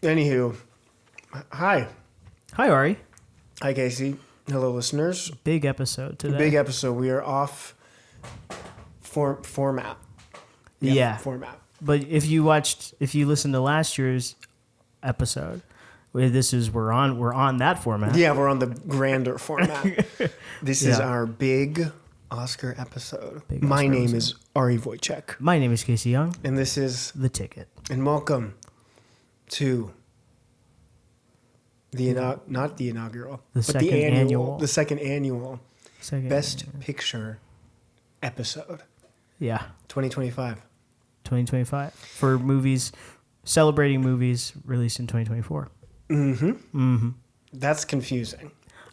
Anywho, hi. Hi, Ari. Hi, Casey. Hello, listeners. Big episode today. Big episode. We are off format. Yeah. Format. But if you listened to last year's episode, we're on that format. Yeah, we're on the grander format. This is Yeah. our big Oscar episode. Big My Oscar name episode. is Ari Wojciech. My name is Casey Young. And this is, The Ticket. and welcome to the, not the inaugural, The but second the annual. the second annual Second, Best Picture episode, Yeah. 2025. 2025 for movies, celebrating movies released in 2024. That's confusing.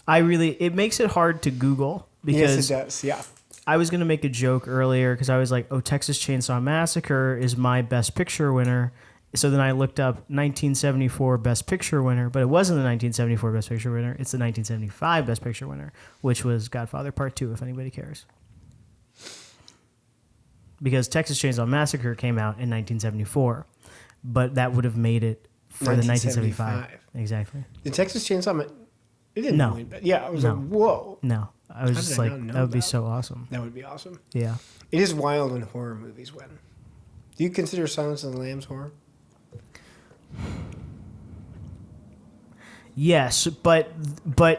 It makes it hard to Google because Yes, it does. Yeah. I was going to make a joke earlier because I was like, oh, Texas Chainsaw Massacre is my Best Picture winner. So then I looked up 1974 Best Picture winner, but it wasn't the 1974 Best Picture winner. It's the 1975 Best Picture winner, which was Godfather Part 2, if anybody cares. Because Texas Chainsaw Massacre came out in 1974, but that would have made it for the 1975. Exactly. The Texas Chainsaw it didn't No. win, but yeah, I was No. like, whoa. No, I was How just did I like, not know that would be that? so awesome. That would be awesome. Yeah. It is wild when horror movies win. Do you consider Silence of the Lambs horror? Yes, but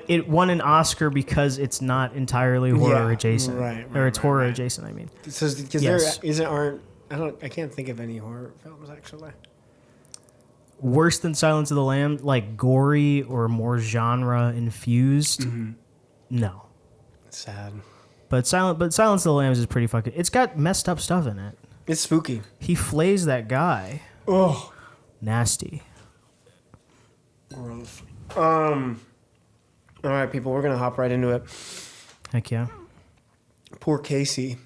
it won an Oscar because it's not entirely horror Yeah, adjacent, right, or it's horror right. adjacent. I mean, Because Yes. I can't think of any horror films actually. worse than Silence of the Lambs, like gory or more genre infused. Mm-hmm. No, It's sad. but Silence of the Lambs is pretty fucking. It's got messed up stuff in it. It's spooky. He flays that guy. Oh, Nasty. gross. All right, people, we're gonna hop right into it. Heck yeah. Poor Casey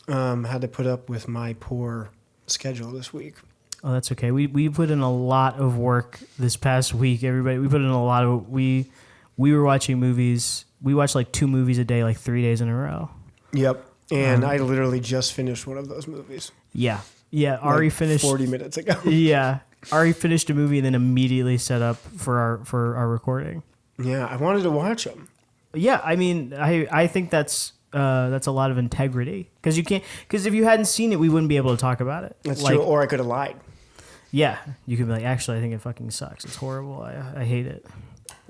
had to put up with my poor schedule this week. Oh, that's okay. We put in a lot of work this past week. Everybody, we put in a lot of we were watching movies. We watched like 2 movies a day, like 3 days in a row. Yep. And I literally just finished one of those movies. Yeah. Yeah. Ari like finished 40 minutes ago. Yeah. Ari finished a movie and then immediately set up for our recording. Yeah, I wanted to watch them. Yeah, I mean, I think that's a lot of integrity because if you hadn't seen it, we wouldn't be able to talk about it. That's like, true. Or I could have lied. Yeah, you could be like, actually, I think it fucking sucks. It's horrible. I hate it.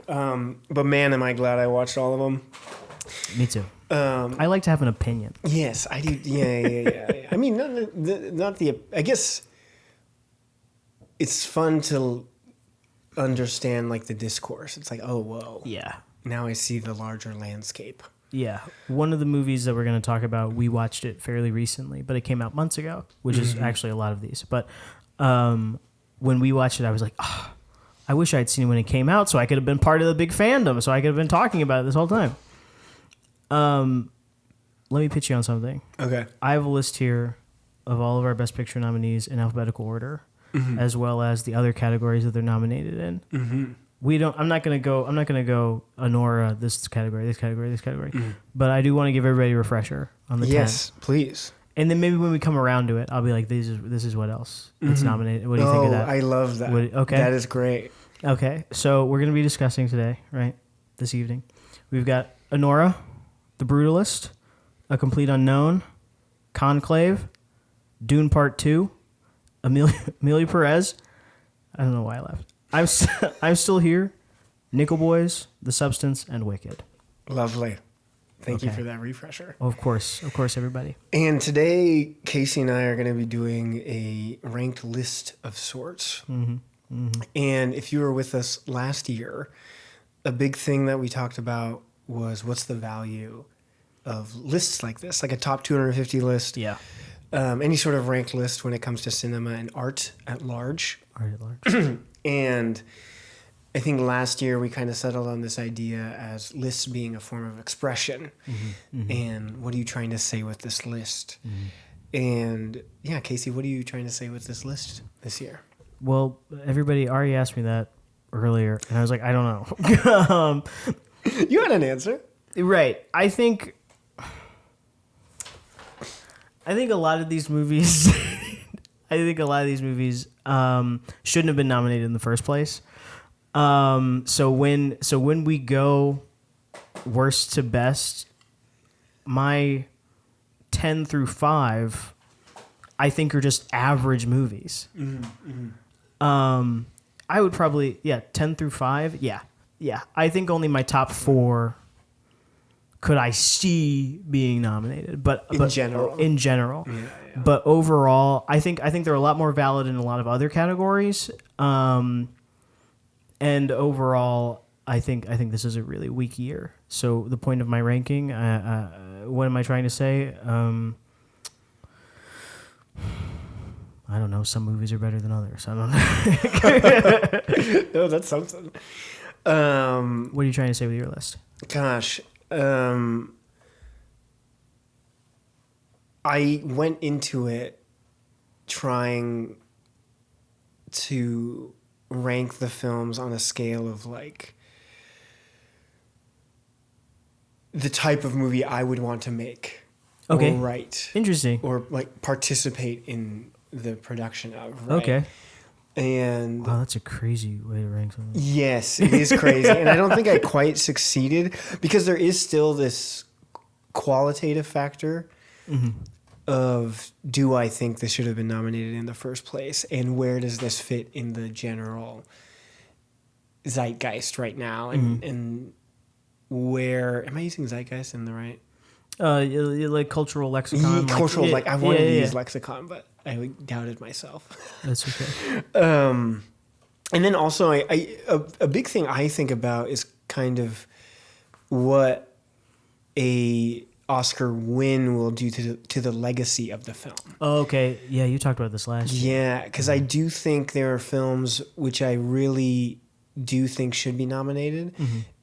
But man, am I glad I watched all of them. Me too. I like to have an opinion. Yes, I do. Yeah. I mean, I guess it's fun to understand like the discourse. It's like, oh, whoa. Yeah. Now I see the larger landscape. Yeah. One of the movies that we're going to talk about, we watched it fairly recently, but it came out months ago, which is actually a lot of these. But when we watched it, I was like, oh, I wish I'd seen it when it came out so I could have been part of the big fandom, so I could have been talking about it this whole time. Let me pitch you on something. Okay. I have a list here of all of our Best Picture nominees in alphabetical order, as well as the other categories that they're nominated in. Mm-hmm. I'm not gonna go Honora, this category, but I do want to give everybody a refresher on the 10. Yes, please. And then maybe when we come around to it, I'll be like, this is what else it's nominated. What do you think of that? I love that. Okay. That is great. Okay, so we're going to be discussing today, right, this evening. We've got Honora, The Brutalist, A Complete Unknown, Conclave, Dune Part 2, Amelia Perez. I don't know why I left. I'm Still Here, Nickel Boys, The Substance, and Wicked. Lovely. Thank you Okay. for that refresher. Of course, everybody. And today, Casey and I are going to be doing a ranked list of sorts. And if you were with us last year, a big thing that we talked about was what's the value of lists like this, like a top 250 list. Yeah. Any sort of ranked list when it comes to cinema and art at large. Art at large. And I think last year we kind of settled on this idea as lists being a form of expression. And what are you trying to say with this list? And yeah, Casey, what are you trying to say with this list this year? Well, everybody already asked me that earlier, and I was like, I don't know. You had an answer. Right. I think a lot of these movies I think a lot of these movies shouldn't have been nominated in the first place. So when we go worst to best, my 10 through 5, I think are just average movies. I would probably 10 through 5. Yeah. I think only my top 4 could I see being nominated, but In general. Yeah. But overall, I think they're a lot more valid in a lot of other categories. And overall, I think this is a really weak year. So the point of my ranking, what am I trying to say? I don't know. Some movies are better than others. I don't know. No, that's something. What are you trying to say with your list? Gosh. I went into it trying to rank the films on a scale of like the type of movie I would want to make. Okay. Or write. Interesting. Or like participate in the production of. Right? Okay. And wow, that's a crazy way to rank something. yes, it is crazy. And I don't think I quite succeeded because there is still this qualitative factor of, do I think this should have been nominated in the first place? And where does this fit in the general zeitgeist right now? And where, am I using zeitgeist in the right? Like cultural lexicon. Cultural, I wanted to use lexicon, but I doubted myself. That's okay. And then also, a big thing I think about is kind of what a Oscar win will do to the legacy of the film. Oh, okay. Yeah, you talked about this last year. Yeah, because I do think there are films which I really do think should be nominated,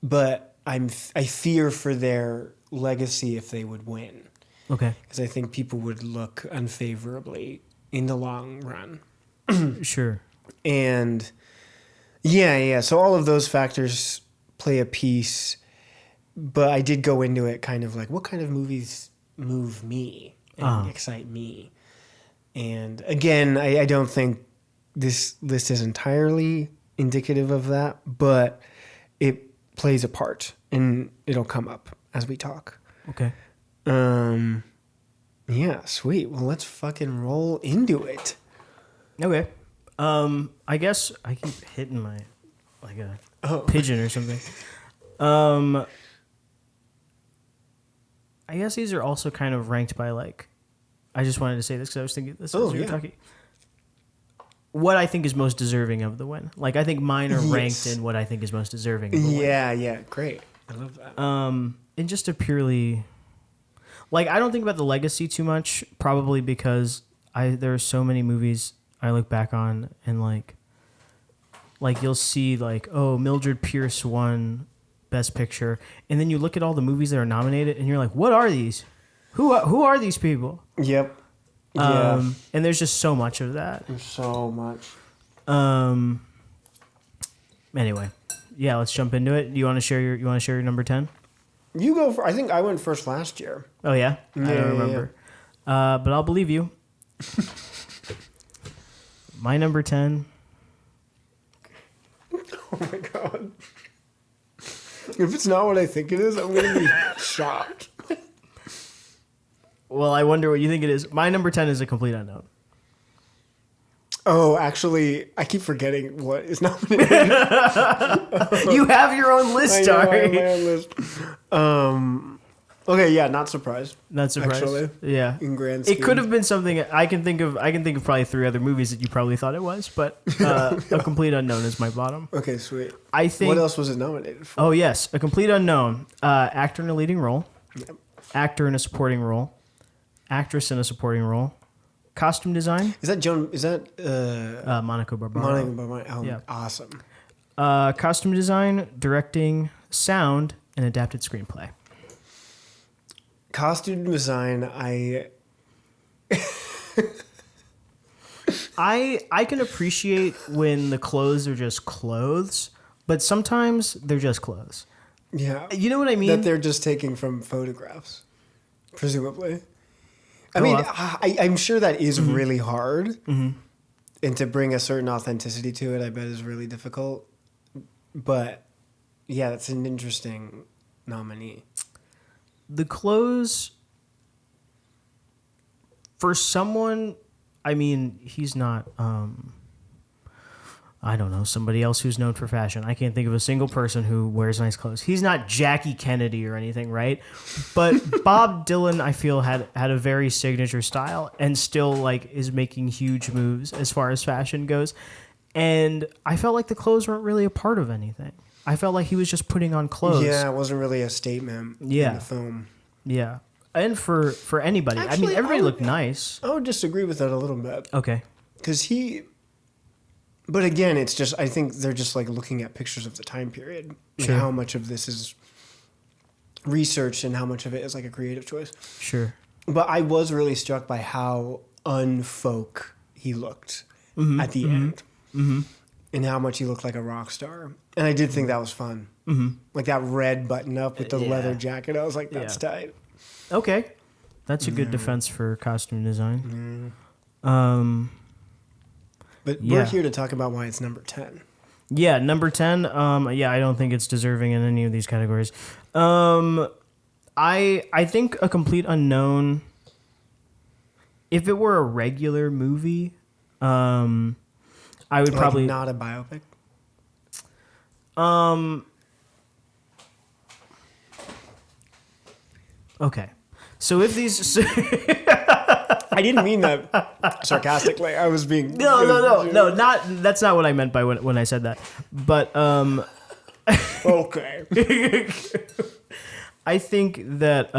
but I fear for their legacy if they would win. Okay. Because I think people would look unfavorably in the long run. Sure. And yeah. So all of those factors play a piece, but I did go into it kind of like, what kind of movies move me and excite me? And again, I don't think this list is entirely indicative of that, but it plays a part and it'll come up as we talk. Okay. Yeah, sweet. Well, let's fucking roll into it. Okay. I guess I keep hitting my like a pigeon or something. I guess these are also kind of ranked by like. I just wanted to say this because I was thinking this as we were talking. What I think is most deserving of the win. Like I think mine are ranked in what I think is most deserving of the win. Yeah, great. I love that. And just a purely, like I don't think about the legacy too much, probably because there are so many movies I look back on and like you'll see like, oh, Mildred Pierce won Best Picture, and then you look at all the movies that are nominated and you're like, what are these? Who are these people? Yep. Yeah. And there's just so much of that. There's so much. Anyway, yeah, let's jump into it. You want to share your number 10? You go for. I think I went first last year. Oh yeah, I don't remember. Yeah. But I'll believe you. My number 10. Oh my god. If it's not what I think it is, I'm gonna be shocked. Well, I wonder what you think it is. My number 10 is A Complete Unknown. Oh, actually, I keep forgetting what is nominated. You have your own list, Ari. I have my own list. Okay, yeah, not surprised. Not surprised. Actually, yeah. In grand scheme. It could have been something I can think of probably 3 other movies that you probably thought it was, but A Complete Unknown is my bottom. Okay, sweet. I think. What else was it nominated for? Oh yes, A Complete Unknown. Actor in a leading role. Yep. Actor in a supporting role. Actress in a supporting role. Costume design. Is that Joan? Is that Monica Barbaro. Monica Barbaro? Oh, yeah. Awesome. Costume design, directing, sound, and adapted screenplay. Costume design, I can appreciate when the clothes are just clothes, but sometimes they're just clothes. Yeah. You know what I mean? That they're just taking from photographs, presumably. I mean, I'm sure that is really hard. And to bring a certain authenticity to it, I bet is really difficult. But yeah, that's an interesting nominee. The clothes, for someone, I mean, he's not, I don't know, somebody else who's known for fashion. I can't think of a single person who wears nice clothes. He's not Jackie Kennedy or anything, right? But Bob Dylan, I feel, had a very signature style and still like is making huge moves as far as fashion goes. And I felt like the clothes weren't really a part of anything. I felt like he was just putting on clothes. Yeah, it wasn't really a statement in the film. Yeah. And for anybody. Actually, I mean, everybody looked nice. I would disagree with that a little bit. Okay. Because but again, it's just, I think they're just like looking at pictures of the time period. Sure. And how much of this is research and how much of it is like a creative choice. Sure. But I was really struck by how unfolk he looked at the end. Mm-hmm. And how much he looked like a rock star. And I did think that was fun. Mm-hmm. Like that red button up with the leather jacket. I was like, that's tight. Okay. That's a good defense for costume design. But we're here to talk about why it's number 10. Yeah, number 10. I don't think it's deserving in any of these categories. I think A Complete Unknown, if it were a regular movie, I would probably not a biopic. Okay. So if these I didn't mean that sarcastically. I was being No, that's not what I meant by when I said that. But okay. I think that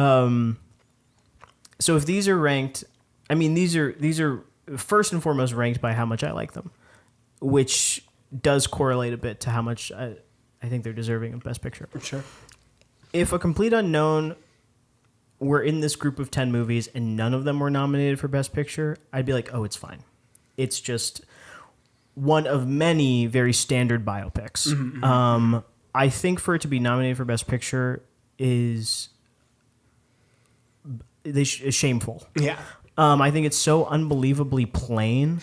so if these are ranked, I mean these are first and foremost ranked by how much I like them, which does correlate a bit to how much I think they're deserving of Best Picture. Sure. If A Complete Unknown were in this group of 10 movies and none of them were nominated for Best Picture, I'd be like, oh, it's fine. It's just one of many very standard biopics. Mm-hmm. I think for it to be nominated for Best Picture is shameful. Yeah. I think it's so unbelievably plain.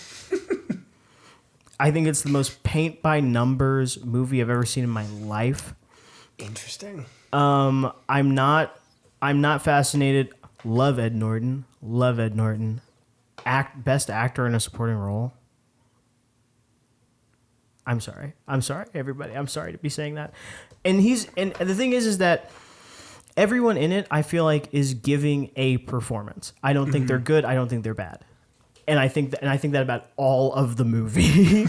I think it's the most paint-by-numbers movie I've ever seen in my life. Interesting. I'm not fascinated. Love Ed Norton. Best actor in a supporting role. I'm sorry, everybody. I'm sorry to be saying that. And the thing is that everyone in it, I feel like, is giving a performance. I don't think they're good. I don't think they're bad. And I think that about all of the movie.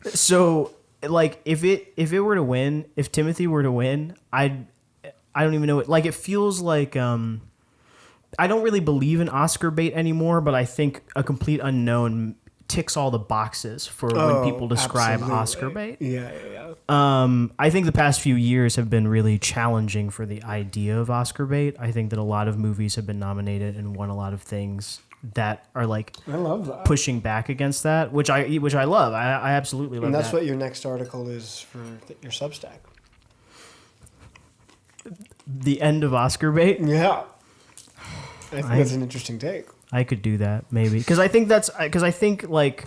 So, like, if it were to win, if Timothy were to win, I don't even know it. Like, it feels like I don't really believe in Oscar bait anymore, but I think A Complete Unknown ticks all the boxes for when people describe absolutely. Oscar bait. Yeah. I think the past few years have been really challenging for the idea of Oscar bait. I think that a lot of movies have been nominated and won a lot of things that are like I love that. pushing back against that, which I love. I absolutely love that. And that's what your next article is for your Substack. The end of Oscar bait. Yeah. I think that's an interesting take. I could do that maybe because I think like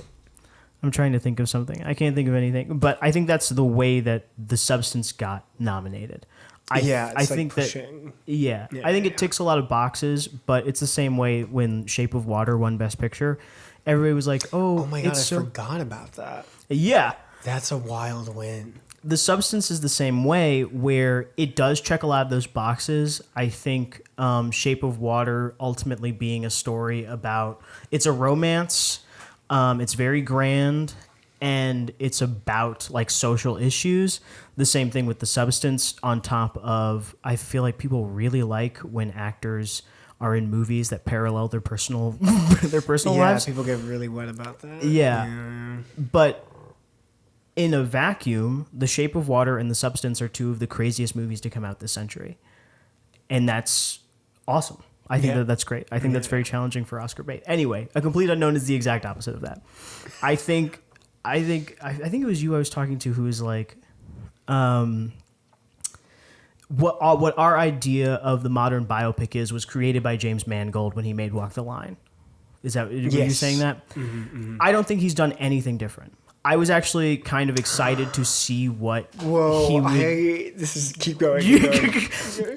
I'm trying to think of something. I can't think of anything, but I think that's the way that The Substance got nominated. I think pushing. I think it ticks a lot of boxes, but it's the same way when Shape of Water won Best Picture. Everybody was like, "Oh my god, I forgot about that." Yeah, that's a wild win. The Substance is the same way, where it does check a lot of those boxes. I think Shape of Water ultimately being a story about, it's a romance, it's very grand, and it's about like social issues. The same thing with The Substance, on top of, I feel like people really like when actors are in movies that parallel their personal lives. Yeah, people get really wet about that. Yeah. But in a vacuum, The Shape of Water and The Substance are two of the craziest movies to come out this century. And that's awesome. I think that's great. I think that's very challenging for Oscar bait. Anyway, A Complete Unknown is the exact opposite of that. I think it was you I was talking to who was like, what our idea of the modern biopic was created by James Mangold when he made Walk the Line. Were you saying that? Mm-hmm. I don't think he's done anything different. I was actually kind of excited to see what Whoa, keep going.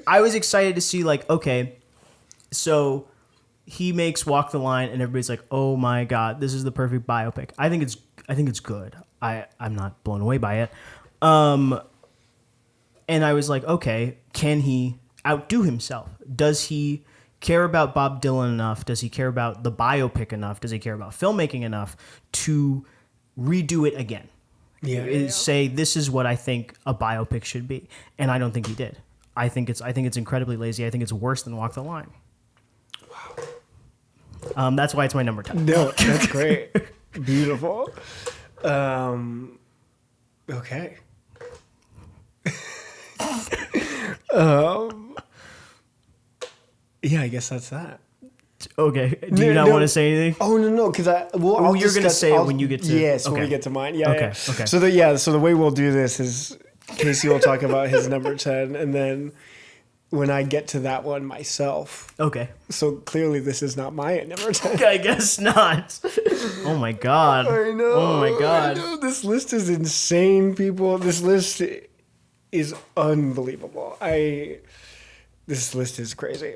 I was excited to see, like, okay, so he makes Walk the Line and everybody's like, oh my God, this is the perfect biopic. I think it's good. I'm not blown away by it. And I was like, okay, can he outdo himself? Does he care about Bob Dylan enough? Does he care about the biopic enough? Does he care about filmmaking enough to redo it again? Say, this is what I think a biopic should be. And I don't think he did. I think it's incredibly lazy. I think it's worse than Walk the Line. Wow. That's why it's my number 10. No, that's great. Beautiful. Okay. Yeah, I guess that's that. Okay. Do you not want to say anything? Oh no, because you're gonna say it when you get to. Yes, okay. when we get to mine. Yeah. Okay. Yeah. Okay. So the way we'll do this is Casey will talk about his number 10, and then when I get to that one myself. Okay. So clearly this is not my number 10. I guess not. Oh my God. I know. Oh my God. I know. This list is insane, people. This list is unbelievable. This list is crazy.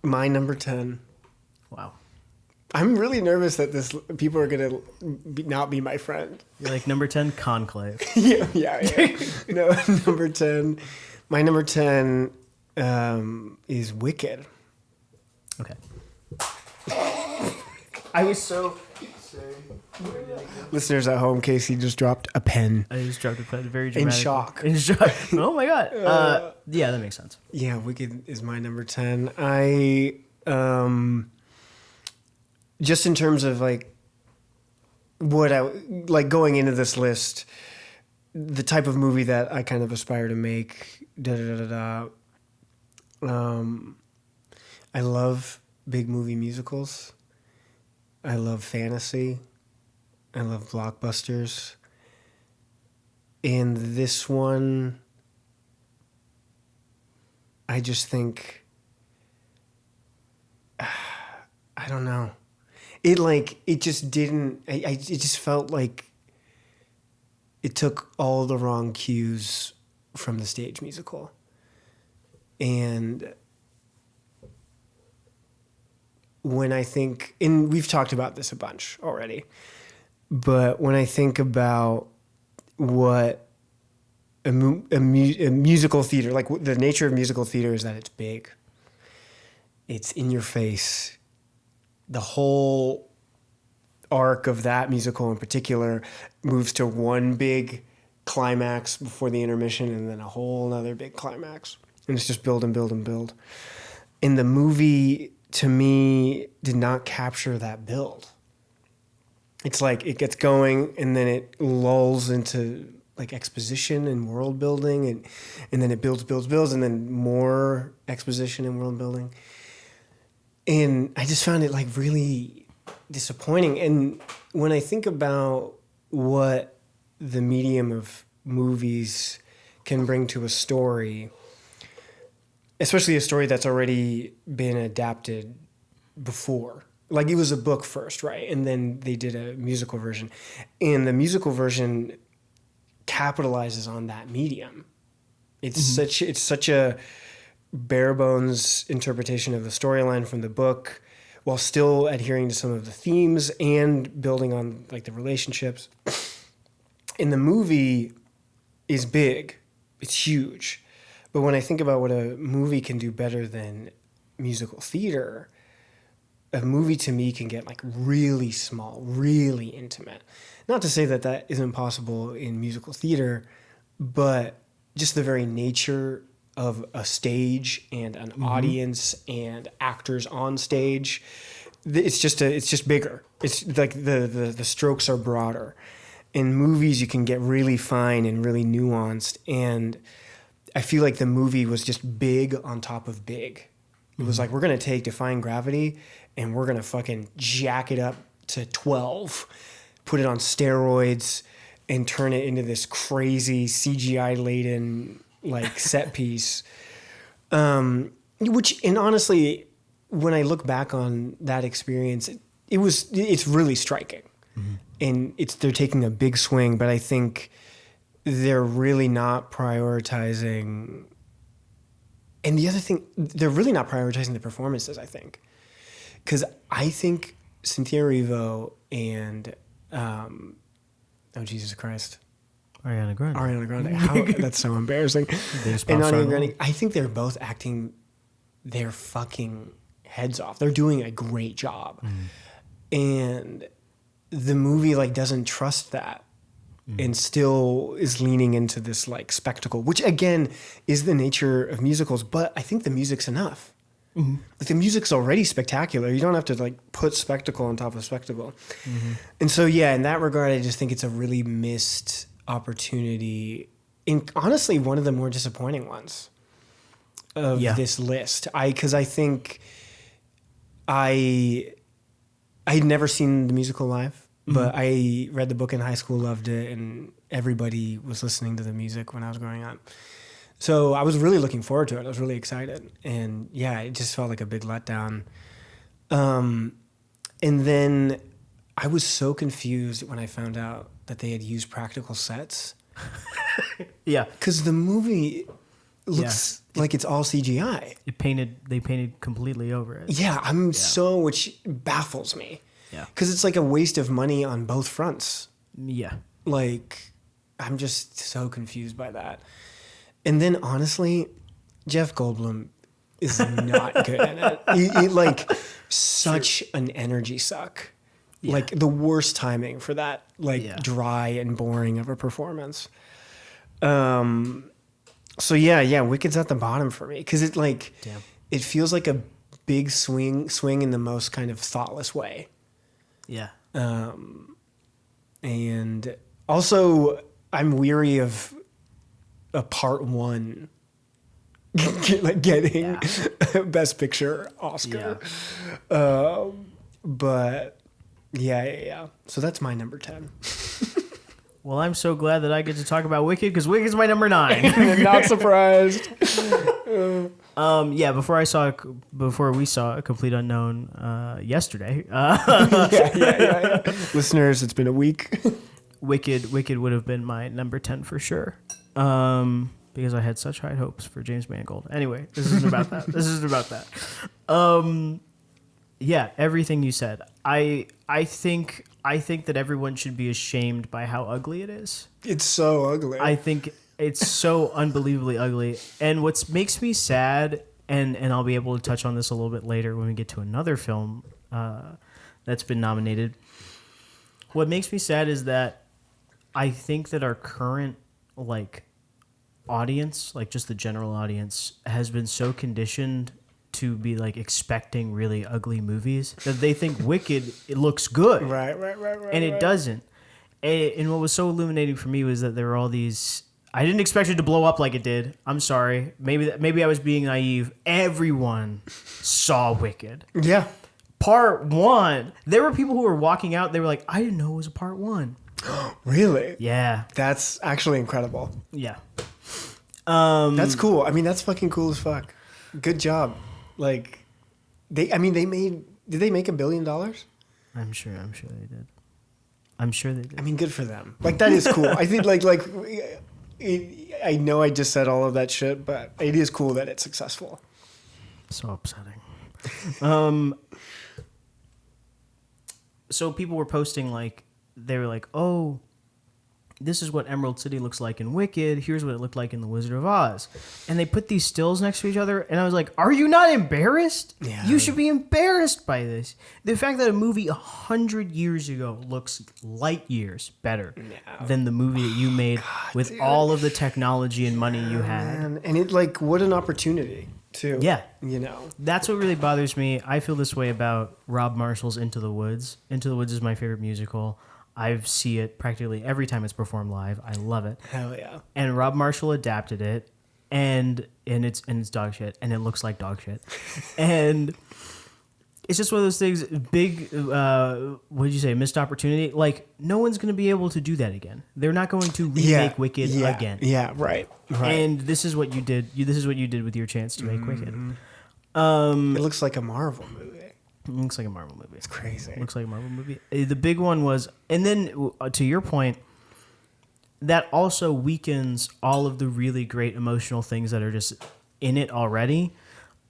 My number 10. Wow. I'm really nervous that people are gonna not be my friend. You're like number 10, Conclave. Yeah. No, number 10. My number 10 is Wicked. Okay. I was so. Listeners at home, Casey just dropped a pen. I just dropped a pen. Very dramatic. In shock. Oh my God. Yeah, that makes sense. Yeah, Wicked is my number 10. I just in terms of like what I like going into this list, the type of movie that I kind of aspire to make. I love big movie musicals. I love fantasy. I love blockbusters. And this one, I just think, I don't know. It just didn't, it just felt like it took all the wrong cues from the stage musical. And when I think, and we've talked about this a bunch already, but when I think about what a musical theater, like the nature of musical theater is that it's big. It's in your face. The whole arc of that musical in particular moves to one big climax before the intermission and then a whole other big climax. And it's just build and build and build. And the movie, to me, did not capture that build. It's like it gets going and then it lulls into like exposition and world building and then it builds and then more exposition and world building. And I just found it like really disappointing. And when I think about what the medium of movies can bring to a story, especially a story that's already been adapted before. Like it was a book first, right? And then they did a musical version. And the musical version capitalizes on that medium. It's such a bare bones interpretation of the storyline from the book while still adhering to some of the themes and building on like the relationships. And the movie is big. It's huge. But when I think about what a movie can do better than musical theater, a movie to me can get like really small, really intimate. Not to say that that isn't possible in musical theater, but just the very nature of a stage and an audience and actors on stage, it's just bigger. It's like the strokes are broader. In movies, you can get really fine and really nuanced, and I feel like the movie was just big on top of big. It was like, we're going to take Defying Gravity and we're going to fucking jack it up to 12, put it on steroids, and turn it into this crazy CGI laden like set piece. And honestly, when I look back on that experience, it's really striking. Mm-hmm. And they're taking a big swing, but I think they're really not prioritizing. And the other thing, they're really not prioritizing the performances, I think. Because I think Cynthia Erivo and, oh, Jesus Christ. Ariana Grande. That's so embarrassing. And Ariana Grande, I think they're both acting their fucking heads off. They're doing a great job. And the movie like doesn't trust that and still is leaning into this like spectacle, which again is the nature of musicals, but I think the music's enough. Like the music's already spectacular. You don't have to like put spectacle on top of spectacle. And so, yeah, in that regard, I just think it's a really missed opportunity, and honestly one of the more disappointing ones of this list. Because I think I'd never seen the musical live, but I read the book in high school, loved it, and everybody was listening to the music when I was growing up. So I was really looking forward to it. I was really excited, and yeah, it just felt like a big letdown. And then I was so confused when I found out that they had used practical sets. Yeah. Because the movie looks like it's all CGI. They painted completely over it. Yeah, which baffles me. Yeah. Because it's like a waste of money on both fronts. Yeah. Like, I'm just so confused by that. And then honestly, Jeff Goldblum is not good at it. He like such an energy suck. Yeah. Like the worst timing for that, dry and boring of a performance. So yeah, Wicked's at the bottom for me because it feels like a big swing in the most kind of thoughtless way. Yeah. And also I'm weary of a part one getting Best Picture Oscar. Yeah. But yeah. So that's my number 10. Well, I'm so glad that I get to talk about Wicked because Wicked's my number 9. Not surprised. Before we saw A Complete Unknown yesterday. Yeah. Listeners, it's been a week. Wicked would have been my number 10 for sure. Because I had such high hopes for James Mangold. Anyway, this isn't about that. Yeah, everything you said. I think that everyone should be ashamed by how ugly it is. It's so ugly. I think it's so unbelievably ugly. And what makes me sad, and I'll be able to touch on this a little bit later when we get to another film that's been nominated. What makes me sad is that I think that our current audience, just the general audience, has been so conditioned to be expecting really ugly movies that they think Wicked it looks good. Right. And it doesn't. And what was so illuminating for me was that there were all these. I didn't expect it to blow up like it did. I'm sorry. Maybe I was being naive. Everyone saw Wicked. Yeah. Part 1. There were people who were walking out. They were like, I didn't know it was a part 1. Really? Yeah. That's actually incredible. Yeah. That's cool. I mean, that's fucking cool as fuck. Good job. Did they make $1 billion? I'm sure they did. I'm sure they did. I mean, good for them. That is cool. I think I know I just said all of that shit, but it is cool that it's successful. So upsetting. So people were posting they were like, oh, this is what Emerald City looks like in Wicked. Here's what it looked like in The Wizard of Oz. And they put these stills next to each other. And I was like, are you not embarrassed? Yeah. You should be embarrassed by this. The fact that a movie 100 years ago looks light years better than the movie that you made with all of the technology and money you had. Man. And it what an opportunity too. Yeah. That's what really bothers me. I feel this way about Rob Marshall's Into the Woods. Into the Woods is my favorite musical. I see it practically every time it's performed live. I love it. Hell yeah. And Rob Marshall adapted it, and it's dog shit, and it looks like dog shit. And It's just one of those things. Big, what did you say? Missed opportunity. Like no one's going to be able to do that again. They're not going to remake Wicked again. Yeah, right. And this is what you did. This is what you did with your chance to make Wicked. It looks like a Marvel movie. It looks like a Marvel movie. It's crazy. It looks like a Marvel movie. The big one was, and then to your point, that also weakens all of the really great emotional things that are just in it already.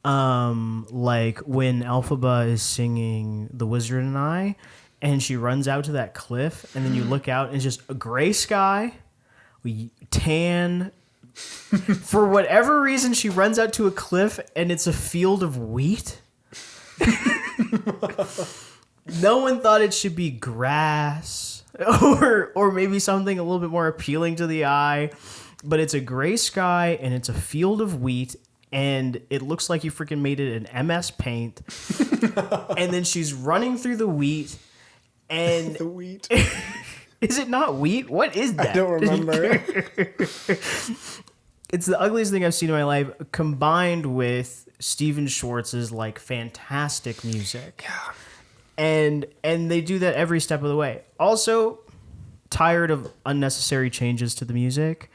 Like when Elphaba is singing "The Wizard and I," and she runs out to that cliff, and then you look out and it's just a gray sky, tan. For whatever reason, she runs out to a cliff, and it's a field of wheat. No one thought it should be grass or maybe something a little bit more appealing to the eye, but it's a gray sky and it's a field of wheat and it looks like you freaking made it in MS Paint. And then she's running through the wheat and the wheat. Is it not wheat? What is that? I don't remember. It's the ugliest thing I've seen in my life, combined with Stephen Schwartz's like fantastic music. Yeah. And they do that every step of the way. Also, tired of unnecessary changes to the music.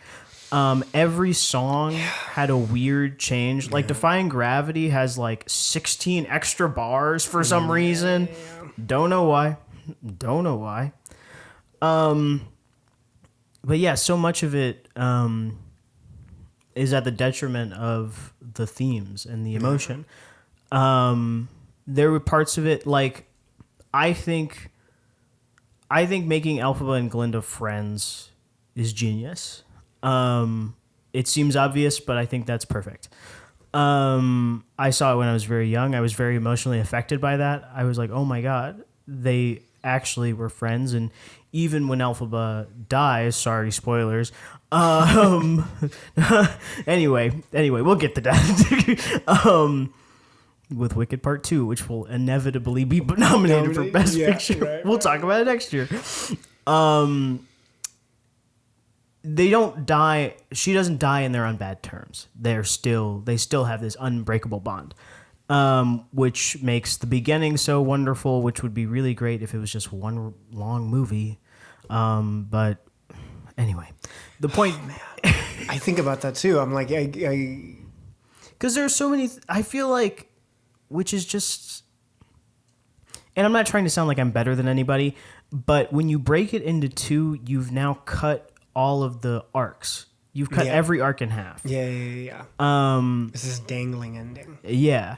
Every song had a weird change. Like Defying Gravity has like 16 extra bars for some reason. Don't know why. But yeah, so much of it is at the detriment of the themes and the emotion. There were parts of it like I think making Elphaba and Glinda friends is genius. It seems obvious, but I think that's perfect. I saw it when I was very young. I was very emotionally affected by that. I was like, oh my God, they actually were friends. And even when Elphaba dies, sorry, spoilers. Anyway, we'll get to that. With Wicked Part 2, which will inevitably be nominated for Best Picture. Right, we'll talk about it next year. They don't die. She doesn't die and they're on bad terms. They still have this unbreakable bond, which makes the beginning so wonderful, which would be really great if it was just one long movie. But anyway, the point... Oh, man. I think about that too. I'm like, because there's so many... I feel like... Which is just... And I'm not trying to sound like I'm better than anybody, but when you break it into two, you've now cut all of the arcs. You've cut every arc in half. Yeah. This is dangling ending. Yeah.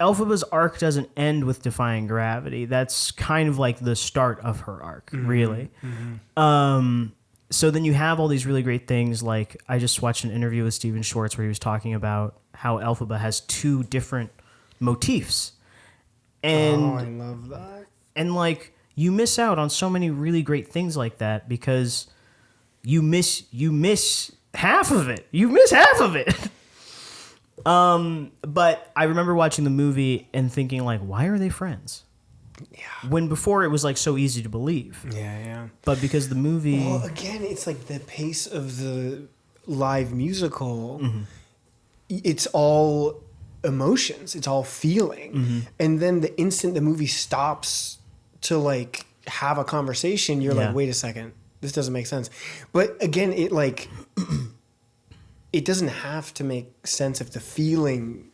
Elphaba's arc doesn't end with Defying Gravity. That's kind of like the start of her arc, really. Mm-hmm. So then you have all these really great things. Like I just watched an interview with Stephen Schwartz where he was talking about how Elphaba has two different motifs. And I love that. And like you miss out on so many really great things like that because you miss half of it. But I remember watching the movie and thinking like, why are they friends? Yeah. When before it was like so easy to believe. Yeah. But because the movie... Well, again, it's like the pace of the live musical. Mm-hmm. It's all emotions. It's all feeling. Mm-hmm. And then the instant the movie stops to like have a conversation, you're like, wait a second. This doesn't make sense. But again, it like... it doesn't have to make sense if the feeling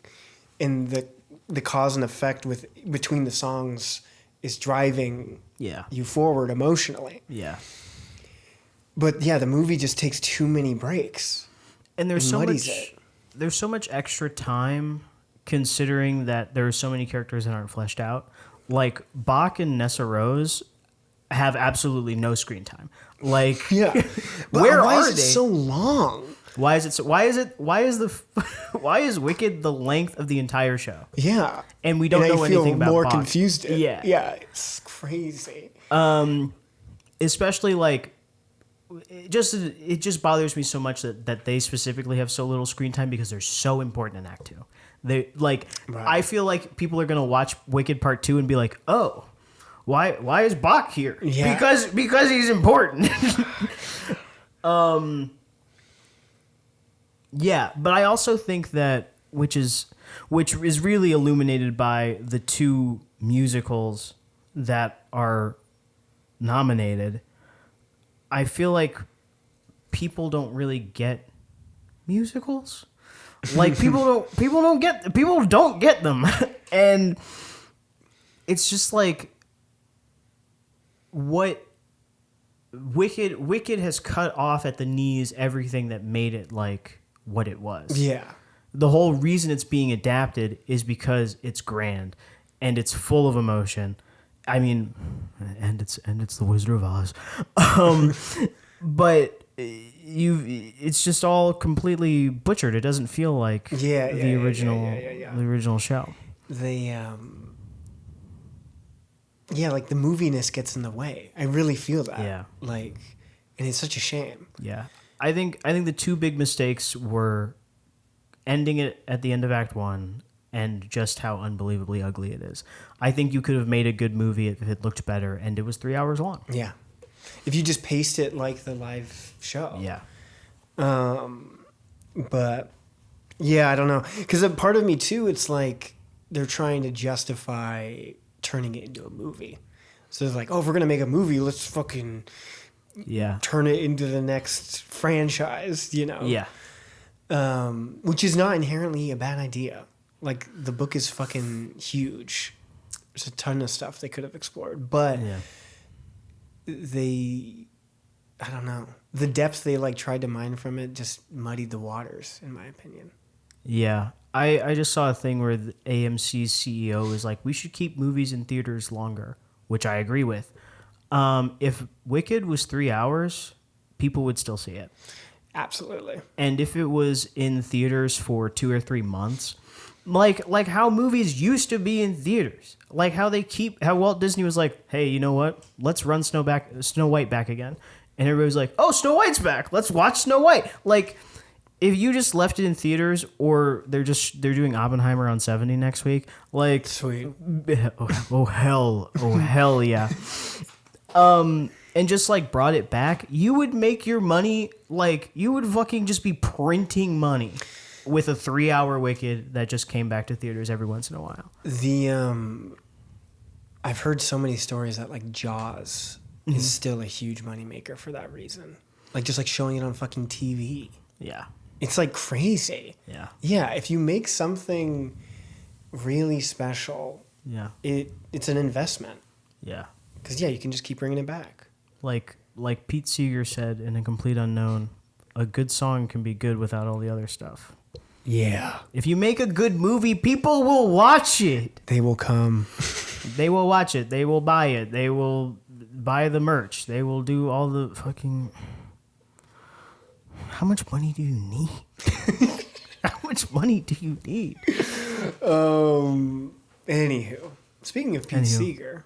and the cause and effect between the songs is driving you forward emotionally. Yeah. But yeah, the movie just takes too many breaks. And there's so much extra time considering that there are so many characters that aren't fleshed out. Like Bach and Nessa Rose have absolutely no screen time. Like why are they so long? Why is Wicked the length of the entire show? Yeah. And we don't know anything about more Bach. Confused. Yeah, it's crazy. Especially like it just bothers me so much that they specifically have so little screen time because they're so important in Act 2. They like I feel like people are gonna watch Wicked Part 2 and be like, oh, why is Bach here? Yeah. Because he's important. Yeah, but I also think that which is really illuminated by the two musicals that are nominated, I feel like people don't really get musicals. Like people don't get them. And it's just like what Wicked has cut off at the knees everything that made it like what it was. Yeah. The whole reason it's being adapted is because it's grand and it's full of emotion. I mean, and it's the Wizard of Oz. But it's just all completely butchered. It doesn't feel like the original show. Like the moviness gets in the way. I really feel that. Yeah. Like, and it's such a shame. Yeah. I think the two big mistakes were ending it at the end of Act 1 and just how unbelievably ugly it is. I think you could have made a good movie if it looked better and it was 3 hours long. Yeah. If you just paced it like the live show. Yeah. But yeah, I don't know. Because a part of me too, it's like they're trying to justify turning it into a movie. So it's like, oh, if we're going to make a movie, let's fucking turn it into the next franchise, you know? Yeah. Which is not inherently a bad idea. Like, the book is fucking huge. There's a ton of stuff they could have explored. But I don't know. The depth they, like, tried to mine from it just muddied the waters, in my opinion. Yeah. I just saw a thing where the AMC's CEO was like, we should keep movies in theaters longer, which I agree with. If Wicked was 3 hours, people would still see it. Absolutely. And if it was in theaters for 2 or 3 months, like how movies used to be in theaters, like how Walt Disney was like, hey, you know what? Let's run Snow White back again. And everybody was like, oh, Snow White's back. Let's watch Snow White. Like, if you just left it in theaters, or they're doing Oppenheimer on 70 next week, like, sweet. Oh hell yeah. And just like brought it back, you would make your money, like you would fucking just be printing money with a 3 hour Wicked that just came back to theaters every once in a while. I've heard so many stories that like Jaws is still a huge moneymaker for that reason. Like just like showing it on fucking TV. Yeah. It's like crazy. Yeah. Yeah. If you make something really special, it's an investment. Yeah. Because you can just keep bringing it back. Like Pete Seeger said in A Complete Unknown, a good song can be good without all the other stuff. Yeah. If you make a good movie, people will watch it. They will come. They will watch it. They will buy it. They will buy the merch. They will do all the fucking... How much money do you need? How much money do you need? Anywho, speaking of Pete Seeger...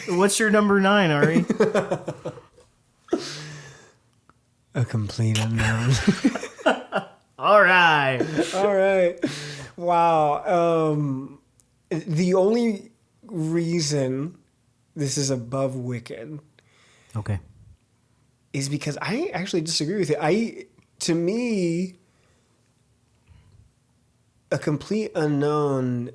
What's your number 9, Ari? A Complete Unknown. All right. Wow. The only reason this is above Wicked, okay, is because I actually disagree with it. To me, A Complete Unknown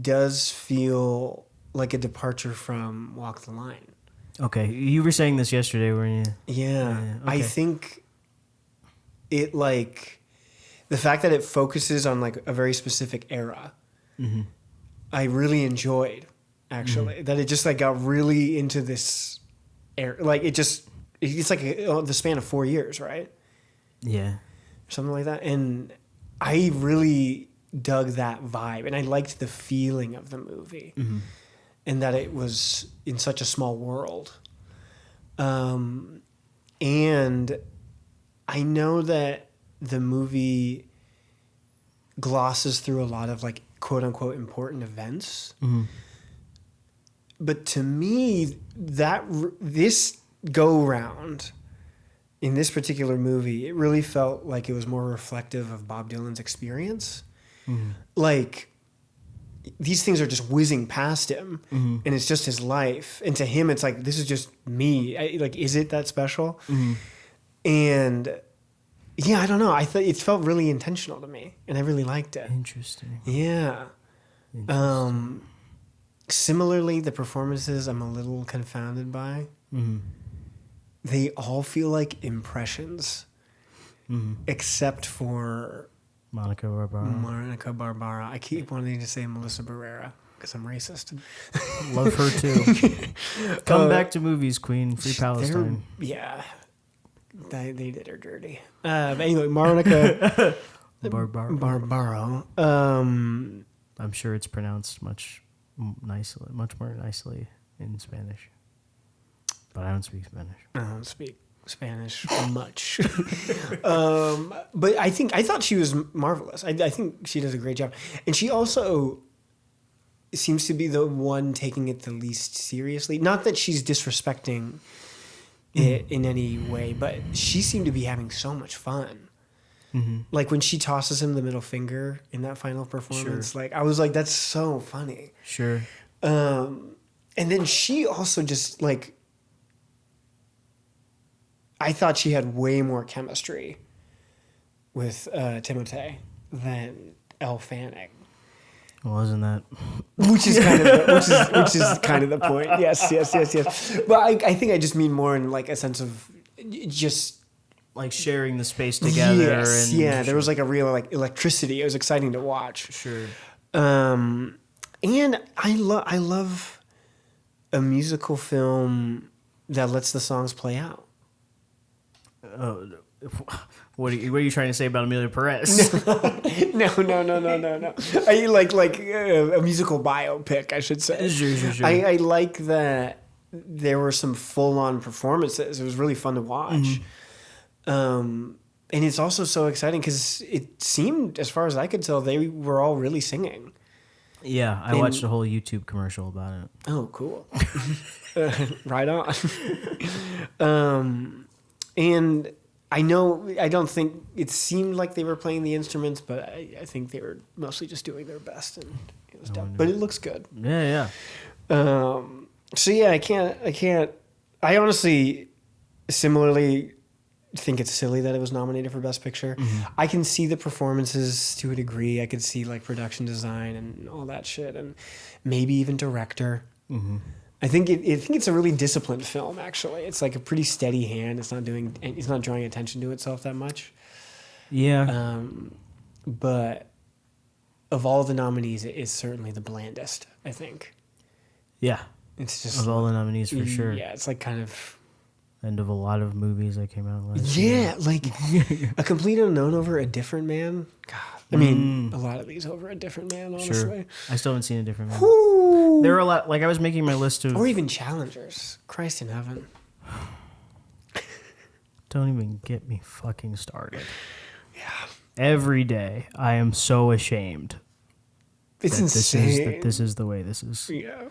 does feel like a departure from Walk the Line. Okay, you were saying this yesterday, weren't you? Yeah. Okay. I think it like the fact that it focuses on like a very specific era. Mm-hmm. I really enjoyed actually that it just like got really into this era. Like it's like the span of 4 years, right? Yeah. Something like that. And I really dug that vibe and I liked the feeling of the movie. Mm-hmm. And that it was in such a small world. And I know that the movie glosses through a lot of like quote unquote important events. Mm-hmm. But to me, this go round in this particular movie, it really felt like it was more reflective of Bob Dylan's experience. Mm-hmm. Like, these things are just whizzing past him, and it's just his life. And to him, it's like, this is just me. Is it that special? Mm-hmm. And yeah, I don't know. I thought it felt really intentional to me, and I really liked it. Interesting. Yeah. Similarly, the performances I'm a little confounded by. Mm-hmm. They all feel like impressions, except for Monica Barbara. I keep wanting to say Melissa Barrera because I'm racist. Love her too. Come back to movies, Queen. Free Palestine. Yeah. They did her dirty. But anyway, Monica Barbaro. I'm sure it's pronounced much more nicely in Spanish. But I don't speak Spanish. I don't speak Spanish much. But I thought she was marvelous. I think she does a great job. And she also seems to be the one taking it the least seriously. Not that she's disrespecting it in any way, but she seemed to be having so much fun. Mm-hmm. Like when she tosses him the middle finger in that final performance, like I was like, that's so funny. Sure. And then she also just like, I thought she had way more chemistry with Timothée than Elle Fanning. Wasn't that? Which is kind of the point. Yes. But I think I just mean more in like a sense of just like sharing the space together. Yes, and there was like a real like electricity. It was exciting to watch. Sure. And I love a musical film that lets the songs play out. What are you trying to say about Amelia Perez? No. I like a musical biopic, I should say. Sure. I like that there were some full-on performances. It was really fun to watch. And it's also so exciting because it seemed, as far as I could tell, they were all really singing. Yeah, I watched a whole YouTube commercial about it. Oh, cool. Right on. And I don't think it seemed like they were playing the instruments, but I think they were mostly just doing their best, and it was done. But it looks good. Yeah. So yeah, I honestly similarly think it's silly that it was nominated for Best Picture. Mm-hmm. I can see the performances to a degree. I could see like production design and all that shit, and maybe even director. Mm-hmm. I think it's a really disciplined film. Actually, it's like a pretty steady hand. It's not drawing attention to itself that much. Yeah. But of all the nominees, it is certainly the blandest, I think. Yeah. It's just of all the nominees for sure. Yeah, it's like kind of end of a lot of movies that came out last year. Yeah, like A Complete Unknown over A Different Man. God, I mean, a lot of these over A Different Man, honestly. Sure. I still haven't seen A Different Man. Woo! There were a lot, like I was making my list of... Or even Challengers. Christ in heaven. Don't even get me fucking started. Yeah. Every day, I am so ashamed. It's insane. This is the way this is. Yeah.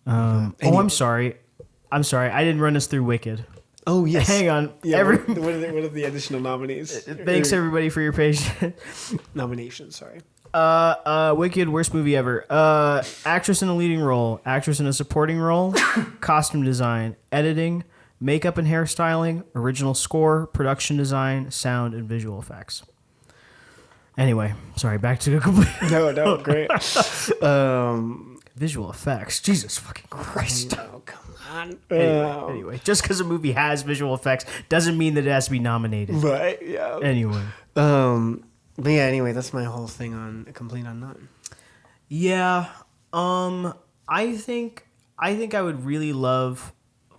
I'm sorry. I didn't run us through Wicked. Oh, yes. Hang on. Yeah, what are the additional nominees? Thanks, everybody, for your patience. Nominations, sorry. Wicked, worst movie ever. Actress in a leading role, actress in a supporting role, costume design, editing, makeup and hairstyling, original score, production design, sound, and visual effects. Anyway, sorry, back to the complete... No, great. Visual effects. Jesus fucking Christ. Oh, come on. Anyway, just because a movie has visual effects doesn't mean that it has to be nominated. Right, yeah. Anyway. But yeah, anyway, that's my whole thing on A Complete Unknown. Yeah. I think I would really love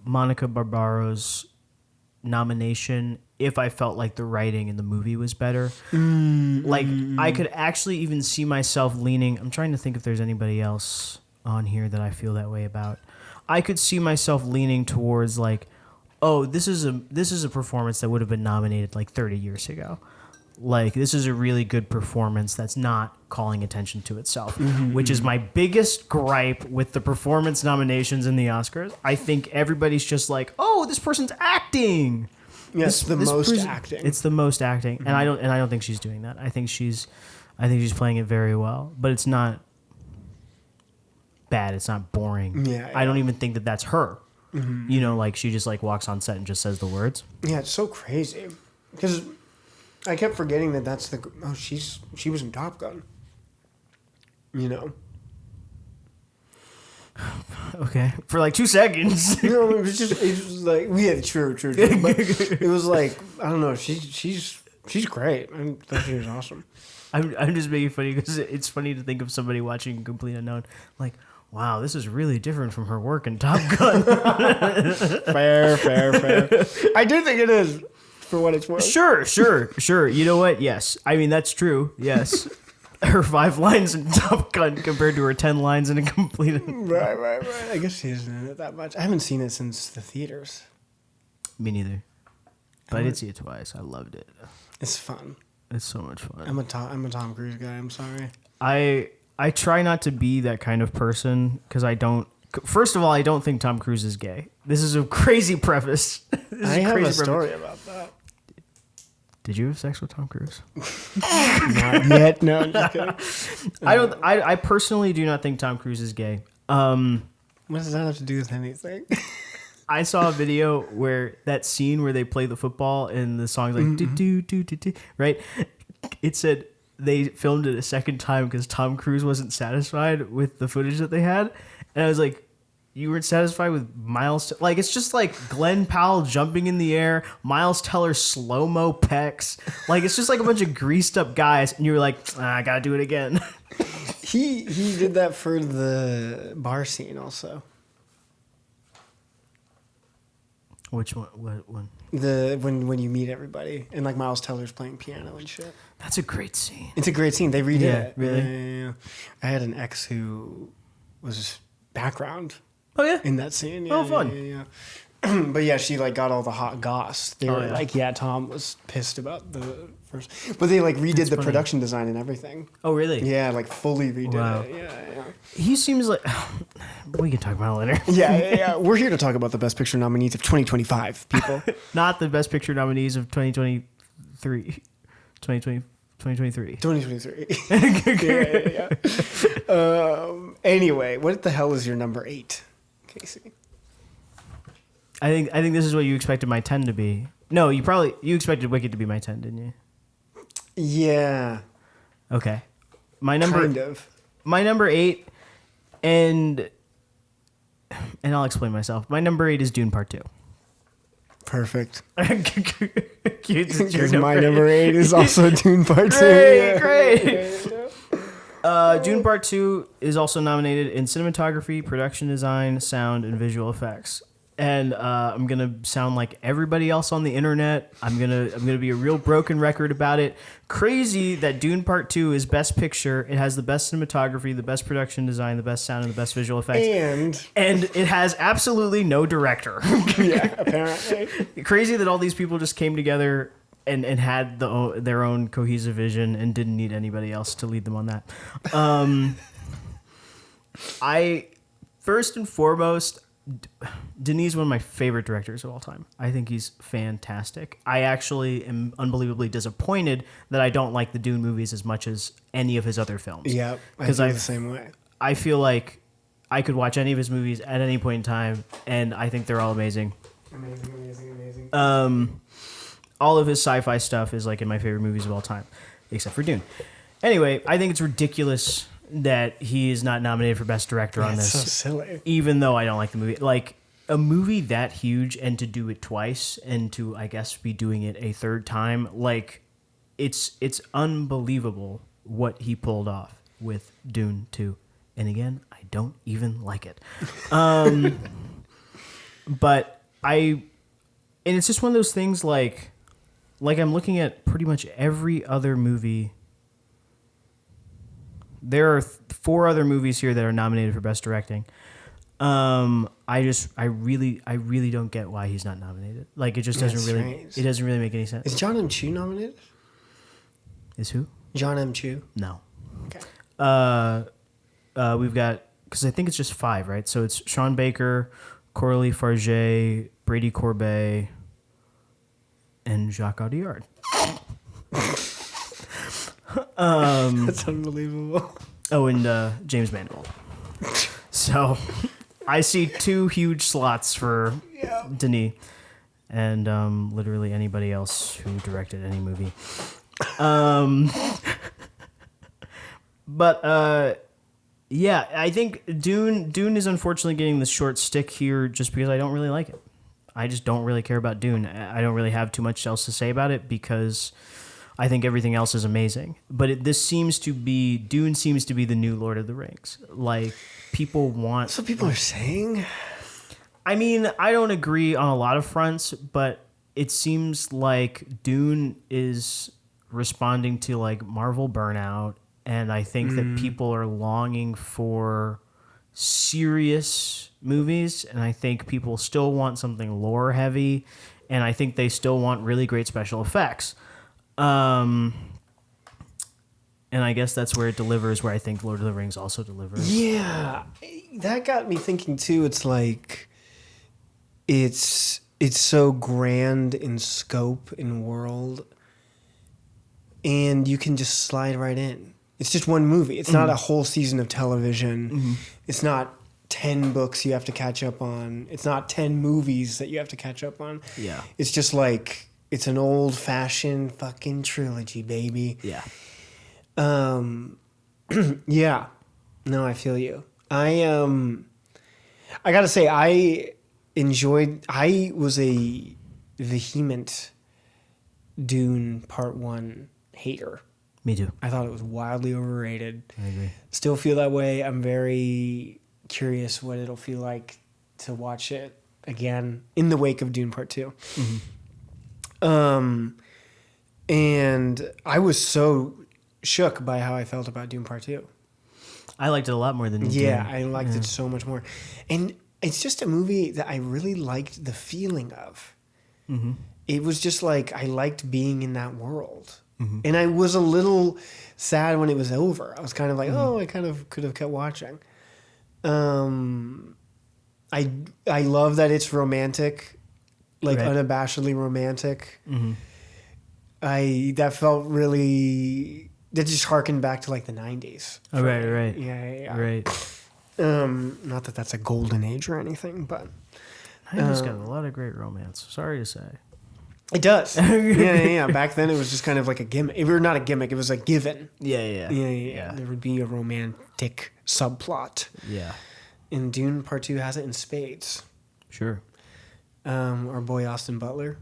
Monica Barbaro's nomination if I felt like the writing in the movie was better. Like, I could actually even see myself leaning... I'm trying to think if there's anybody else on here that I feel that way about. I could see myself leaning towards, like, oh, this is a performance that would have been nominated, like, 30 years ago. Like, this is a really good performance that's not calling attention to itself, which is my biggest gripe with the performance nominations in the Oscars. I think everybody's just like, oh, this person's acting. Yes, the most acting. It's the most acting, and I don't think she's doing that. I think she's playing it very well, but it's not bad. It's not boring. Yeah. I don't even think that that's her. Mm-hmm. You know, like she just like walks on set and just says the words. Yeah, it's so crazy because I kept forgetting that that's she was in Top Gun. you know. Okay, for like 2 seconds. No, it was like true. But it was like, I don't know. She's great. I thought she was awesome. I'm just making funny because it's funny to think of somebody watching Complete Unknown like, wow, this is really different from her work in Top Gun. Fair. I do think it is, for what it's worth. Sure. You know what? Yes. I mean, that's true. Yes. Her 5 lines in Top Gun compared to her 10 lines in a Complete Unknown. Right. I guess she isn't in it that much. I haven't seen it since the theaters. Me neither. But I did see it twice. I loved it. It's fun. It's so much fun. I'm a Tom Cruise guy. I'm sorry. I try not to be that kind of person because I don't. First of all, I don't think Tom Cruise is gay. This is a crazy preface. I have a story about that. Did you have sex with Tom Cruise? Not yet. No, I'm just kidding. I personally do not think Tom Cruise is gay. What does that have to do with anything? I saw a video where that scene where they play the football and the song's like do, right? It said they filmed it a second time because Tom Cruise wasn't satisfied with the footage that they had, and I was like, you weren't satisfied with Miles? Like, it's just like Glenn Powell jumping in the air, Miles Teller slow-mo pecs. Like, it's just like a bunch of greased up guys, and you were like, I gotta do it again. He did that for the bar scene also. Which one? What one? When you meet everybody and like Miles Teller's playing piano and shit. That's a great scene. It's a great scene. They redid it. Really? Yeah. I had an ex who was background. Oh yeah. In that scene. Oh, fun. Yeah. But yeah, she like got all the hot goss. They were like, Tom was pissed about the first, but they like redid the production design and everything. Oh really? Yeah, like fully redid Wow. it. Yeah. He seems like we can talk about it later. Yeah. We're here to talk about the Best Picture nominees of 2025, people. Not the Best Picture nominees of 2023. 2023. 2023. Yeah. Anyway, what the hell is your number 8, Casey? I think this is what you expected my 10 to be. No, you expected Wicked to be my 10, didn't you? Yeah. Okay. My number 8, and I'll explain myself. My number 8 is Dune Part 2. Perfect. Because my number 8 is also Dune Part 2. Great. Dune Part 2 is also nominated in cinematography, production design, sound, and visual effects. And I'm gonna sound like everybody else on the internet. I'm gonna be a real broken record about it. Crazy that Dune Part 2 is Best Picture. It has the best cinematography, the best production design, the best sound, and the best visual effects. And it has absolutely no director. Yeah, apparently. Crazy that all these people just came together and had their own cohesive vision and didn't need anybody else to lead them on that. First and foremost, Denis is one of my favorite directors of all time. I think he's fantastic. I actually am unbelievably disappointed that I don't like the Dune movies as much as any of his other films. Yeah, I feel the same way. I feel like I could watch any of his movies at any point in time, and I think they're all amazing. Amazing. All of his sci-fi stuff is like in my favorite movies of all time, except for Dune. Anyway, I think it's ridiculous that he is not nominated for Best Director on this. It's so silly. Even though I don't like the movie. Like, a movie that huge and to do it twice and to, I guess, be doing it a third time, like, it's unbelievable what he pulled off with Dune 2. And again, I don't even like it. But and it's just one of those things like I'm looking at pretty much every other movie. There are 4 other movies here that are nominated for Best Directing. I really don't get why he's not nominated. Like, it just doesn't really make any sense. Is John M. Chu nominated? Is who? John M. Chu. No. Okay. We've got, because I think it's just 5, right? So it's Sean Baker, Coralie Farge, Brady Corbet, and Jacques Audiard. That's unbelievable. Oh, and James Mangold. So I see 2 huge slots for Denis and literally anybody else who directed any movie. But Yeah, I think Dune is unfortunately getting the short stick here just because I don't really like it. I just don't really care about Dune. I don't really have too much else to say about it because I think everything else is amazing. But Dune seems to be the new Lord of the Rings. Like, people want... That's what people are saying. I mean, I don't agree on a lot of fronts, but it seems like Dune is responding to, like, Marvel burnout. And I think that people are longing for serious movies. And I think people still want something lore heavy. And I think they still want really great special effects. And I guess that's where it delivers, where I think Lord of the Rings also delivers. Yeah. That got me thinking, too. It's like, it's so grand in scope and world. And you can just slide right in. It's just one movie. It's not a whole season of television. It's not 10 books you have to catch up on. It's not 10 movies that you have to catch up on. Yeah. It's just like, it's an old-fashioned fucking trilogy, baby. Yeah. Yeah. No, I feel you. I gotta say, I was a vehement Dune Part 1 hater. Me too. I thought it was wildly overrated. I agree. Still feel that way. I'm very curious what it'll feel like to watch it again in the wake of Dune Part 2. And I was so shook by how I felt about Dune Part 2. I liked it a lot more than you Yeah, did. I liked it so much more. And it's just a movie that I really liked the feeling of. It was just like, I liked being in that world. And I was a little sad when it was over. I was kind of like, oh, I kind of could have kept watching. I love that it's romantic, like unabashedly romantic. That felt really, that just harkened back to like the 90s. Oh, right. Yeah. Right. Not that that's a golden age or anything, but 90s got a lot of great romance. Sorry to say. it does. Yeah. Back then it was just kind of like a gimmick. Or not a gimmick, it was a given. Yeah. There would be a romantic subplot. Yeah. And Dune Part 2 has it in spades. Sure. Our boy Austin Butler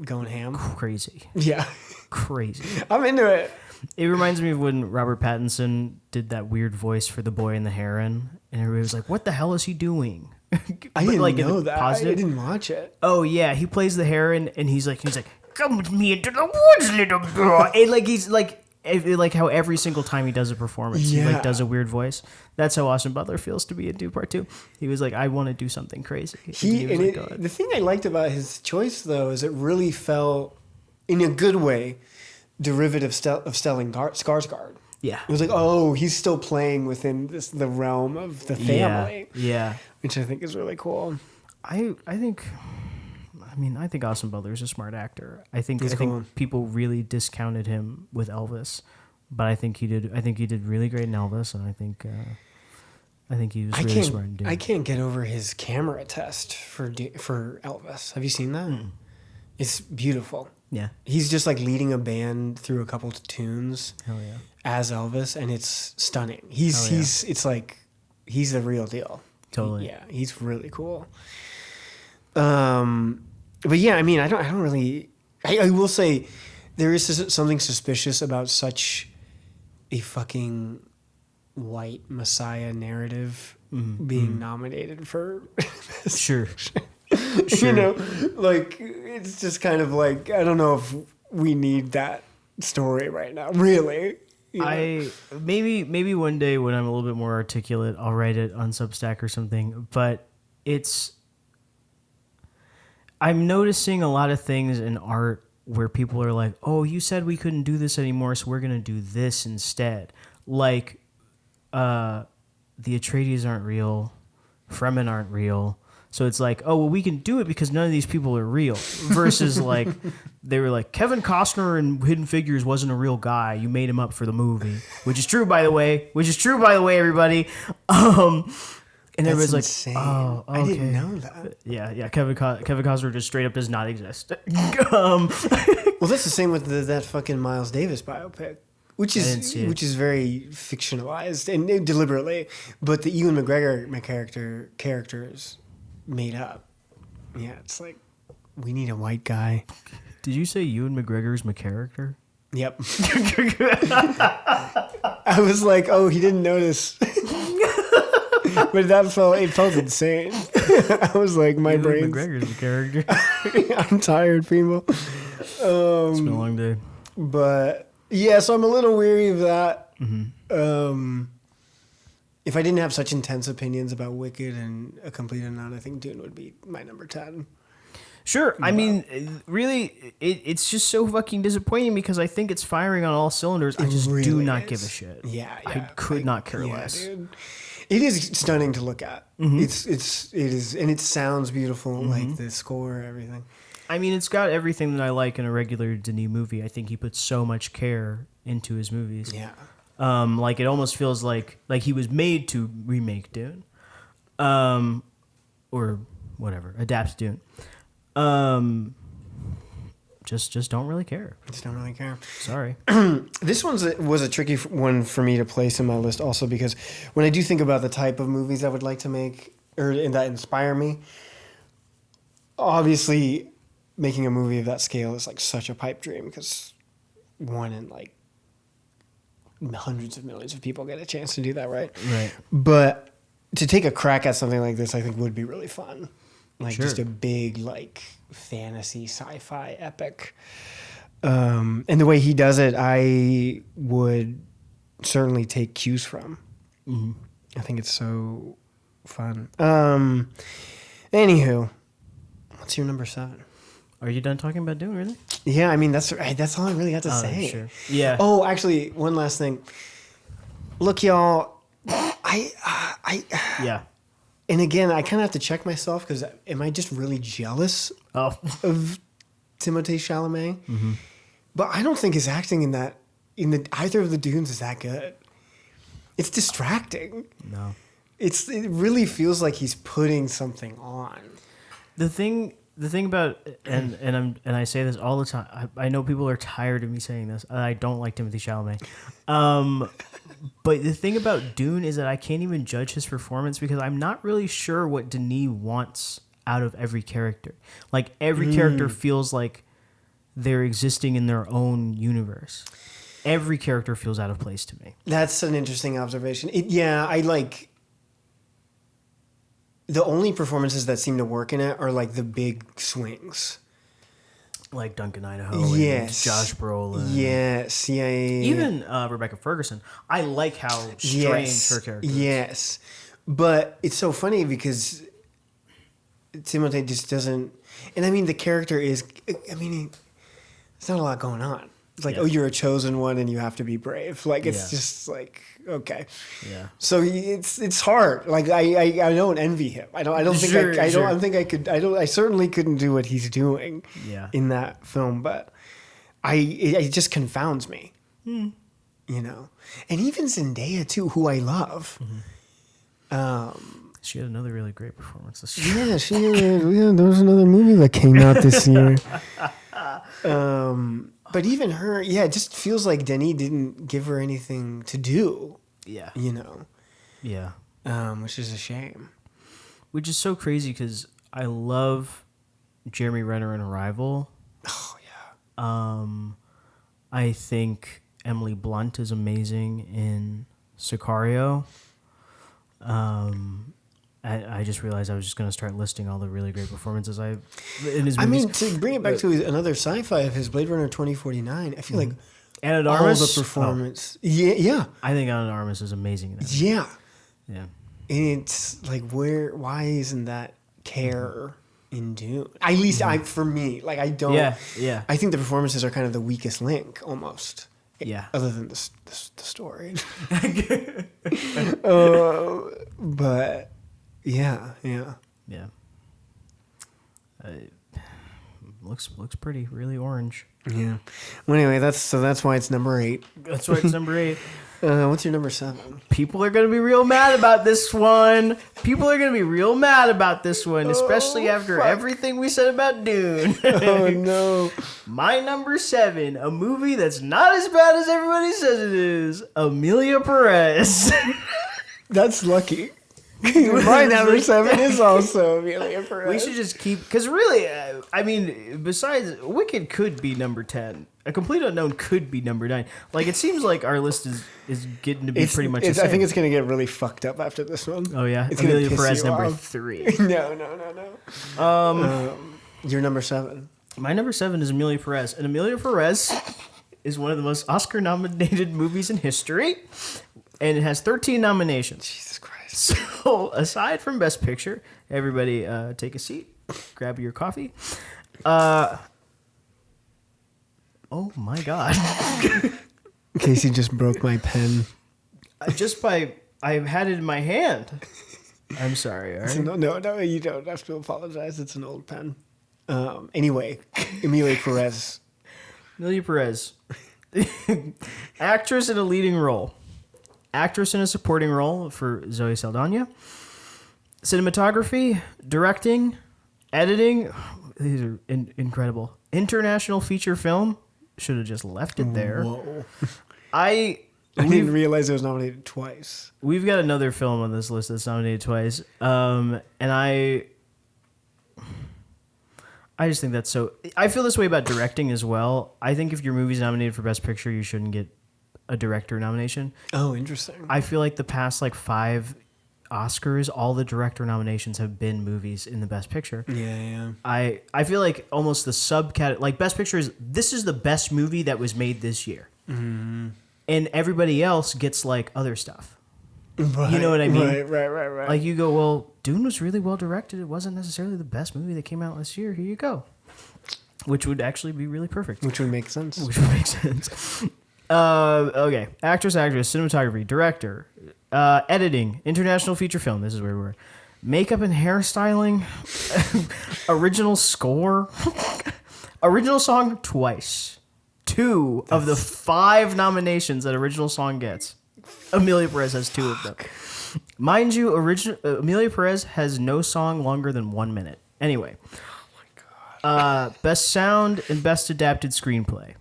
going ham. Crazy. Yeah. Crazy. I'm into it. It reminds me of when Robert Pattinson did that weird voice for The Boy and the Heron, and everybody was like, what the hell is he doing? I didn't like, know that. Positive. I didn't watch it. Oh yeah, he plays the heron, and he's like, come with me into the woods, little girl. And like he's like how every single time he does a performance, he like does a weird voice. That's how Austin Butler feels to be in Dune Part 2. He was like, I want to do something crazy. The thing I liked about his choice though is it really felt, in a good way, derivative of Stellan Skarsgård. Yeah. It was like, oh, he's still playing within the realm of the family. Yeah. Which I think is really cool. I think Austin Butler is a smart actor. I think cool. people really discounted him with Elvis, but I think he did really great in Elvis, and I think he was really smart in Dune. I can't get over his camera test for Elvis. Have you seen that? It's beautiful. Yeah. He's just like leading a band through a couple of tunes. Hell yeah. As Elvis, and it's stunning. It's like he's the real deal. Totally. Yeah, he's really cool. But yeah, I mean, I don't really. I will say, there is something suspicious about such a fucking white messiah narrative being nominated for. Sure. You know, like it's just kind of like, I don't know if we need that story right now. Really. You know? Maybe one day when I'm a little bit more articulate, I'll write it on Substack or something. But I'm noticing a lot of things in art where people are like, "Oh, you said we couldn't do this anymore, so we're gonna do this instead." Like, the Atreides aren't real, Fremen aren't real. So it's like, oh, well, we can do it because none of these people are real. Versus like, they were like, Kevin Costner in Hidden Figures wasn't a real guy. You made him up for the movie, which is true, by the way. Everybody. And everybody's like, insane. oh, okay. I didn't know that. Yeah. Kevin Costner just straight up does not exist. Well, that's the same with that fucking Miles Davis biopic. which is very fictionalized and deliberately, but the Ewan McGregor character is made up. Yeah, it's like we need a white guy. Did you say Ewan McGregor's my character? Yep. I was like, oh, he didn't notice. But it felt insane. I was like, my brain. McGregor's a character. I'm tired, people. It's been a long day. But yeah, so I'm a little weary of that. If I didn't have such intense opinions about Wicked and A Complete Unknown, I think Dune would be my number 10. Sure. I mean, really, it's just so fucking disappointing because I think it's firing on all cylinders. I just really do not is. give a shit. Yeah. I could not care less. Dude. It is stunning to look at. It is, and it sounds beautiful, like the score, everything. I mean, it's got everything that I like in a regular Denis movie. I think he puts so much care into his movies. Yeah. Like it almost feels like he was made to remake Dune, or whatever, adapt Dune. Just don't really care. Just don't really care. Sorry. This was a tricky one for me to place in my list also because when I do think about the type of movies I would like to make or that inspire me, obviously making a movie of that scale is like such a pipe dream because one in like hundreds of millions of people get a chance to do that, right? Right. But to take a crack at something like this, I think would be really fun. Like Sure. just a big like fantasy sci-fi epic. And the way he does it, I would certainly take cues from. Mm-hmm. I think it's so fun. Anywho, what's your number 7? Are you done talking about Dune, really? Yeah, I mean that's all I really got to say. Sure. Yeah. Oh, actually, one last thing. Look, y'all, I Yeah. and again, I kind of have to check myself because am I just really jealous Oh. of Timothée Chalamet? Mm-hmm. But I don't think his acting in either of the Dunes is that good. It's distracting. No. It really feels like he's putting something on. The thing about and I say this all the time. I know people are tired of me saying this. I don't like Timothée Chalamet. But the thing about Dune is that I can't even judge his performance because I'm not really sure what Denis wants out of every character. Like every character feels like they're existing in their own universe. Every character feels out of place to me. That's an interesting observation. I like the only performances that seem to work in it are like the big swings. Like Duncan Idaho Yes. and Josh Brolin. Yes. Yeah. Even Rebecca Ferguson. I like how strange her character is. Yes. But it's so funny because Timothée just doesn't... And I mean, the character is... I mean, there's not a lot going on. It's like, oh, you're a chosen one and you have to be brave. Like, it's just like, okay. Yeah. So it's hard. Like, I don't envy him. I certainly couldn't do what he's doing in that film, but it just confounds me. You know? And even Zendaya, too, who I love. She had another really great performance this year. Yeah, there was another movie that came out this year. But even her, it just feels like Denis didn't give her anything to do. Yeah. You know? Yeah. Which is a shame. Which is so crazy because I love Jeremy Renner in Arrival. Oh, yeah. I think Emily Blunt is amazing in Sicario. I just realized I was just going to start listing all the really great performances in his movies. I mean, to bring it back to another sci-fi of his, Blade Runner 2049, I feel like Ana de all Armas? the performance... Yeah. I think Ana de Armas is amazing in that. Yeah. Yeah. And it's like, why isn't that care in Dune? At least for me, like I don't... Yeah. I think the performances are kind of the weakest link, almost. Yeah. Other than the story. But... Yeah. Yeah. looks pretty, really orange. Yeah. Well, anyway, that's why it's number 8. That's why it's number 8. What's your number 7? People are going to be real mad about this one. Especially after everything we said about Dune. Oh, no. My number 7, a movie that's not as bad as everybody says it is, Amelia Perez. That's lucky. My number 7 is also Amelia Perez. We should just keep... Because really, I mean, besides, Wicked could be number 10. A Complete Unknown could be number 9. Like, it seems like our list is getting to be pretty much the same. I think it's going to get really fucked up after this one. Oh, yeah? It's Amelia gonna piss Perez, you number off. 3. No. Your number 7. My number 7 is Amelia Perez. And Amelia Perez is one of the most Oscar-nominated movies in history. And it has 13 nominations. Jesus Christ. So, aside from Best Picture, everybody take a seat, grab your coffee. Oh my God. Casey just broke my pen. I had it in my hand. I'm sorry, Ari. No, you don't have to apologize. It's an old pen. Anyway, Amelia Perez. Amelia Perez. Actress in a leading role. Actress in a supporting role for Zoe Saldana. Cinematography, directing, editing. These are incredible. International feature film. Should have just left it there. Whoa. I didn't realize it was nominated twice. We've got another film on this list that's nominated twice. And I just think that's so... I feel this way about directing as well. I think if your movie's nominated for Best Picture, you shouldn't get a director nomination. Oh, interesting. I feel like the past 5 Oscars, all the director nominations have been movies in the Best Picture. Yeah. I feel like almost the subcategory, like Best Picture this is the best movie that was made this year. Mm-hmm. And everybody else gets other stuff. Right, you know what I mean? Right. Like you go, well, Dune was really well directed. It wasn't necessarily the best movie that came out this year. Here you go. Which would actually be really perfect. Which would make sense. Okay. Actress, cinematography, director, editing, international feature film. This is where we were. Makeup and hairstyling, original score, original song twice. 2 of the 5 nominations that original song gets. Amelia Perez has 2 of them. Mind you, Amelia Perez has no song longer than 1 minute. Anyway. Oh my God. Best sound and best adapted screenplay.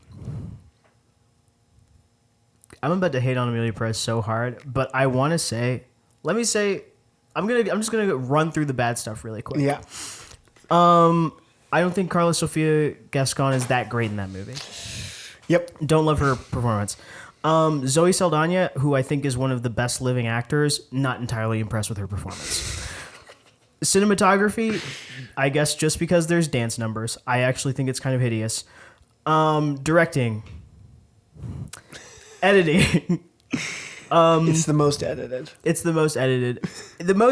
I'm about to hate on Amelia Perez so hard, but I want to say, I'm just gonna run through the bad stuff really quick. Yeah. I don't think Carla Sofia Gascon is that great in that movie. Yep. Don't love her performance. Zoe Saldana, who I think is one of the best living actors, not entirely impressed with her performance. Cinematography, I guess just because there's dance numbers, I actually think it's kind of hideous. Directing. Editing. It's the most edited. The most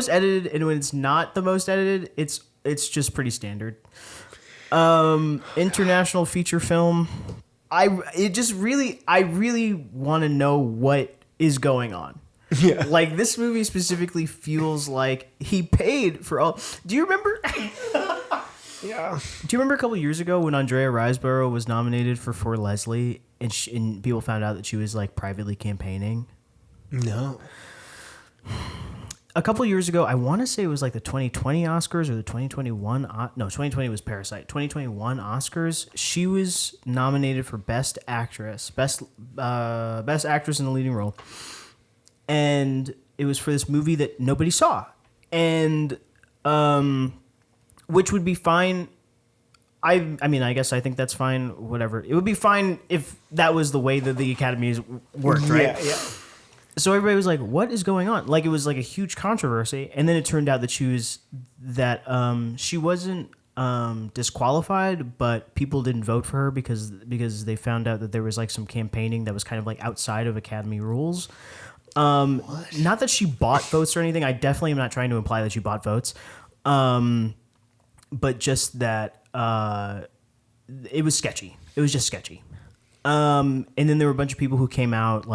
edited, and when it's not the most edited, it's just pretty standard. International feature film. I really want to know what is going on. Yeah. Like, this movie specifically feels like he paid for all... Do you remember... Yeah. Do you remember a couple years ago when Andrea Riseborough was nominated for Leslie and people found out that she was privately campaigning? No. A couple years ago, I want to say it was the 2020 Oscars or the 2021. No, 2020 was Parasite. 2021 Oscars. She was nominated for Best Actress, Best Actress in a Leading Role, and it was for this movie that nobody saw, and which would be fine. I mean, I guess I think that's fine. Whatever. It would be fine if that was the way that the academies worked, right? Yeah. So everybody was like, "What is going on?" Like, it was a huge controversy, and then it turned out that she wasn't disqualified, but people didn't vote for her because they found out that there was some campaigning that was kind of outside of Academy rules. Not that she bought votes or anything. I definitely am not trying to imply that she bought votes. But just that it was sketchy. It was just sketchy. And then there were a bunch of people who came out,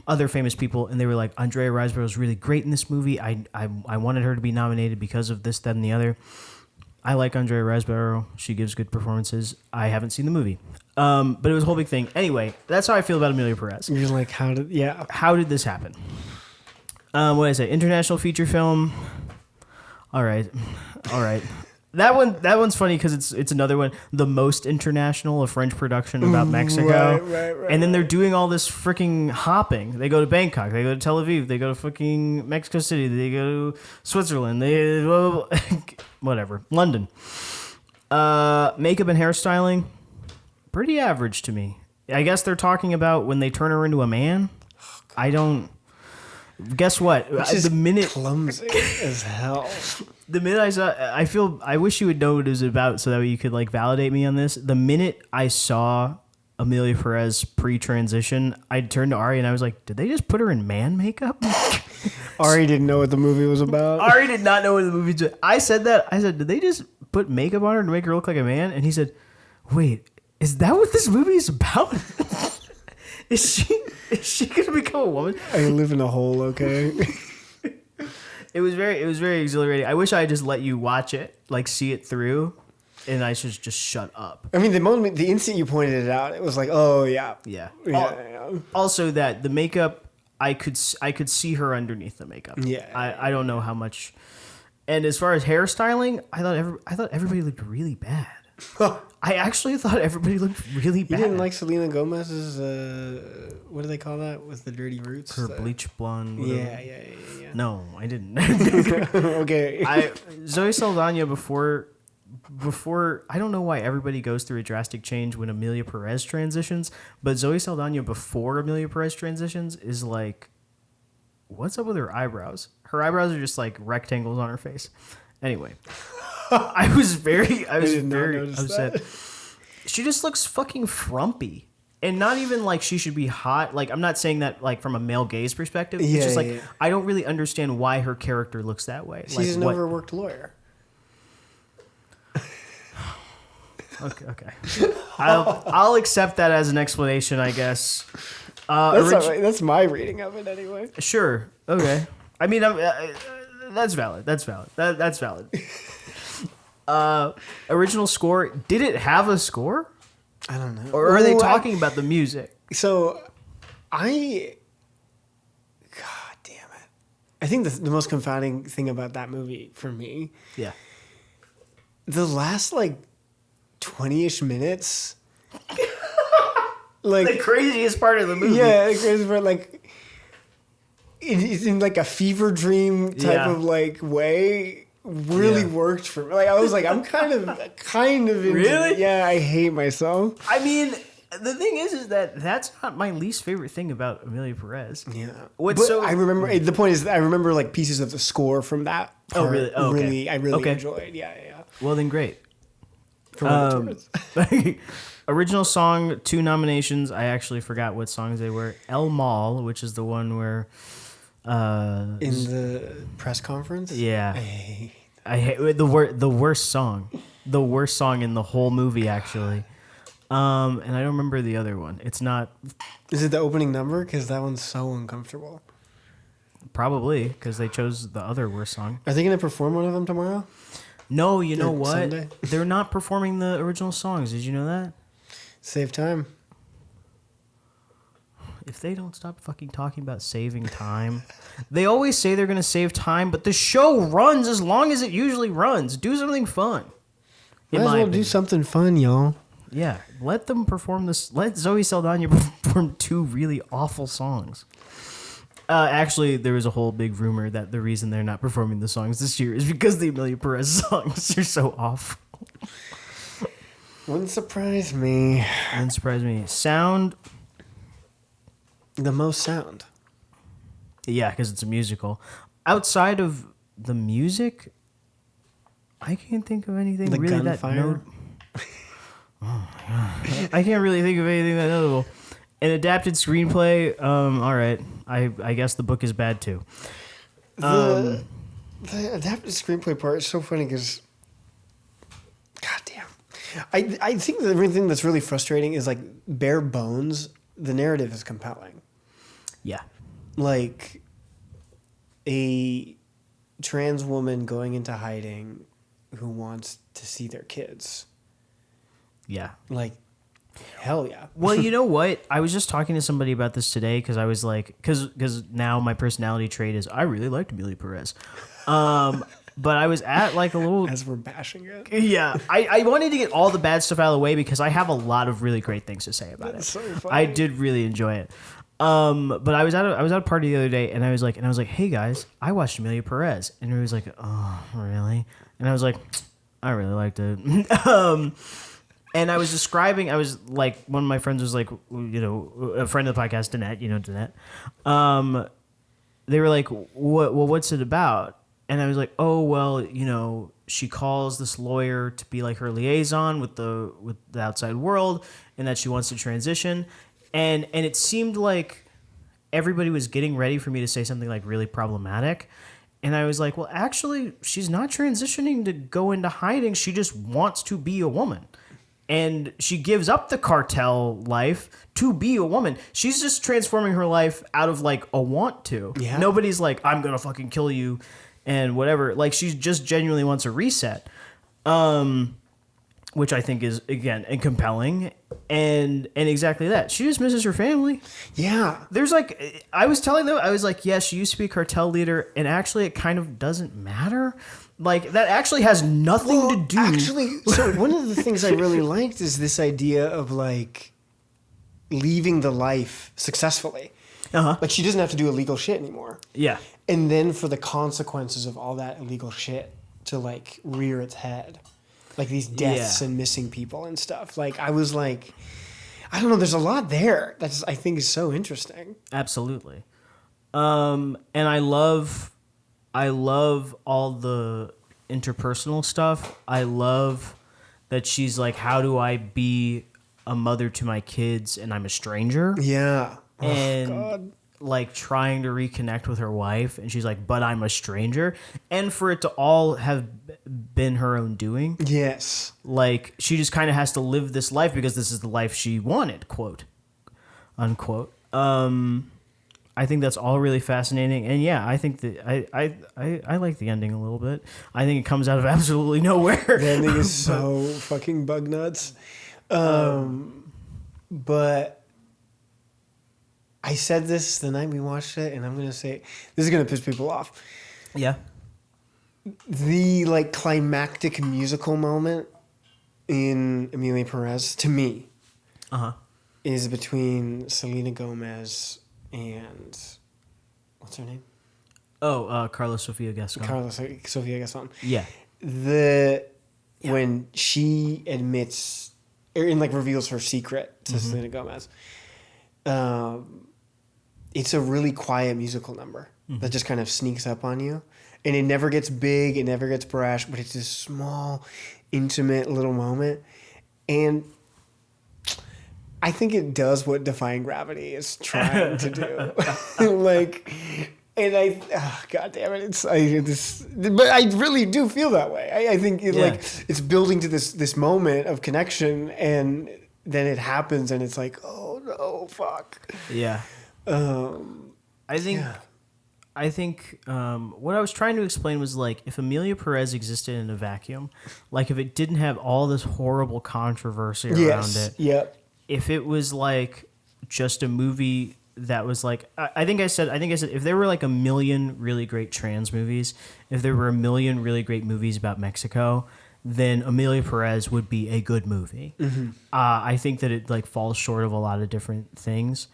other famous people, and they were like, Andrea Riseborough is really great in this movie. I wanted her to be nominated because of this, that, and the other. I like Andrea Riseborough. She gives good performances. I haven't seen the movie, but it was a whole big thing. Anyway, that's how I feel about Amelia Perez. You're like, how did this happen? What did I say? International feature film. All right. That one's funny because it's another one, the most international, a French production about Mexico. Right. And then they're doing all this freaking hopping. They go to Bangkok, they go to Tel Aviv, they go to fucking Mexico City, they go to Switzerland, whatever, London. Makeup and hairstyling, pretty average to me. I guess they're talking about when they turn her into a man. I don't. Guess what? The minute clumsy as hell. The minute I saw, I wish you would know what it was about so that way you could like validate me on this. The minute I saw Amelia Perez pre-transition, I turned to Ari and I was like, did they just put her in man makeup? Ari didn't know what the movie was about. Ari did not know what the movie was. I said that. I said, did they just put makeup on her to make her look like a man? And he said, wait, is that what this movie is about? Is she gonna become a woman? I live in a hole, okay? It was very exhilarating. I wish I had just let you watch it, like see it through, and I should just shut up. I mean, the instant you pointed it out, it was like, oh yeah. Also, that the makeup, I could see her underneath the makeup. Yeah. I don't know how much. And as far as hairstyling, I thought everybody looked really bad. I actually thought everybody looked really bad. You didn't like Selena Gomez's, what do they call that? With the dirty roots? Her bleach blonde. Yeah. No, I didn't. Okay. Zoe Saldana before, I don't know why everybody goes through a drastic change when Amelia Perez transitions, but Zoe Saldana before Amelia Perez transitions is like, what's up with her eyebrows? Her eyebrows are just like rectangles on her face. Anyway. I was very upset. She just looks fucking frumpy, and not even like she should be hot. Like, I'm not saying that like from a male gaze perspective. It's just like I don't really understand why her character looks that way. She's an overworked lawyer. Okay. I'll accept that as an explanation, I guess. That's my reading of it anyway. Sure. Okay. I mean, that's valid. That's valid. Original score. Did it have a score? I don't know. Or are they talking about the music? So, God damn it. I think the most confounding thing about that movie for me. Yeah. The last like 20-ish minutes. Like the craziest part of the movie. Yeah, the craziest part, like it's in like a fever dream type of like way. Really worked for me. Like I was like, I'm kind of into really? It. Yeah, I hate myself. I mean, the thing is that that's not my least favorite thing about Amelia Perez. Yeah. I remember the point is I remember like pieces of the score from that part. Oh really? Oh, okay. I really enjoyed. Yeah. Well then, great. Original song, 2 nominations. I actually forgot what songs they were. El Mal, which is the one where in the press conference. Yeah. I hate the worst song. The worst song in the whole movie, actually. And I don't remember the other one. It's not. Is it the opening number? Because that one's so uncomfortable. Probably, because they chose the other worst song. Are they going to perform one of them tomorrow? No, you know what? Sunday? They're not performing the original songs. Did you know that? Save time. If they don't stop fucking talking about saving time. They always say they're going to save time, but the show runs as long as it usually runs. Do something fun. Might as well do something fun, y'all. Yeah, let them perform this. Let Zoe Saldana perform 2 really awful songs. Actually, there was a whole big rumor that the reason they're not performing the songs this year is because the Amelia Perez songs are so awful. Wouldn't surprise me. Sound. The most sound. Yeah, because it's a musical. Outside of the music, I can't think of anything the really gunfire. Oh my god! I can't really think of anything that notable. An adapted screenplay. All right. I guess the book is bad too. The adapted screenplay part is so funny because, goddamn, I think the only thing that's really frustrating is like bare bones. The narrative is compelling. Yeah. Like a trans woman going into hiding who wants to see their kids. Yeah. Like, hell yeah. Well, you know what? I was just talking to somebody about this today because I was like, because now my personality trait is I really liked Amelia Perez. But I was at like a little... As we're bashing it. Yeah. I wanted to get all the bad stuff out of the way because I have a lot of really great things to say about That's it. so funny. I did really enjoy it. But I was at a party the other day and I was like, hey guys, I watched Amelia Perez. And he was like, oh, really? And I was like, I really liked it. And I was describing, I was like, one of my friends was like, you know, a friend of the podcast, Danette, you know, Danette. They were like, what's it about? And I was like, oh, well, you know, she calls this lawyer to be like her liaison with the outside world and that she wants to transition. And it seemed like everybody was getting ready for me to say something like really problematic. And I was like, well, actually, she's not transitioning to go into hiding. She just wants to be a woman. And she gives up the cartel life to be a woman. She's just transforming her life out of like a want to. Yeah. Nobody's like, I'm going to fucking kill you and whatever. Like she just genuinely wants a reset. Which I think is, again, compelling. And exactly that. She just misses her family. Yeah. There's like, I was telling them, I was like, yeah, she used to be a cartel leader. And actually it kind of doesn't matter. Like, that actually has nothing to do. Actually, so one of the things I really liked is this idea of, like, leaving the life successfully. Uh-huh. Like, she doesn't have to do illegal shit anymore. Yeah. And then for the consequences of all that illegal shit to, like, rear its head. Like, these deaths and missing people and stuff. Like, I was like, I don't know, there's a lot there that's, I think, is so interesting. Absolutely. And I love all the interpersonal stuff. I love that she's like, how do I be a mother to my kids and I'm a stranger? Yeah. And God. like trying to reconnect with her wife. And she's like, but I'm a stranger. And for it to all have been her own doing. Yes. Like she just kind of has to live this life because this is the life she wanted, quote, unquote. I think that's all really fascinating, and yeah, I think that I like the ending a little bit. I think it comes out of absolutely nowhere. The ending is so fucking bug nuts. But I said this the night we watched it, and I'm gonna say this is gonna piss people off. Yeah. The like climactic musical moment in Amelia Perez to me is between Selena Gomez and what's her name? Oh, Carla Sofia Gaston. Sofia Gaston. Yeah. When she admits and like reveals her secret to Selena Gomez, it's a really quiet musical number that just kind of sneaks up on you, and it never gets big, it never gets brash, but it's this small, intimate little moment, and I think it does what Defying Gravity is trying to do. Like, and God damn it, but I really do feel that way. I think like it's building to this moment of connection, and then it happens, and it's like, oh no, fuck. Yeah. I think what I was trying to explain was like if Amelia Perez existed in a vacuum, like if it didn't have all this horrible controversy around it. Yep. If it was like just a movie that was like, I think I said, if there were like a million really great trans movies, if there were a million really great movies about Mexico, then Amelia Perez would be a good movie. Mm-hmm. I think that it like falls short of a lot of different things.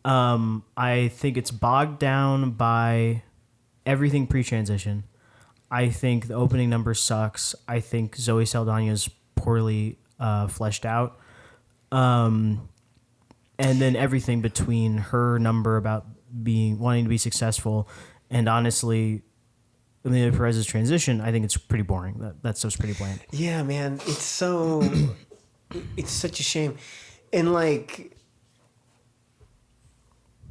I think it's bogged down by everything pre-transition. I think the opening number sucks. I think Zoe Saldana's poorly fleshed out. And then everything between her number about wanting to be successful and honestly Amelia Perez's transition, I think it's pretty boring. That stuff's pretty bland. Yeah, man. It's such a shame. And like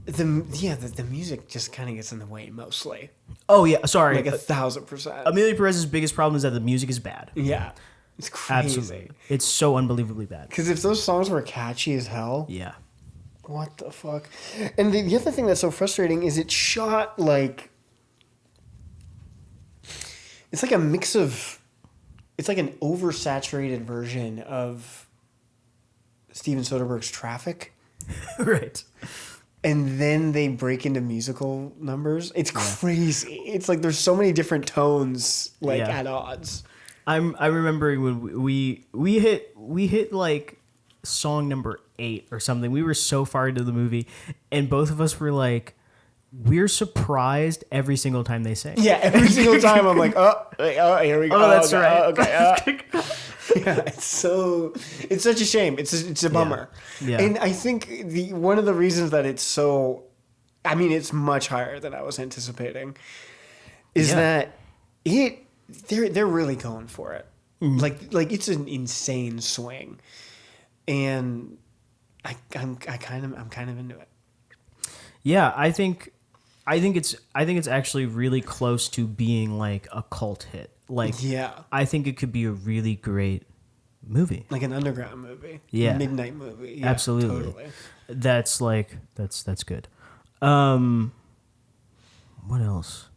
the music just kind of gets in the way mostly. Oh yeah, sorry. Like 1,000%. Amelia Perez's biggest problem is that the music is bad. Yeah. It's crazy. Absolutely. It's so unbelievably bad. Because if those songs were catchy as hell. Yeah. What the fuck? And the other thing that's so frustrating is it's shot like... It's like a mix of it's like an oversaturated version of Steven Soderbergh's Traffic. Right. And then they break into musical numbers. It's crazy. It's like there's so many different tones at odds. I'm remembering when we hit like song number 8 or something. We were so far into the movie, and both of us were like, we're surprised every single time they sing. Yeah, every single time I'm like, oh, here we go. Oh, that's right. Okay. Yeah, it's such a shame. It's a bummer. Yeah. And I think one of the reasons that it's so, I mean, it's much higher than I was anticipating, is that they're really going for it. Like it's an insane swing, and I'm kind of into it. Yeah, I think it's actually really close to being like a cult hit. Like, I think it could be a really great movie, like an underground movie, midnight movie. Yeah, absolutely. Totally. That's good. What else?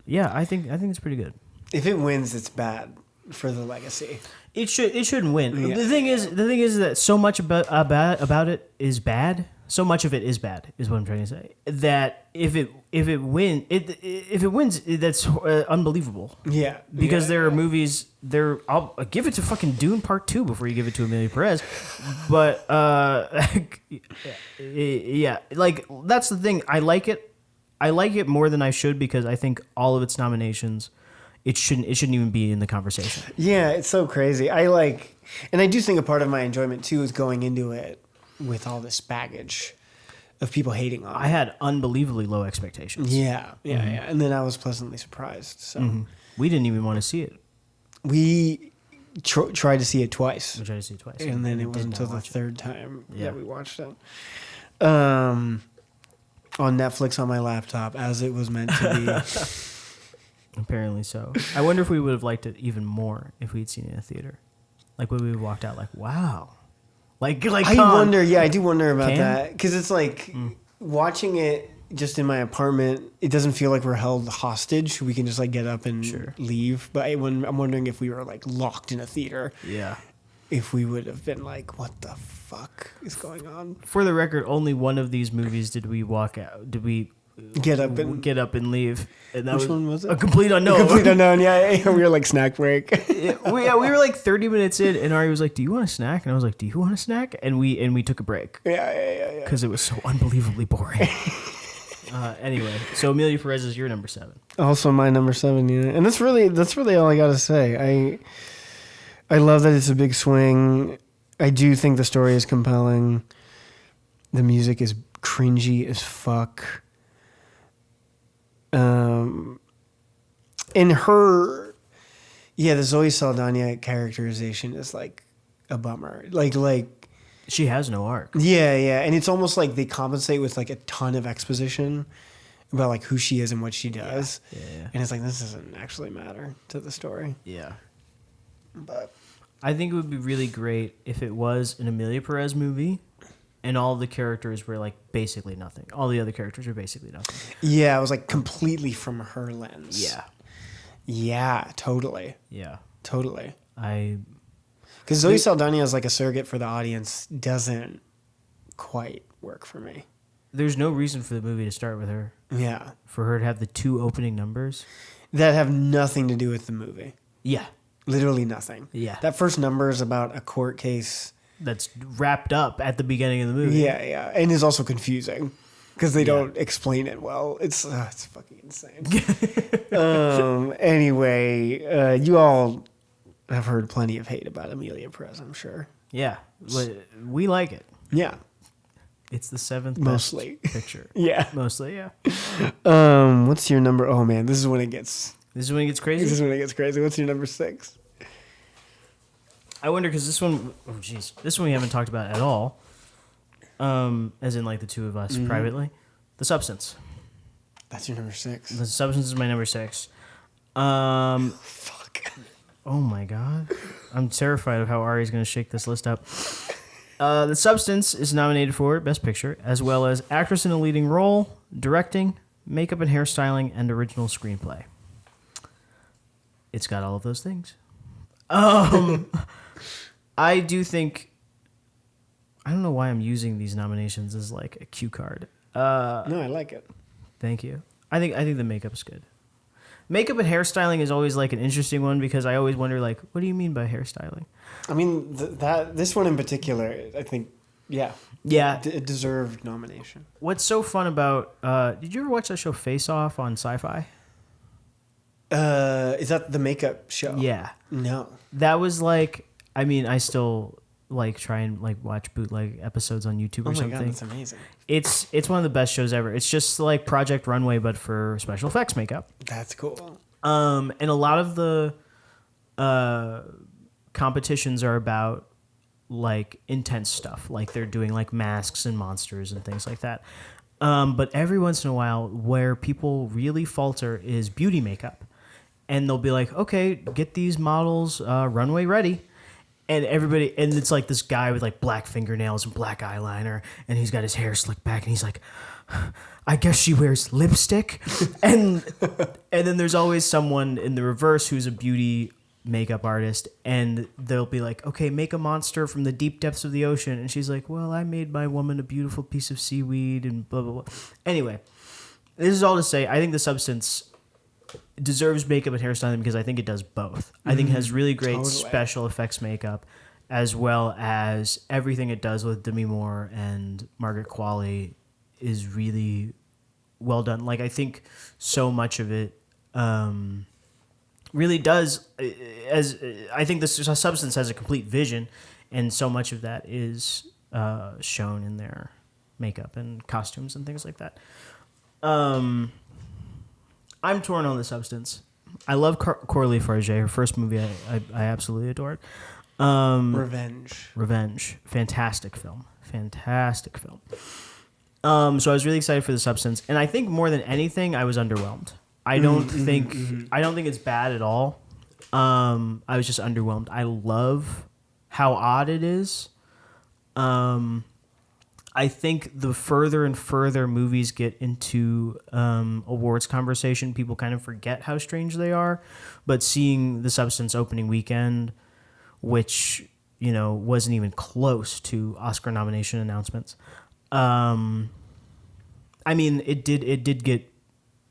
Yeah, I think it's pretty good. If it wins, it's bad for the legacy. It shouldn't win. Yeah. The thing is that so much about it is bad. So much of it is bad, is what I'm trying to say. That if it wins, that's unbelievable. Yeah, because there are movies. I'll give it to fucking Dune Part 2 before you give it to Amelia Perez. But yeah, like that's the thing. I like it. I like it more than I should because I think all of its nominations, it shouldn't even be in the conversation. Yeah, it's so crazy. And I do think a part of my enjoyment too is going into it with all this baggage of people hating on it. I had unbelievably low expectations. Yeah. And then I was pleasantly surprised. So we didn't even want to see it. We tried to see it twice. We tried to see it twice. And then it wasn't until the third time that we watched it. On Netflix on my laptop, as it was meant to be. Apparently so. I wonder if we would have liked it even more if we'd seen it in a theater. Like when we walked out like, wow. Like I wonder, I do wonder about that. Because it's like watching it just in my apartment, it doesn't feel like we're held hostage. We can just like get up and leave. But I'm wondering if we were like locked in a theater. Yeah. If we would have been like, what the fuck is going on? For the record, only one of these movies did we walk out. Did we get up and leave? And that Which one was it? A Complete Unknown. A Complete Unknown, yeah. We were like snack break. We were like 30 minutes in, and Ari was like, "Do you want a snack?" And I was like, "Do you want a snack?" And we took a break. Yeah. Because it was so unbelievably boring. Anyway, so Amelia Perez is your number 7. Also my number 7, yeah. And that's really all I gotta say. I love that it's a big swing. I do think the story is compelling. The music is cringy as fuck. And her, the Zoe Saldana characterization is like a bummer. Like she has no arc. Yeah, and it's almost like they compensate with like a ton of exposition about like who she is and what she does. Yeah. And it's like this doesn't actually matter to the story. Yeah. But I think it would be really great if it was an Amelia Perez movie and all the characters were like basically nothing. All the other characters were basically nothing. Yeah, it was like completely from her lens. Yeah. Yeah, totally. Yeah. Totally. Because Zoe Saldana as like a surrogate for the audience doesn't quite work for me. There's no reason for the movie to start with her. Yeah. For her to have the 2 opening numbers. That have nothing to do with the movie. Yeah. Literally nothing. Yeah. That first number is about a court case. That's wrapped up at the beginning of the movie. Yeah. And is also confusing because they don't explain it well. It's fucking insane. Anyway, you all have heard plenty of hate about Amelia Perez, I'm sure. Yeah. We like it. Yeah. It's the 7th mostly best picture. Yeah. Mostly, yeah. What's your number? Oh, man, this is when it gets crazy. What's your number 6? I wonder because this one we haven't talked about at all. As in like the two of us privately. The Substance. That's your number 6. The Substance is my number 6. Fuck. Oh my god. I'm terrified of how Ari's going to shake this list up. The Substance is nominated for Best Picture, as well as Actress in a Leading Role, Directing, Makeup and Hairstyling, and Original Screenplay. It's got all of those things. I do think. I don't know why I'm using these nominations as like a cue card. No, I like it. Thank you. I think the makeup's good. Makeup and hairstyling is always like an interesting one because I always wonder like, what do you mean by hairstyling? I mean, this one in particular, I think, yeah, it deserved nomination. What's so fun about? Did you ever watch that show Face Off on Sci-Fi? Is that the makeup show? Yeah. No. That was like, I mean, I still like try and like watch bootleg episodes on YouTube or something. Oh my God, that's amazing. It's one of the best shows ever. It's just like Project Runway, but for special effects makeup. That's cool. And a lot of the competitions are about like intense stuff, like they're doing like masks and monsters and things like that. But every once in a while, where people really falter is beauty makeup, and they'll be like, "Okay, get these models runway ready." And everybody, and it's like this guy with like black fingernails and black eyeliner, and he's got his hair slicked back, and he's like, I guess she wears lipstick. and then there's always someone in the reverse who's a beauty makeup artist, and they'll be like, okay, make a monster from the deep depths of the ocean. And she's like, well, I made my woman a beautiful piece of seaweed and blah, blah, blah. Anyway, this is all to say, I think The Substance deserves makeup and hairstyling because I think it does both. I think it has really great special effects makeup, as well as everything it does with Demi Moore and Margaret Qualley is really well done. Like, I think so much of it really does, as I think The Substance has a complete vision, and so much of that is shown in their makeup and costumes and things like that. I'm torn on The Substance. I love Coralie Farge. Her first movie I absolutely adored. Revenge. Fantastic film. So I was really excited for The Substance, and I think more than anything, I was underwhelmed. I don't think it's bad at all. I was just underwhelmed. I love how odd it is. I think the further and further movies get into awards conversation, people kind of forget how strange they are. But seeing The Substance opening weekend, which, you know, wasn't even close to Oscar nomination announcements. I mean, it did get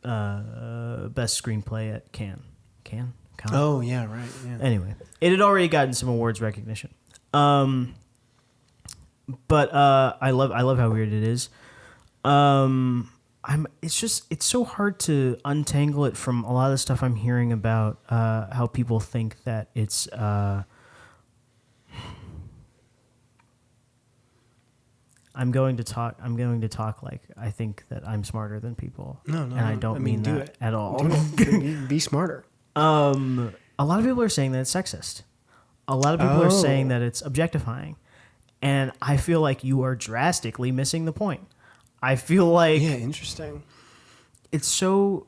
best screenplay at Cannes. Oh yeah, right. Yeah. Anyway, it had already gotten some awards recognition. But I love how weird it is. It's so hard to untangle it from a lot of the stuff I'm hearing about how people think that it's I'm going to talk like I think that I'm smarter than people. No, and I don't mean that at all. Be smarter. A lot of people are saying that it's sexist. A lot of people are saying that it's objectifying. And I feel like you are drastically missing the point. I feel like interesting. It's so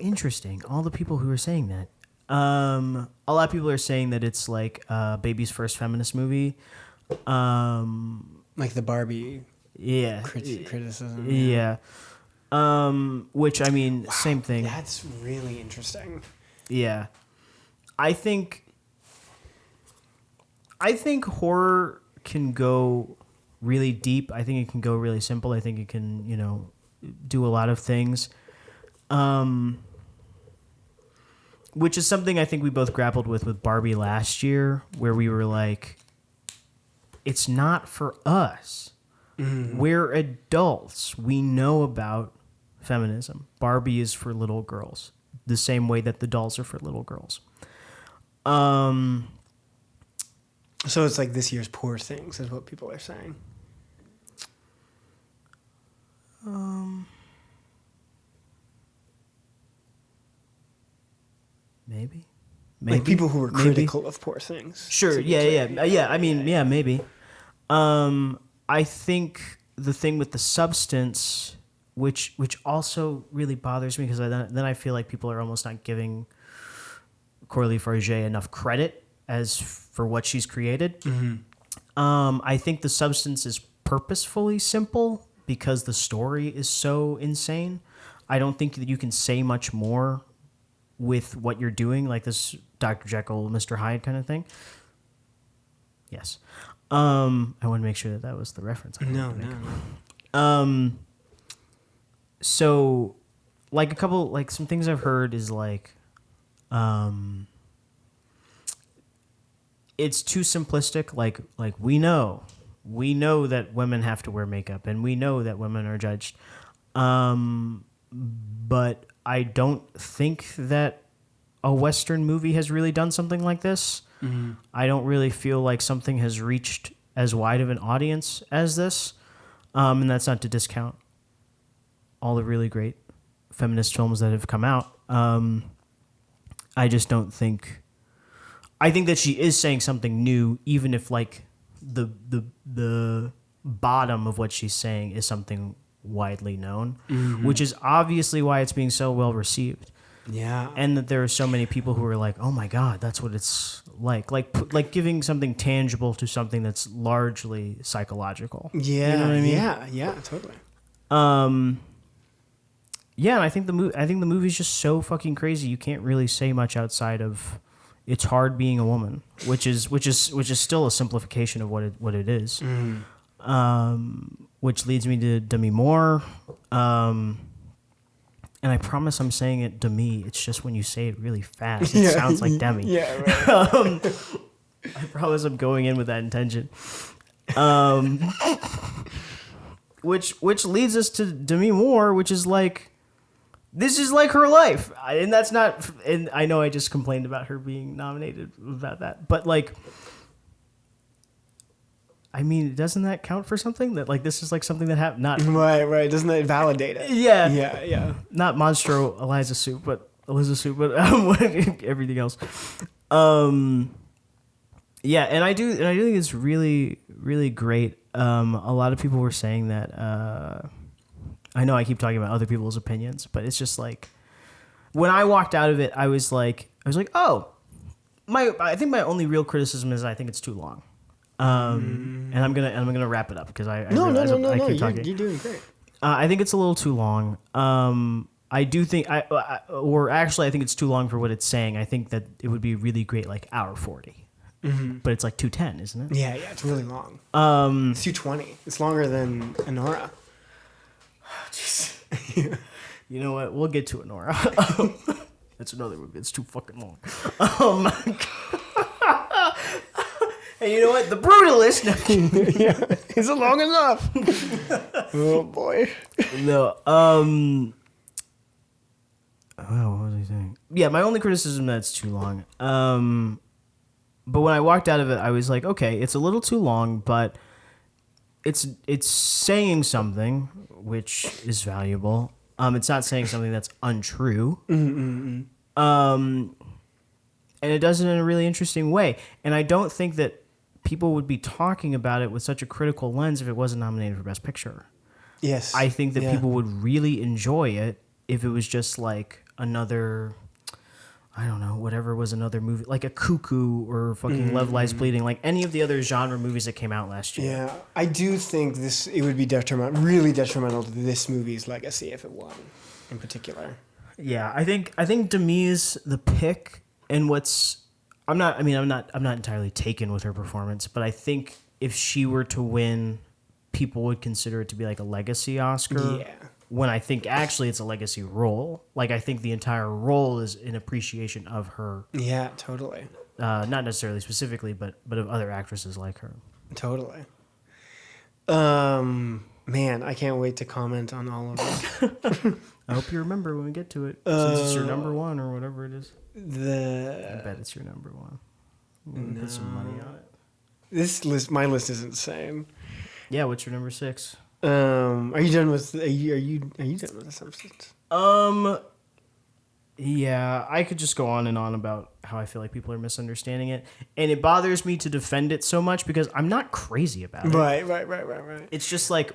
interesting. All the people who are saying that. A lot of people are saying that it's like baby's first feminist movie. Like the Barbie. Yeah. Criticism. Yeah. Which I mean, same thing. That's really interesting. Yeah. I think horror can go really deep. I think it can go really simple. I think it can, you know, do a lot of things. Which is something I think we both grappled with Barbie last year, where we were like, it's not for us. Mm-hmm. We're adults. We know about feminism. Barbie is for little girls, the same way that the dolls are for little girls. So it's like this year's Poor Things is what people are saying. Maybe. Like people who were critical of Poor Things. Sure. Yeah. I mean, maybe. I think the thing with The Substance, which also really bothers me, because then I feel like people are almost not giving Coralie Farge enough credit as for what she's created. Mm-hmm. I think The Substance is purposefully simple because the story is so insane. I don't think that you can say much more with what you're doing, like this Dr. Jekyll, Mr. Hyde kind of thing. Yes. I want to make sure that was the reference. No. So, like some things I've heard is like, it's too simplistic. Like we know that women have to wear makeup, and we know that women are judged. But I don't think that a Western movie has really done something like this. Mm-hmm. I don't really feel like something has reached as wide of an audience as this. And that's not to discount all the really great feminist films that have come out. I just don't think... I think that she is saying something new, even if like the bottom of what she's saying is something widely known, which is obviously why it's being so well received. Yeah. And that there are so many people who are like, oh my God, that's what it's like giving something tangible to something that's largely psychological. Yeah. You know what I mean? Yeah, totally. Yeah, and I think the movie's just so fucking crazy. You can't really say much outside of it's hard being a woman, which is still a simplification of what it is. Which leads me to Demi Moore. And I promise I'm saying it Demi. It's just when you say it really fast, it sounds like Demi. Yeah, right. I promise I'm going in with that intention. Which leads us to Demi Moore, which is like, this is like her life. And that's not, and I know I just complained about her being nominated about that, but like, I mean, doesn't that count for something? That like this is like something that happened? Not right. Doesn't that validate it? Yeah. Not Monstro Eliza Soup, but everything else. Yeah, and I do think it's really, really great. A lot of people were saying that. I know I keep talking about other people's opinions, but it's just like when I walked out of it, I was like, oh, I think my only real criticism is I think it's too long. And I'm gonna wrap it up because I realize I keep talking. You're doing great. I think it's a little too long. I do think I think it's too long for what it's saying. I think that it would be really great, like hour 40, but it's like 2:10, isn't it? Yeah, it's really long. It's 2:20. It's longer than Anora. Jeez. You know what? We'll get to Anora. That's another movie. It's too fucking long. And you know what? The Brutalist. Yeah, is it long enough? Oh boy. No. Oh, what was I saying? Yeah, my only criticism that's too long. But when I walked out of it, I was like, okay, it's a little too long, but it's saying something which is valuable. It's not saying something that's untrue. And it does it in a really interesting way. And I don't think that people would be talking about it with such a critical lens if it wasn't nominated for Best Picture. Yes. I think that people would really enjoy it if it was just like another, I don't know, whatever was another movie, like a Cuckoo or fucking Love Lies Bleeding, like any of the other genre movies that came out last year. Yeah, I do think it would be really detrimental to this movie's legacy if it won, in particular. Yeah, I think Demi's the pick, and I'm not entirely taken with her performance, but I think if she were to win, people would consider it to be like a legacy Oscar. Yeah. When I think actually it's a legacy role. Like I think the entire role is an appreciation of her. Yeah, totally. Not necessarily specifically, but of other actresses like her. Totally. Man, I can't wait to comment on all of this. I hope you remember when we get to it, since it's your number one or whatever it is. I bet it's your number one. We're gonna put some money on it. My list is insane. Yeah, what's your number 6? Are you done with? Are you done with this episode? Yeah, I could just go on and on about how I feel like people are misunderstanding it, and it bothers me to defend it so much because I'm not crazy about it. Right. It's just like,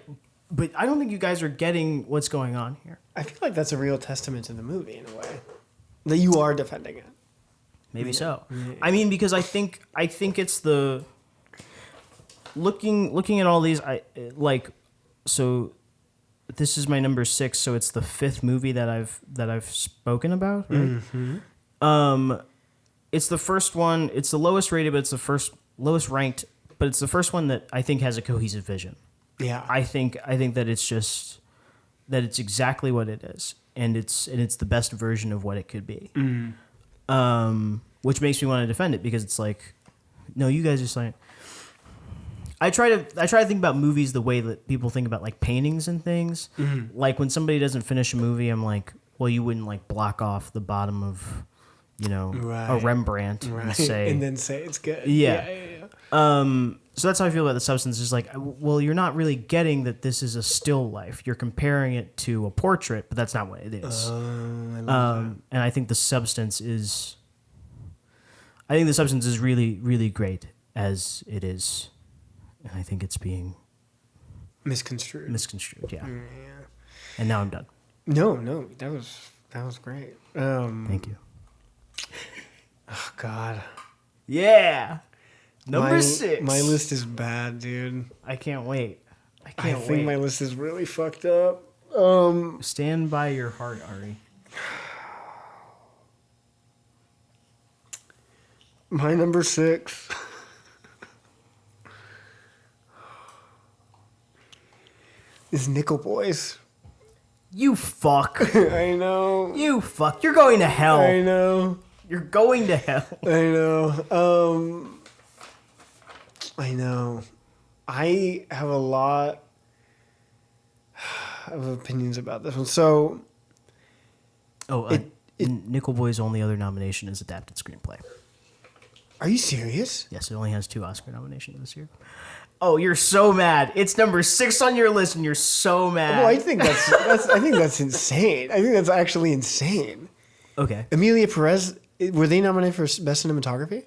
but I don't think you guys are getting what's going on here. I feel like that's a real testament to the movie in a way that you are defending it. Maybe so. Yeah. I mean, because I think it's the looking at all these. So this is my number 6. So it's the 5th movie that I've spoken about, right? Mm-hmm. It's the first one. It's the lowest rated, but it's the lowest ranked. But it's the first one that I think has a cohesive vision. Yeah. I think that it's just that it's exactly what it is, and it's the best version of what it could be. Which makes me want to defend it because it's like, no, you guys just like. I try to think about movies the way that people think about like paintings and things. Mm-hmm. Like when somebody doesn't finish a movie, I'm like, well, you wouldn't like block off the bottom of, a Rembrandt and say it's good. Yeah. So that's how I feel about The Substance. Is like, well, you're not really getting that this is a still life. You're comparing it to a portrait, but that's not what it is. And I think The Substance is. I think The Substance is really, really great as it is. And I think it's being misconstrued. Yeah. And now I'm done. No, that was great. Thank you. Oh God. Yeah. Number 6. My list is bad, dude. I can't wait. I think my list is really fucked up. Stand by your heart, Ari. My number 6. is Nickel Boys. You fuck. I know. You fuck. You're going to hell. I know. You're going to hell. I know. I know. I have a lot of opinions about this one. So, Nickel Boy's only other nomination is adapted screenplay. Are you serious? Yes, it only has 2 Oscar nominations this year. Oh, you're so mad. It's number 6 on your list, and you're so mad. Well, I think that's insane. I think that's actually insane. Okay. Emilia Perez, were they nominated for Best Cinematography?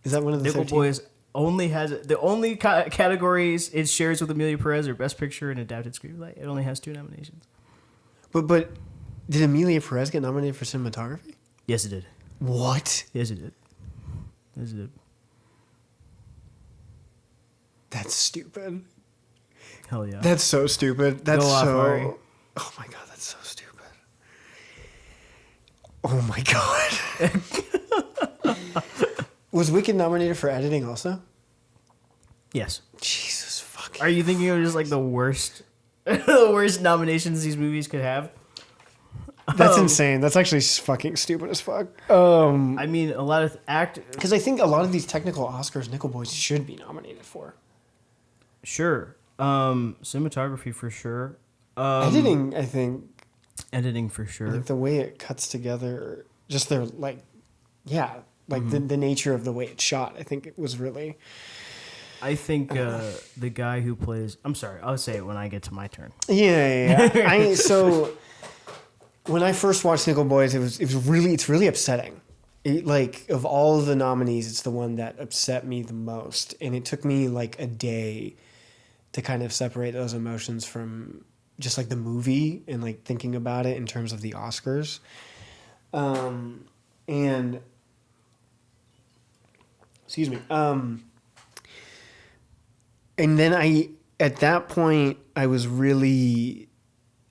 Is that one of the Nickel 13? Boys only has the only categories it shares with Emilia Perez are Best Picture and Adapted Screenplay. It only has 2 nominations. But did Emilia Perez get nominated for cinematography? Yes, it did. What? Yes, it did. Yes, it did. That's stupid. Hell yeah. That's so stupid. That's Go off, so. Ari. Oh my god, that's so stupid. Oh my god. Was Wicked nominated for editing also? Yes. Jesus fucking. Are you thinking of just like the worst, the worst nominations these movies could have? That's insane. That's actually fucking stupid as fuck. I mean, a lot of because I think a lot of these technical Oscars Nickel Boys should be nominated for. Sure. Cinematography for sure. Editing, I think. Editing for sure. Like the way it cuts together, just their the nature of the way it's shot. I think it was really. I think the guy who plays. I'm sorry. I'll say it when I get to my turn. Yeah. So when I first watched Nickel Boys, it's really upsetting. Of all of the nominees, it's the one that upset me the most, and it took me like a day to kind of separate those emotions from just like the movie and like thinking about it in terms of the Oscars. And excuse me. And then at that point, I was really,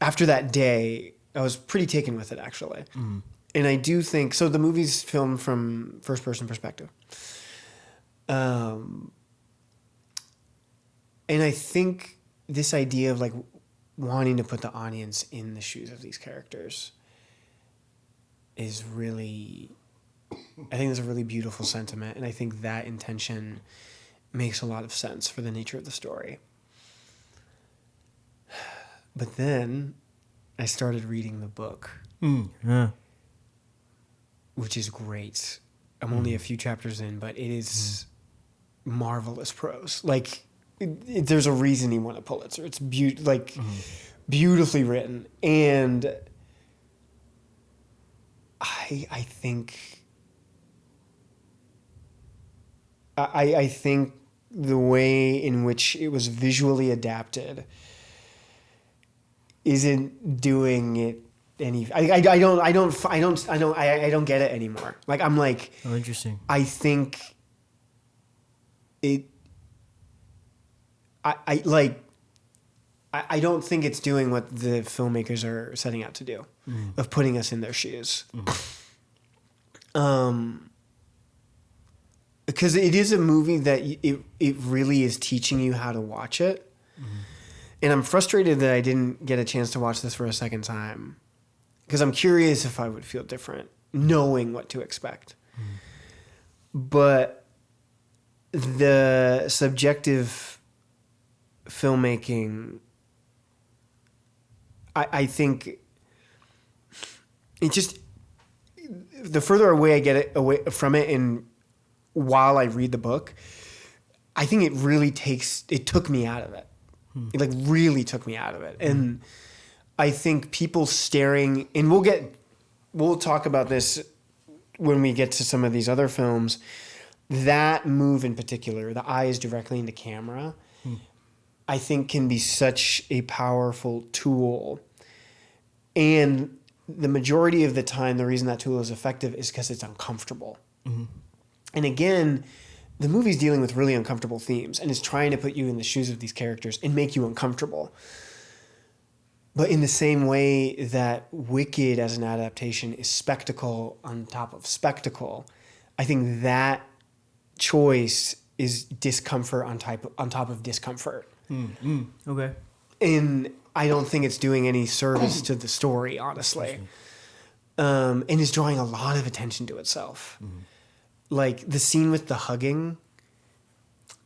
after that day, I was pretty taken with it actually. Mm. And I do think, so the movie's filmed from first person perspective. And I think this idea of like wanting to put the audience in the shoes of these characters is really, I think it's a really beautiful sentiment. And I think that intention makes a lot of sense for the nature of the story. But then I started reading the book, which is great. I'm only a few chapters in, but it is marvelous prose. Like, there's a reason he won a Pulitzer. It's beautifully written, and I think the way in which it was visually adapted isn't doing it any. I don't get it anymore. Like, I'm like, oh, interesting. I think it. I don't think it's doing what the filmmakers are setting out to do, of putting us in their shoes. Because it is a movie that it really is teaching you how to watch it. Mm-hmm. And I'm frustrated that I didn't get a chance to watch this for a second time. Because I'm curious if I would feel different, knowing what to expect. Mm-hmm. But the subjective filmmaking, I think it just, the further away I get it away from it, and while I read the book, I think it really took me out of it. It like really took me out of it. And I think people staring, and we'll talk about this when we get to some of these other films, that move in particular, the eyes directly into camera, I think can be such a powerful tool. And the majority of the time, the reason that tool is effective is because it's uncomfortable. Mm-hmm. And again, the movie's dealing with really uncomfortable themes and is trying to put you in the shoes of these characters and make you uncomfortable. But in the same way that Wicked as an adaptation is spectacle on top of spectacle, I think that choice is discomfort on top of discomfort. Okay. And I don't think it's doing any service to the story, honestly. And is drawing a lot of attention to itself. Mm-hmm. Like the scene with the hugging.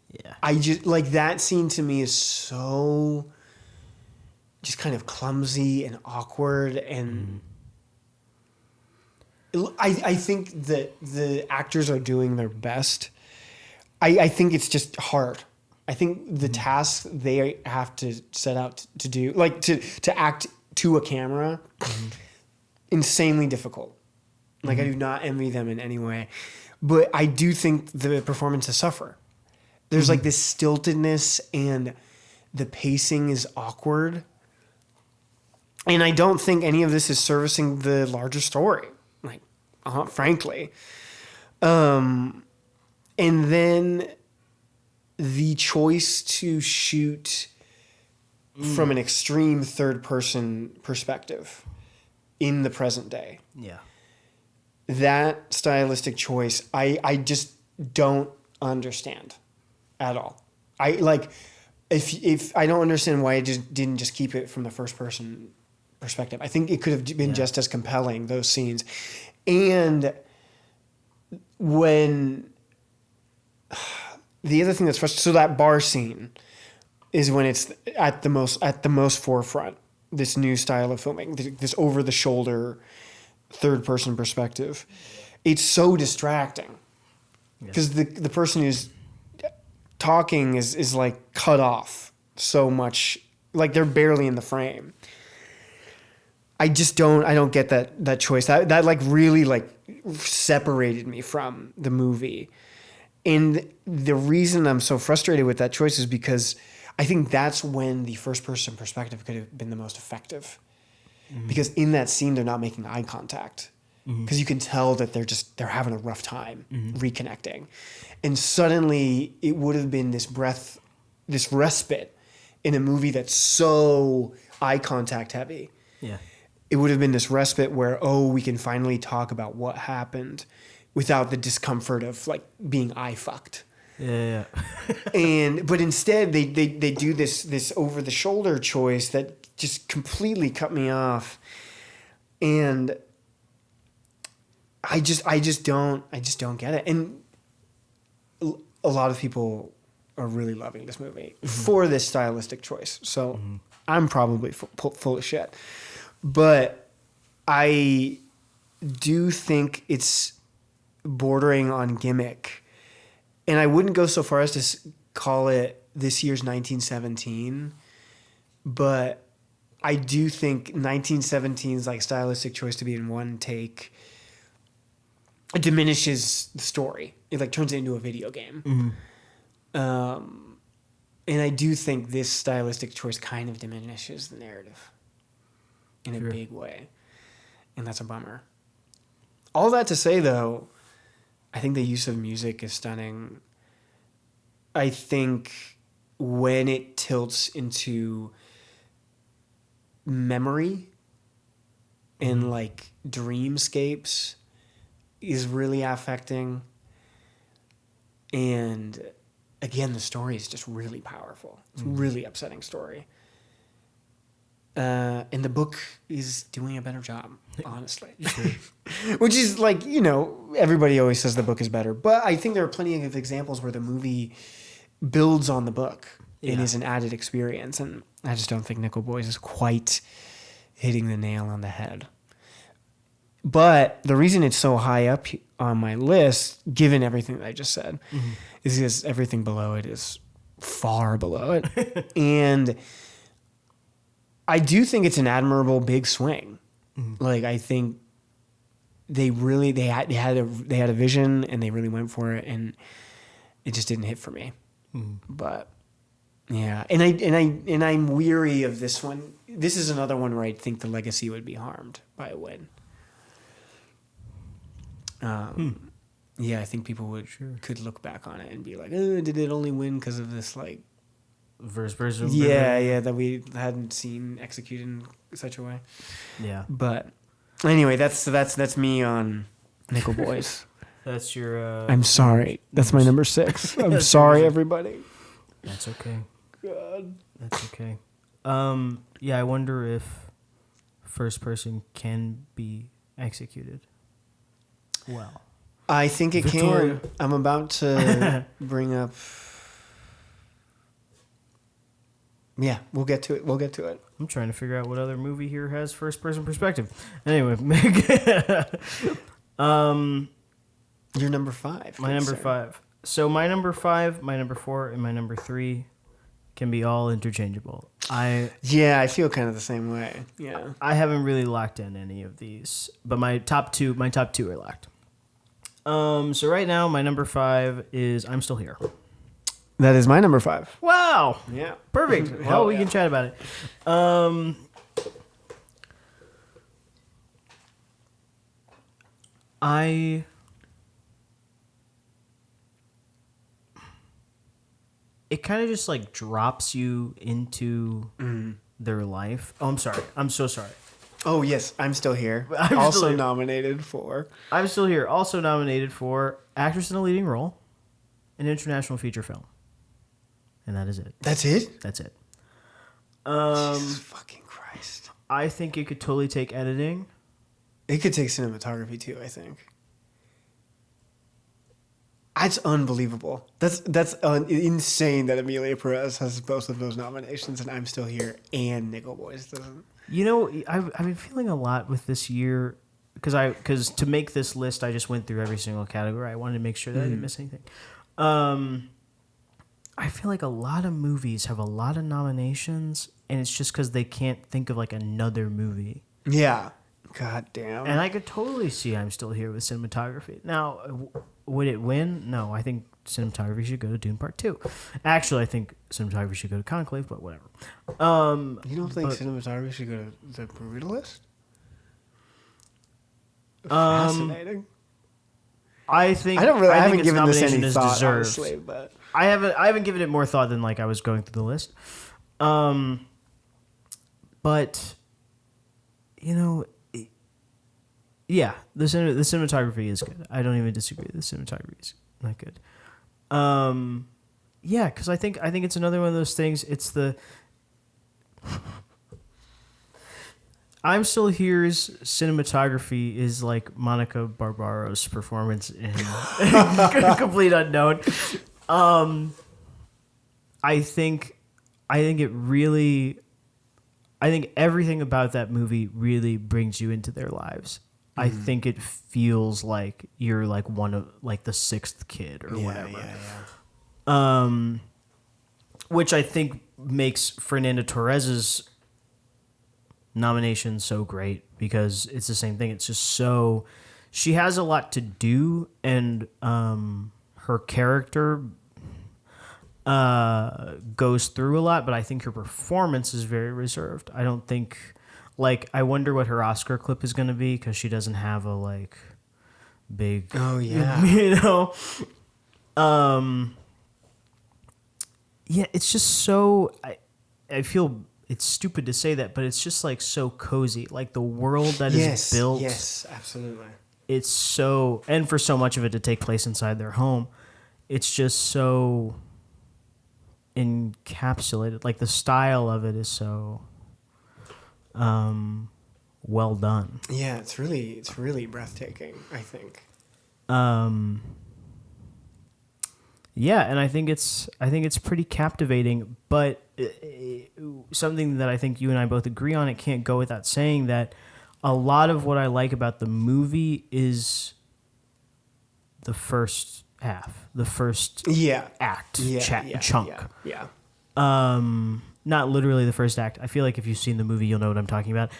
Yeah. I just like that scene to me is so just kind of clumsy and awkward, and I think that the actors are doing their best. I think it's just hard. I think the tasks they have to set out to do, like to act to a camera, insanely difficult. Like I do not envy them in any way. But I do think the performances suffer. There's like this stiltedness, and the pacing is awkward. And I don't think any of this is servicing the larger story, like, frankly. And then the choice to shoot from an extreme third-person perspective in the present day. Yeah. That stylistic choice, I just don't understand at all. I like if I don't understand why it just didn't just keep it from the first person perspective. I think it could have been just as compelling, those scenes. And when the other thing that's frustrating, so that bar scene is when it's at the most forefront, this new style of filming, this over the shoulder third person perspective. It's so distracting because the person who's talking is like cut off so much, like they're barely in the frame. I don't get that choice. That like really like separated me from the movie. And the reason I'm so frustrated with that choice is because I think that's when the first person perspective could have been the most effective. Because in that scene, they're not making eye contact. Because you can tell that they're having a rough time reconnecting. And suddenly it would have been this respite in a movie that's so eye contact heavy. Yeah. It would have been this respite where, we can finally talk about what happened without the discomfort of like being eye fucked. Yeah. But instead they do this over the shoulder choice that just completely cut me off. And I just don't get it. And a lot of people are really loving this movie for this stylistic choice. So I'm probably full of shit. But I do think it's bordering on gimmick. And I wouldn't go so far as to call it this year's 1917, but I do think 1917's like stylistic choice to be in one take diminishes the story. It like turns it into a video game. And I do think this stylistic choice kind of diminishes the narrative in a big way. And that's a bummer. All that to say, though, I think the use of music is stunning. I think when it tilts into memory and like dreamscapes, is really affecting. And again, the story is just really powerful. It's a really upsetting story. And the book is doing a better job, honestly. Which is like, everybody always says the book is better. But I think there are plenty of examples where the movie builds on the book and is an added experience. And I just don't think Nickel Boys is quite hitting the nail on the head. But the reason it's so high up on my list, given everything that I just said, is because everything below it is far below it. And I do think it's an admirable big swing. Like, I think they had a vision and they really went for it, and it just didn't hit for me. But yeah, and I'm weary of this one. This is another one where I think the legacy would be harmed by a win. Yeah, I think people could look back on it and be like, oh, did it only win because of this, like, version? Yeah, that we hadn't seen executed in such a way. Yeah. But anyway, that's me on Nickel Boys. That's your... I'm sorry. That's my number 6. I'm sorry, everybody. That's okay. God. That's okay. Yeah, I wonder if first person can be executed well. I think it Victoria. can. I'm about to bring up... Yeah, we'll get to it. I'm trying to figure out what other movie here has first person perspective. Anyway. Your number 5. My number 5. So my number 5, my number 4, and my number 3 can be all interchangeable. I feel kind of the same way. Yeah. I haven't really locked in any of these, but my top two are locked. So right now my number 5 is I'm Still Here. That is my number 5. Wow. Yeah. Perfect. Well, we can chat about it. It kind of just like drops you into their life. Oh, I'm sorry. I'm so sorry. Oh, yes. I'm Still Here. Nominated for. I'm Still Here. Also nominated for Actress in a Leading Role, an International Feature Film. And that is it. That's it? That's it. Jesus fucking Christ. I think it could totally take editing. It could take cinematography too, I think. That's unbelievable. That's insane that Emilia Perez has both of those nominations and I'm Still Here and Nickel Boys doesn't. I've been feeling a lot with this year because to make this list, I just went through every single category. I wanted to make sure that I didn't miss anything. I feel like a lot of movies have a lot of nominations, and it's just because they can't think of like another movie. Yeah. God damn. And I could totally see I'm Still Here with cinematography. Now, would it win? No, I think cinematography should go to Dune Part 2. Actually, I think cinematography should go to Conclave, but whatever. You don't think cinematography should go to The Brutalist? Fascinating. I haven't given this any thought, honestly, but I haven't given it more thought than like I was going through the list. But yeah, the cinematography is good. I don't even disagree. The cinematography is not good. Yeah, because I think it's another one of those things. It's the I'm Still Here's cinematography is like Monica Barbara's performance in Complete Unknown. I think everything about that movie really brings you into their lives. I think it feels like you're like one of like the sixth kid or whatever. Yeah. Which I think makes Fernanda Torres's nomination so great because it's the same thing. It's just so she has a lot to do and her character goes through a lot, but I think her performance is very reserved. I don't think I wonder what her Oscar clip is going to be because she doesn't have a like big yeah, it's just so I feel it's stupid to say that, but it's just like so cozy. Like the world that is built. Yes, absolutely. it's so, and for so much of it to take place inside their home, it's just so encapsulated. Like the style of it is so well done. Yeah, it's really breathtaking, I think. Yeah, and I think it's pretty captivating, but something that I think you and I both agree on, it can't go without saying that a lot of what I like about the movie is the first half, the first act, chunk. Yeah. Not literally the first act. I feel like if you've seen the movie, you'll know what I'm talking about.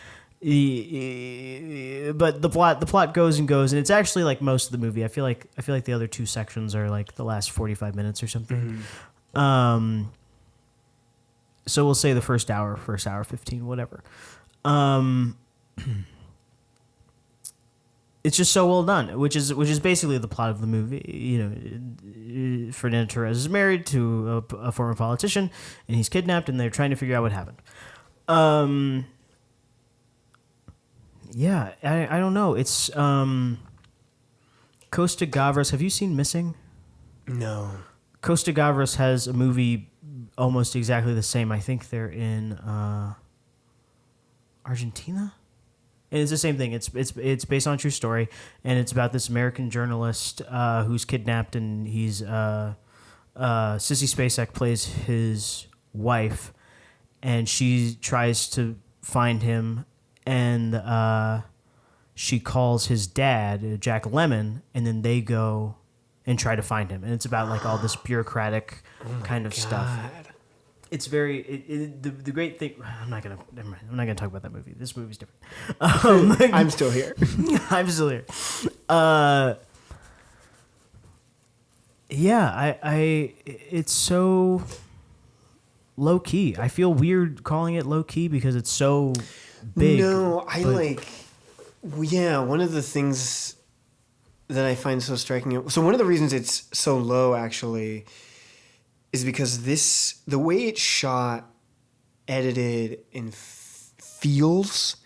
But the plot goes and goes, and it's actually like most of the movie. I feel like the other two sections are like the last 45 minutes or something. Mm-hmm. So we'll say the first hour 15, whatever. It's just so well done, which is basically the plot of the movie. You know, Fernando Torres is married to a former politician, and he's kidnapped, and they're trying to figure out what happened. Yeah, I don't know. It's Costa Gavras. Have you seen Missing? No. Costa Gavras has a movie almost exactly the same. I think they're in Argentina. And it's the same thing. It's based on a true story, and it's about this American journalist who's kidnapped, and he's Sissy Spacek plays his wife, and she tries to find him, and she calls his dad, Jack Lemmon, and then they go and try to find him, and it's about like all this bureaucratic kind of stuff. It's very the great thing. I'm not gonna talk about that movie. This movie's different. I'm still here. I'm still here. Yeah, I it's so low key. I feel weird calling it low key because it's so big. No, one of the things that I find so striking. So one of the reasons it's so low actually is because the way it's shot, edited, and feels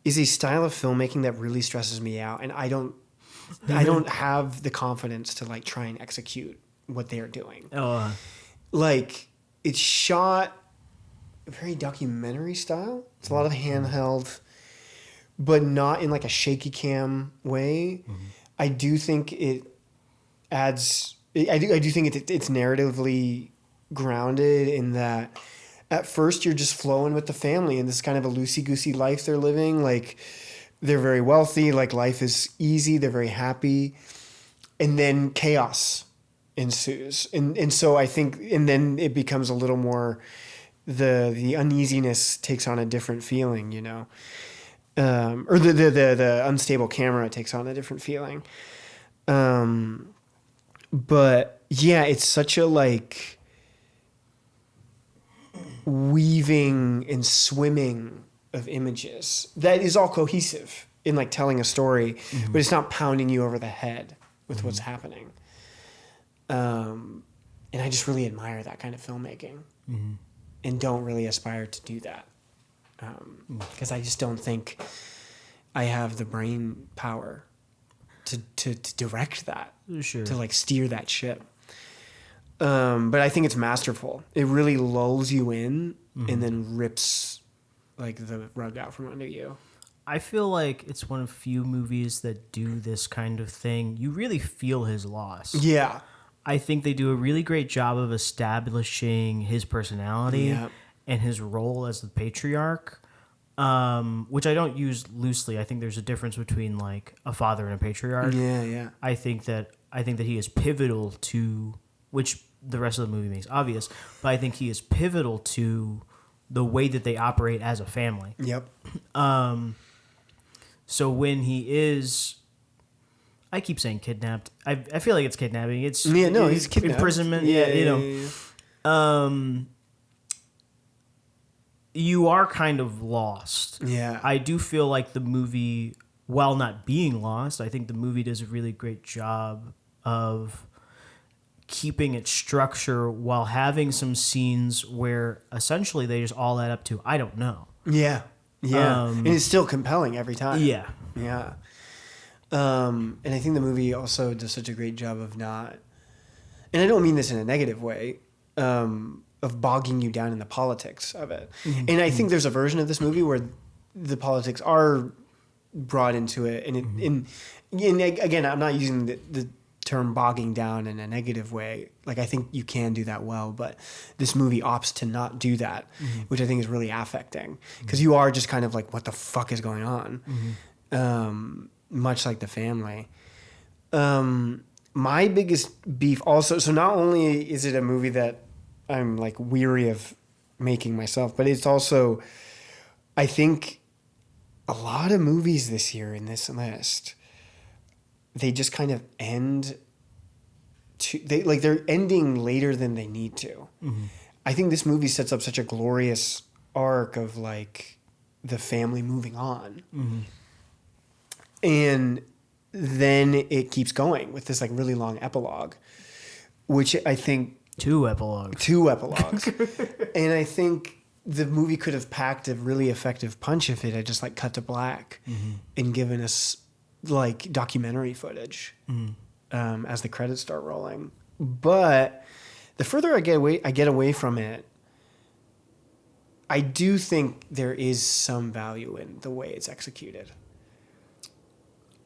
is a style of filmmaking that really stresses me out, and I don't have the confidence to like try and execute what they are doing. Like it's shot very documentary style. It's a lot of handheld, but not in like a shaky cam way. Mm-hmm. I do think it adds. I do think it's narratively grounded in that at first you're just flowing with the family and this kind of a loosey-goosey life they're living. Like they're very wealthy, like life is easy, they're very happy. And then chaos ensues. And so I think, and then it becomes a little more, the uneasiness takes on a different feeling, you know? Or the unstable camera takes on a different feeling. But yeah, it's such a like weaving and swimming of images that is all cohesive in like telling a story, mm-hmm. but it's not pounding you over the head with mm-hmm. what's happening. And I just really admire that kind of filmmaking mm-hmm. and don't really aspire to do that. Because I just don't think I have the brain power to direct that, sure. to like steer that ship. But I think it's masterful. It really lulls you in mm-hmm. and then rips like the rug out from under you. I feel like it's one of few movies that do this kind of thing. You really feel his loss. Yeah. I think they do a really great job of establishing his personality yep. and his role as the patriarch. Which I don't use loosely. I think there's a difference between like a father and a patriarch. Yeah, yeah. I think that he is pivotal to, which the rest of the movie makes obvious, but I think he is pivotal to the way that they operate as a family. Yep. So when he is, I keep saying kidnapped. I feel like it's kidnapping. It's he's kidnapped. Imprisonment. Yeah. You are kind of lost. Yeah. I do feel like the movie, while not being lost, I think the movie does a really great job of keeping its structure while having some scenes where essentially they just all add up to, I don't know. Yeah. Yeah. And it's still compelling every time. Yeah. Yeah. And I think the movie also does such a great job of not, and I don't mean this in a negative way, of bogging you down in the politics of it. Mm-hmm. And I think there's a version of this movie where the politics are brought into it. And, and again, I'm not using the term bogging down in a negative way. Like, I think you can do that well, but this movie opts to not do that, which I think is really affecting, because you are just kind of like, what the fuck is going on? Much like The Family. My biggest beef also, so not only is it a movie that I'm like weary of making myself, but it's also, I think a lot of movies this year in this list, they just kind of end they're ending later than they need to. I think this movie sets up such a glorious arc of like the family moving on. And then it keeps going with this like really long epilogue, which I think... Two epilogues. And I think the movie could have packed a really effective punch if it had just like cut to black and given us like documentary footage as the credits start rolling. But the further I get away from it, I do think there is some value in the way it's executed.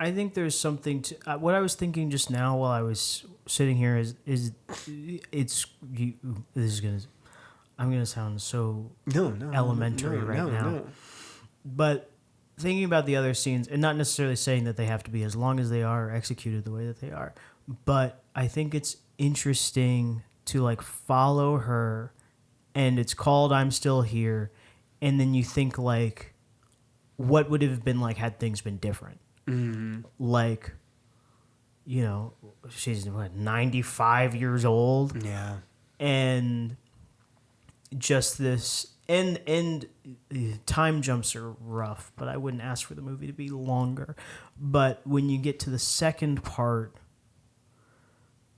I think there's something to what I was thinking just now while I was sitting here is I'm gonna sound so elementary right now. But thinking about the other scenes, and not necessarily saying that they have to be as long as they are executed the way that they are, but I think it's interesting to like follow her, and it's called I'm Still Here, and then you think like, what would it have been like had things been different? Like, you know, she's 95 years old. Yeah. And just this, and time jumps are rough, but I wouldn't ask for the movie to be longer. But when you get to the second part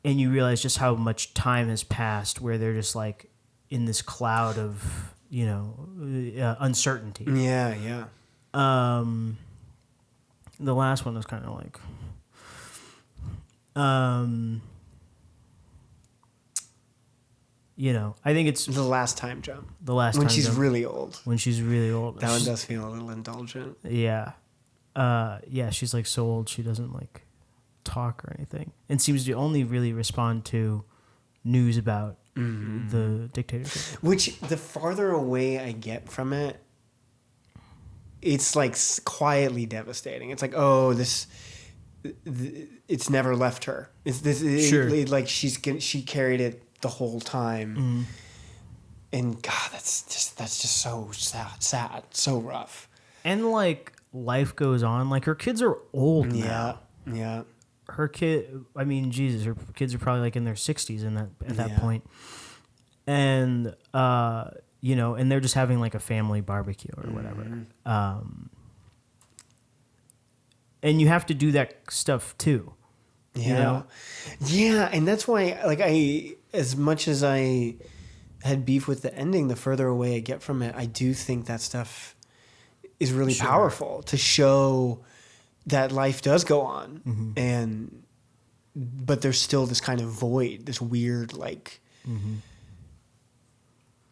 and you realize just how much time has passed, where they're just like in this cloud of, you know, uncertainty. Yeah, yeah. The last one was kind of like, you know, I think it's the last time jump. When she's really old. When she's really old. That one does feel a little indulgent. Yeah. Yeah, she's like so old she doesn't like talk or anything, and seems to only really respond to news about the dictatorship. Which, the farther away I get from it, it's like quietly devastating. It's like, oh, it's never left her. It's this. Sure. Like she carried it the whole time, and God, that's just so sad, so rough. And like life goes on. Like her kids are old now. Yeah. Her kid. I mean, Jesus, her kids are probably like in their 60s at that point, and you know, and they're just having like a family barbecue or whatever. And you have to do that stuff too. Yeah. You know? Yeah. And that's why, like, as much as I had beef with the ending, the further away I get from it, I do think that stuff is really powerful to show that life does go on. But there's still this kind of void, this weird, like,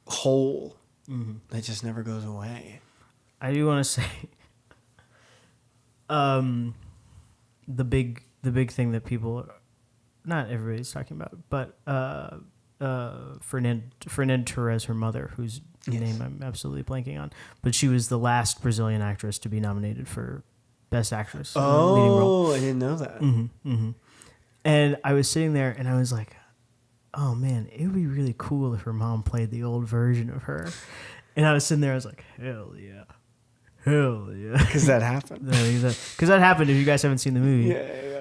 hole that just never goes away. I do want to say, the big thing that people, not everybody's talking about, but Fernanda Torres, her mother, whose name I'm absolutely blanking on, but she was the last Brazilian actress to be nominated for Best Actress. Leading role. I didn't know that. And I was sitting there and I was like, oh man, it would be really cool if her mom played the old version of her. And I was sitting there, I was like, hell yeah. Because that happened. Because that happened. If you guys haven't seen the movie,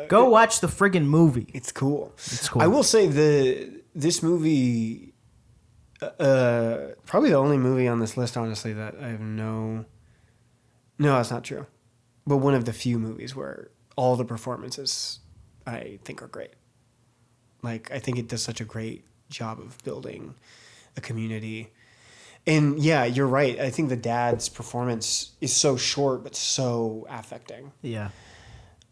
go watch the friggin' movie. It's cool. I will say this movie, probably the only movie on this list, honestly, that I have no, that's not true. But one of the few movies where all the performances I think are great. Like, I think it does such a great job of building a community. And yeah, you're right. I think the dad's performance is so short, but so affecting. Yeah.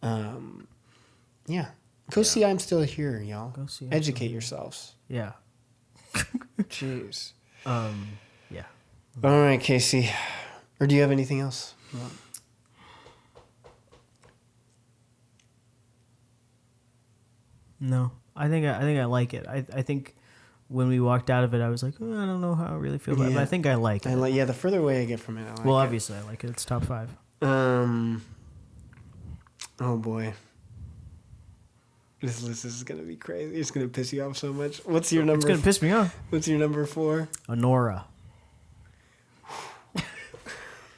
Yeah. Go see I'm Still Here, y'all. Go see Educate yourselves. Yeah. Jeez. Yeah. All right, Casey. Or do you have anything else? No, I think I like it. I think when we walked out of it, I was like, I don't know how I really feel about it, but I think I like it. Yeah, the further away I get from it, I like well, it. obviously, I like it. It's top 5. Oh boy. This list is gonna be crazy. It's gonna piss you off so much. What's your number? It's gonna piss me off. What's your number 4? Honora.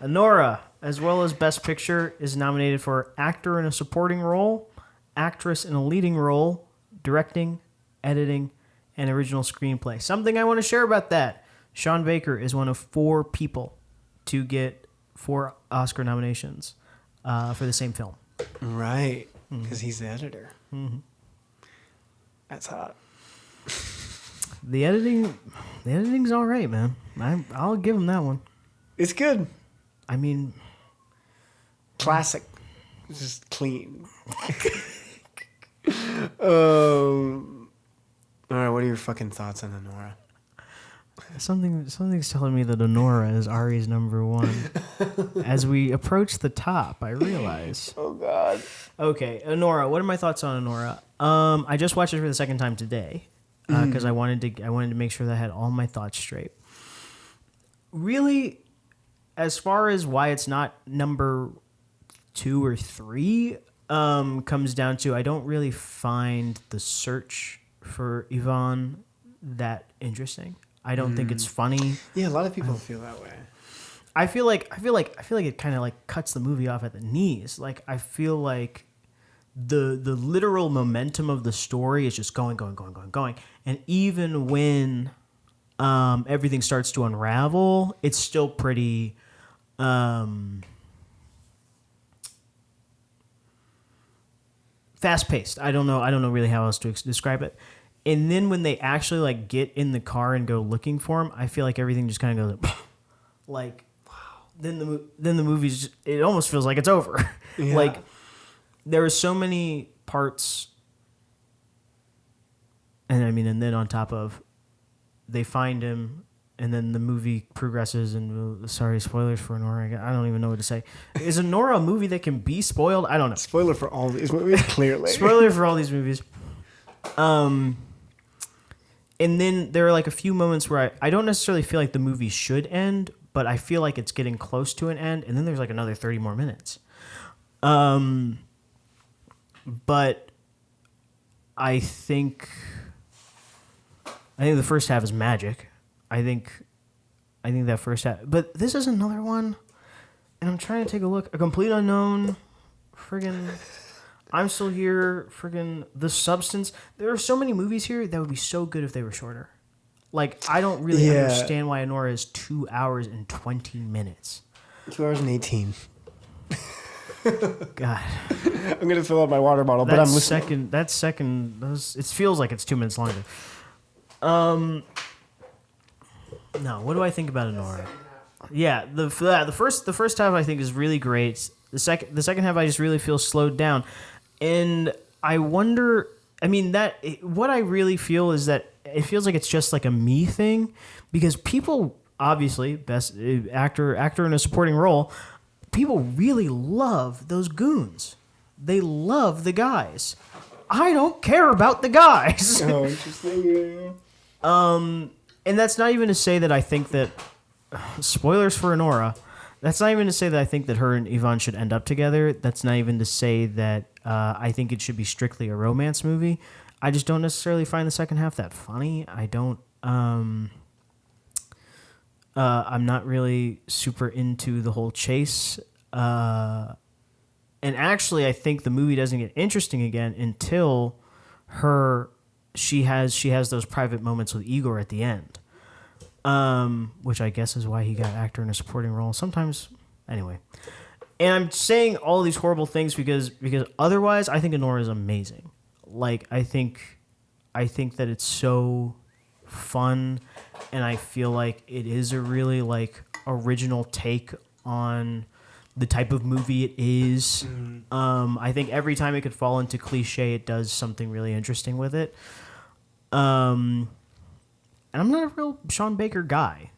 Honora, as well as Best Picture, is nominated for Actor in a Supporting Role, Actress in a Leading Role, Directing, Editing, and Original Screenplay. Something I want to share about that. Sean Baker is one of 4 people to get 4 Oscar nominations for the same film. Right, because he's the editor. Mm-hmm. That's hot. The editing's all right, man. I'll give him that one. It's good. I mean, classic. It's just clean. All right, what are your fucking thoughts on Honora? Something's telling me that Honora is Ari's number 1. As we approach the top, I realize. Oh God. Okay, Honora. What are my thoughts on Honora? I just watched it for the second time today because I wanted to make sure that I had all my thoughts straight. Really, as far as why it's not number 2 or 3, comes down to I don't really find the search for Yvonne that interesting. I don't think it's funny. Yeah, a lot of people feel that way. I feel like it kind of like cuts the movie off at the knees. Like I feel like the literal momentum of the story is just going, and even when everything starts to unravel, it's still pretty fast paced. I don't know really how else to describe it. And then when they actually like get in the car and go looking for him, I feel like everything just kind of goes like, wow. Then the movie's just, it almost feels like it's over. Yeah. Like there are so many parts, and I mean, and then on top of, they find him, and then the movie progresses. And sorry, spoilers for Honora. I don't even know what to say. Is Honora a movie that can be spoiled? I don't know. Spoiler for all these movies, clearly. Spoiler for all these movies. And then there are like a few moments where I don't necessarily feel like the movie should end, but I feel like it's getting close to an end. And then there's like another 30 more minutes. But I think the first half is magic. I think that first half, but this is another one, and I'm trying to take a look. A Complete Unknown, friggin'. I'm Still Here, friggin' The Substance. There are so many movies here that would be so good if they were shorter. Like, I don't really understand why Honora is 2 hours and 20 minutes. 2 hours and 18. God. I'm going to fill up my water bottle, but I'm listening. It feels like it's 2 minutes longer. No, what do I think about Honora? Yeah, the first half I think is really great. The second half I just really feel slowed down. And I wonder, I mean, what I really feel is that it feels like it's just like a me thing, because people, obviously, best actor in a supporting role, people really love those goons. They love the guys. I don't care about the guys. Oh, interesting. And that's not even to say that I think that, spoilers for Honora, that's not even to say that I think that her and Yvonne should end up together. That's not even to say that I think it should be strictly a romance movie. I just don't necessarily find the second half that funny. I don't. I'm not really super into the whole chase. And actually, I think the movie doesn't get interesting again until she has those private moments with Igor at the end. Which I guess is why he got actor in a supporting role. Sometimes, anyway. And I'm saying all these horrible things because otherwise, I think Honora is amazing. Like, I think that it's so fun, and I feel like it is a really like original take on the type of movie it is. I think every time it could fall into cliche, it does something really interesting with it. And I'm not a real Sean Baker guy.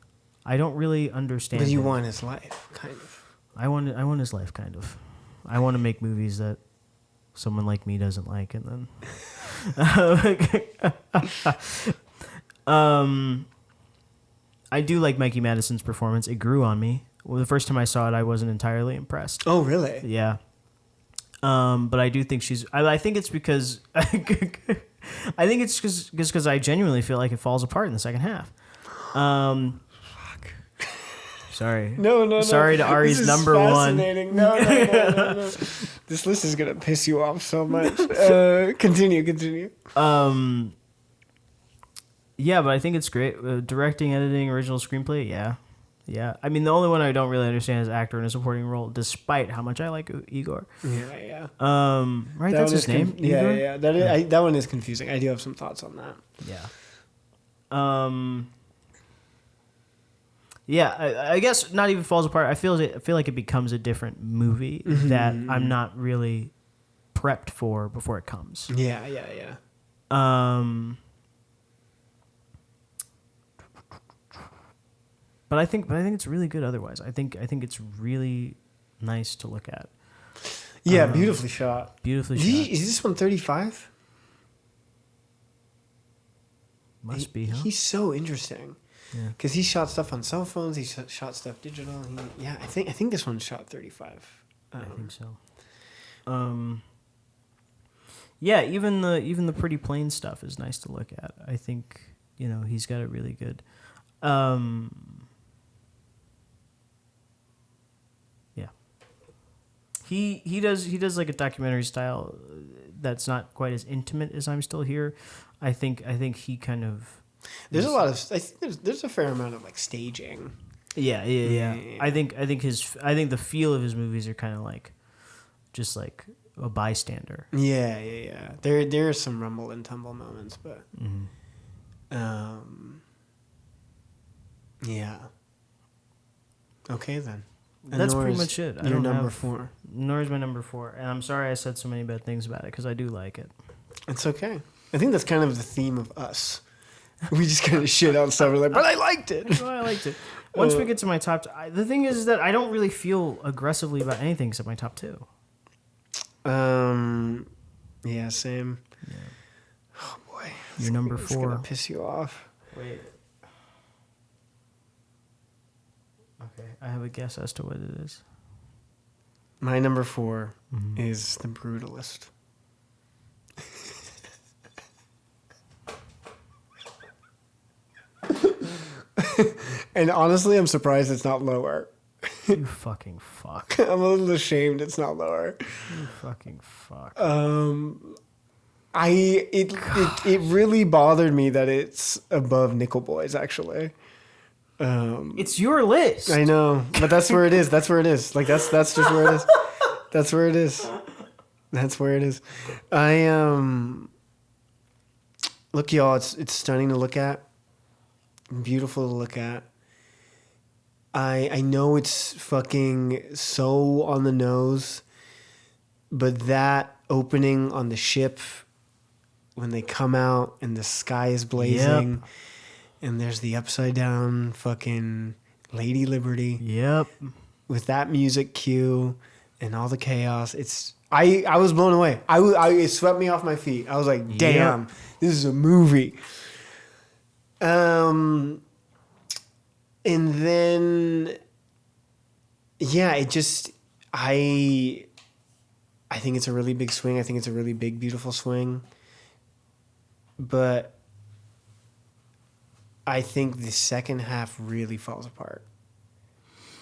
I don't really understand. But you him. want his life, kind of. I want his life, kind of. I want to make movies that someone like me doesn't like, and then. I do like Mikey Madison's performance. It grew on me. Well, the first time I saw it, I wasn't entirely impressed. Oh, really? Yeah. But I do think I think it's because I think it's just because I genuinely feel like it falls apart in the second half. Fuck. Sorry. No. Sorry to Ari's this is number one. No. This list is gonna piss you off so much. Continue. Yeah, but I think it's great. Directing, editing, original screenplay. Yeah. I mean, the only one I don't really understand is actor in a supporting role, despite how much I like Igor. Yeah. Right, that's his name. Igor? Yeah. That one is confusing. I do have some thoughts on that. Yeah. Yeah, I guess not even falls apart. I feel like it becomes a different movie that I'm not really prepped for before it comes. Yeah. But I think it's really good otherwise. I think it's really nice to look at. Yeah, beautifully shot. Beautifully shot. Is this one 35? Must be, huh? He's so interesting. Yeah. Because he shot stuff on cell phones. He shot stuff digital. I think this one shot 35. I think so. Yeah, even the pretty plain stuff is nice to look at. I think he's got it really good. Yeah. He does like a documentary style that's not quite as intimate as I'm Still Here. I think he kind of. There's a lot of. I think there's a fair amount of like staging. Yeah. I think the feel of his movies are kind of like, just like a bystander. Yeah. There are some rumble and tumble moments, but. Yeah. Okay then. And That's pretty much it. Your number 4. Nora's my number 4, and I'm sorry I said so many bad things about it because I do like it. It's okay. I think that's kind of the theme of us. We just kind of shit on stuff. We're like, but I liked it. I liked it. Once we get to my top, the thing is that I don't really feel aggressively about anything except my top 2. Yeah, same. Yeah. Oh boy, Your number It's 4. gonna piss you off. Wait. Okay, I have a guess as to what it is. My number 4 is The Brutalist. And honestly, I'm surprised it's not lower. You fucking fuck. I'm a little ashamed it's not lower. You fucking fuck. It really bothered me that it's above Nickel Boys, actually. It's your list. I know, but that's where it is. That's where it is. Like that's just where it is. That's where it is. That's where it is. Look, y'all. It's stunning to look at. Beautiful to look at. I know it's fucking so on the nose, but that opening on the ship when they come out and the sky is blazing. Yep. And there's the upside down fucking Lady Liberty. Yep. With that music cue and all the chaos. I was blown away. It swept me off my feet. I was like, damn, this is a movie. And then, yeah, it just, I think it's a really big swing. I think it's a really big, beautiful swing. But I think the second half really falls apart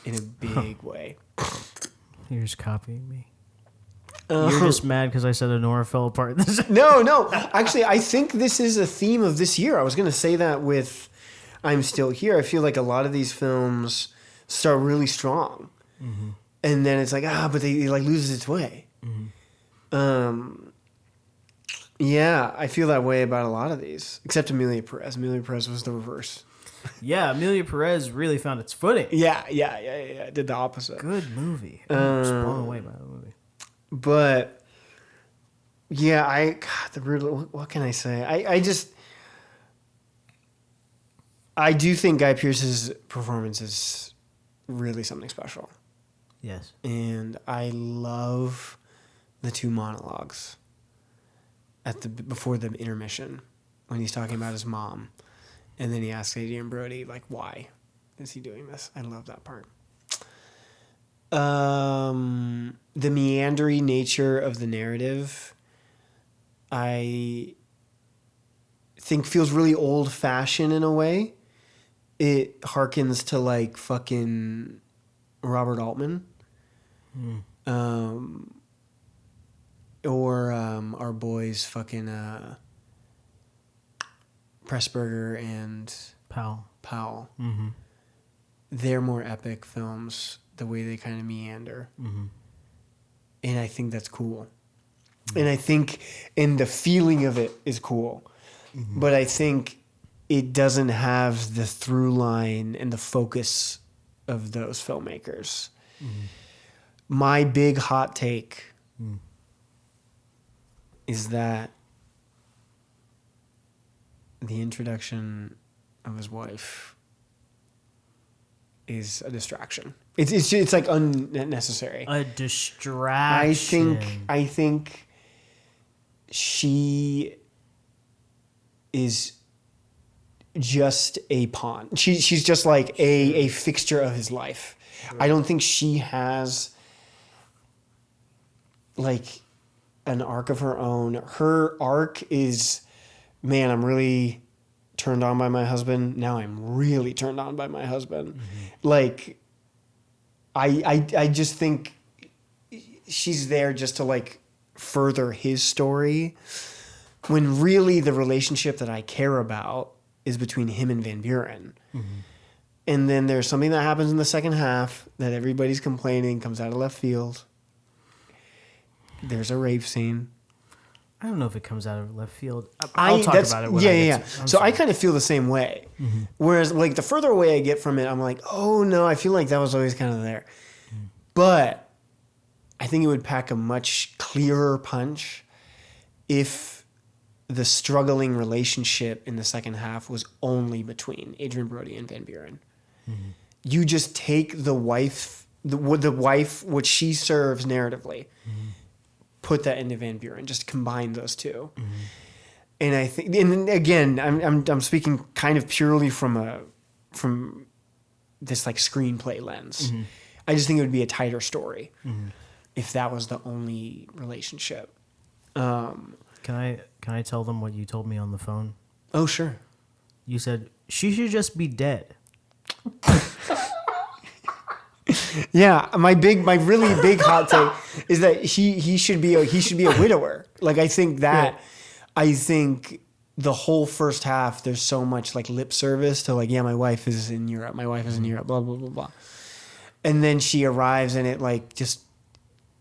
in a big way. You're just copying me. You're just mad because I said Honora fell apart. No. Actually, I think this is a theme of this year. I was going to say that with I'm Still Here. I feel like a lot of these films start really strong. Mm-hmm. And then it's like, but they like loses its way. Mm-hmm. Yeah, I feel that way about a lot of these, except Amelia Perez. Amelia Perez was the reverse. Yeah, Amelia Perez really found its footing. Yeah. Did the opposite. Good movie. I was blown away by the movie. But yeah, the brutal. What can I say? I do think Guy Pearce's performance is really something special. Yes. And I love the two monologues before the intermission when he's talking about his mom, and then he asks Adrian Brody like, why is he doing this? I love that part. The meandering nature of the narrative, I think feels really old fashioned in a way. It harkens to like fucking Robert Altman. Or our boys fucking Pressburger and Powell. Mm-hmm. They're more epic films, the way they kind of meander. Mm-hmm. And I think that's cool. And I think, and the feeling of it is cool. Mm-hmm. But I think it doesn't have the through line and the focus of those filmmakers. Mm-hmm. My big hot take is that the introduction of his wife is a distraction. It's like unnecessary. A distraction. I think she is just a pawn. She's just like a fixture of his life. Right. I don't think she has like an arc of her own. Her arc is, man, I'm really turned on by my husband. Now I'm really turned on by my husband. Mm-hmm. Like, I just think she's there just to like further his story, when really the relationship that I care about is between him and Van Buren. Mm-hmm. And then there's something that happens in the second half that everybody's complaining, comes out of left field. There's a rape scene. I don't know if it comes out of left field. I'll talk about it when I get to it. So I kind of feel the same way. Mm-hmm. Whereas, like, the further away I get from it, I'm like, oh, no, I feel like that was always kind of there. Mm-hmm. But I think it would pack a much clearer punch if the struggling relationship in the second half was only between Adrian Brody and Van Buren. Mm-hmm. You just take the wife, what she serves narratively, mm-hmm. put that into Van Buren, just combine those two. Mm-hmm. And I think, and again, I'm speaking kind of purely from this like screenplay lens. Mm-hmm. I just think it would be a tighter story if that was the only relationship. Can I tell them what you told me on the phone? Oh, sure. You said she should just be dead. Yeah, my really big hot take is that he should be a widower. Like, I think that, I think the whole first half, there's so much like lip service to like, yeah, my wife is in Europe, blah, blah, blah, blah. And then she arrives and it like just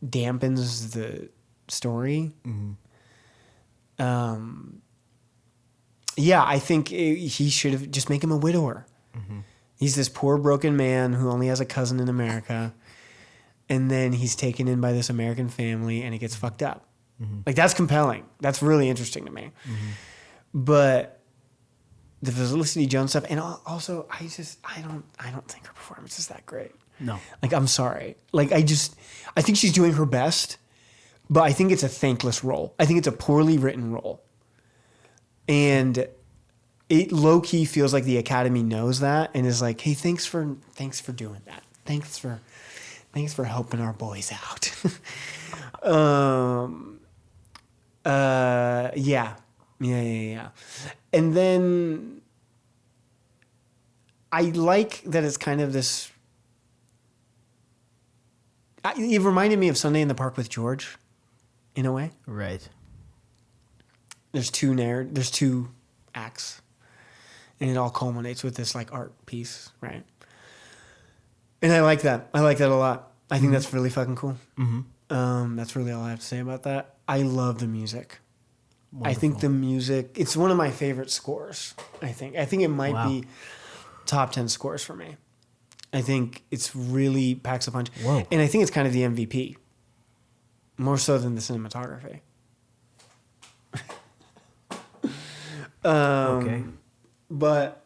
dampens the story. Mm-hmm. Yeah, I think he should have just make him a widower. Mm-hmm. He's this poor broken man who only has a cousin in America, and then he's taken in by this American family, and it gets fucked up. Mm-hmm. Like, that's compelling. That's really interesting to me. Mm-hmm. But the Felicity Jones stuff, and also I don't think her performance is that great. No, like, I'm sorry. Like, I think she's doing her best, but I think it's a thankless role. I think it's a poorly written role, and it low-key feels like the Academy knows that and is like, hey, thanks for doing that. Thanks for helping our boys out. Yeah. And then I like that it's kind of this. It reminded me of Sunday in the Park with George, in a way. Right. There's two acts. And it all culminates with this like art piece, right? And I like that. I like that a lot. I think that's really fucking cool. Mm-hmm. That's really all I have to say about that. I love the music. Wonderful. I think the music, it's one of my favorite scores, I think. I think it might be top 10 scores for me. I think it's really packs a punch. Whoa. And I think it's kind of the MVP. More so than the cinematography. Okay. But,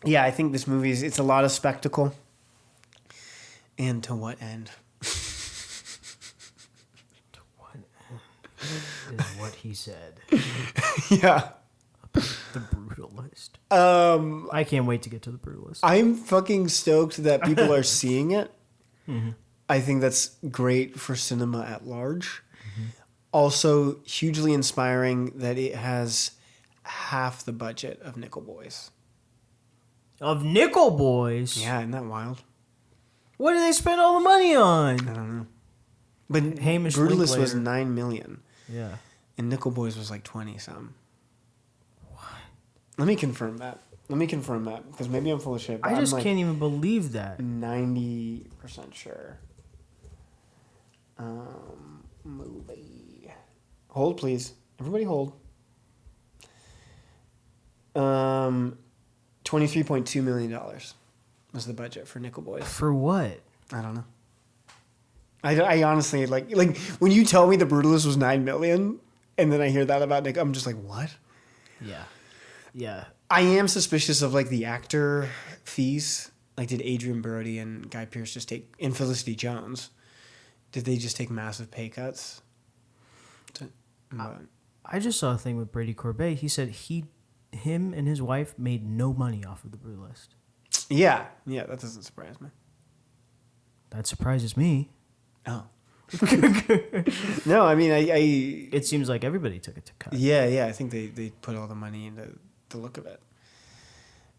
yeah, I think this movie it's a lot of spectacle. And to what end? To what end is what he said. Yeah. The Brutalist. Um, I can't wait to get to The Brutalist. I'm fucking stoked that people are seeing it. Mm-hmm. I think that's great for cinema at large. Mm-hmm. Also, hugely inspiring that it has half the budget of Nickel Boys. Of Nickel Boys? Yeah, isn't that wild? What do they spend all the money on? I don't know. But Hamish Brutalist was Linklater. $9 million. Yeah. And Nickel Boys was like 20 something. What? Let me confirm that because maybe I'm full of shit. But I just I'm like can't even believe that. 90% sure. Movie. Hold, please. Everybody hold. $23.2 million was the budget for Nickel Boys. For what? I don't know. I honestly like when you tell me The Brutalist was $9 million, and then I hear that about Nick, I'm just like, what? Yeah. Yeah. I am suspicious of like the actor fees. Like, did Adrian Brody and Guy Pearce just take, and Felicity Jones, did they just take massive pay cuts? I just saw a thing with Brady Corbet. He said him and his wife made no money off of The Brutalist. Yeah, that doesn't surprise me. That surprises me. Oh. No, I mean, I It seems like everybody took it to cut. yeah, I think they put all the money into the look of it.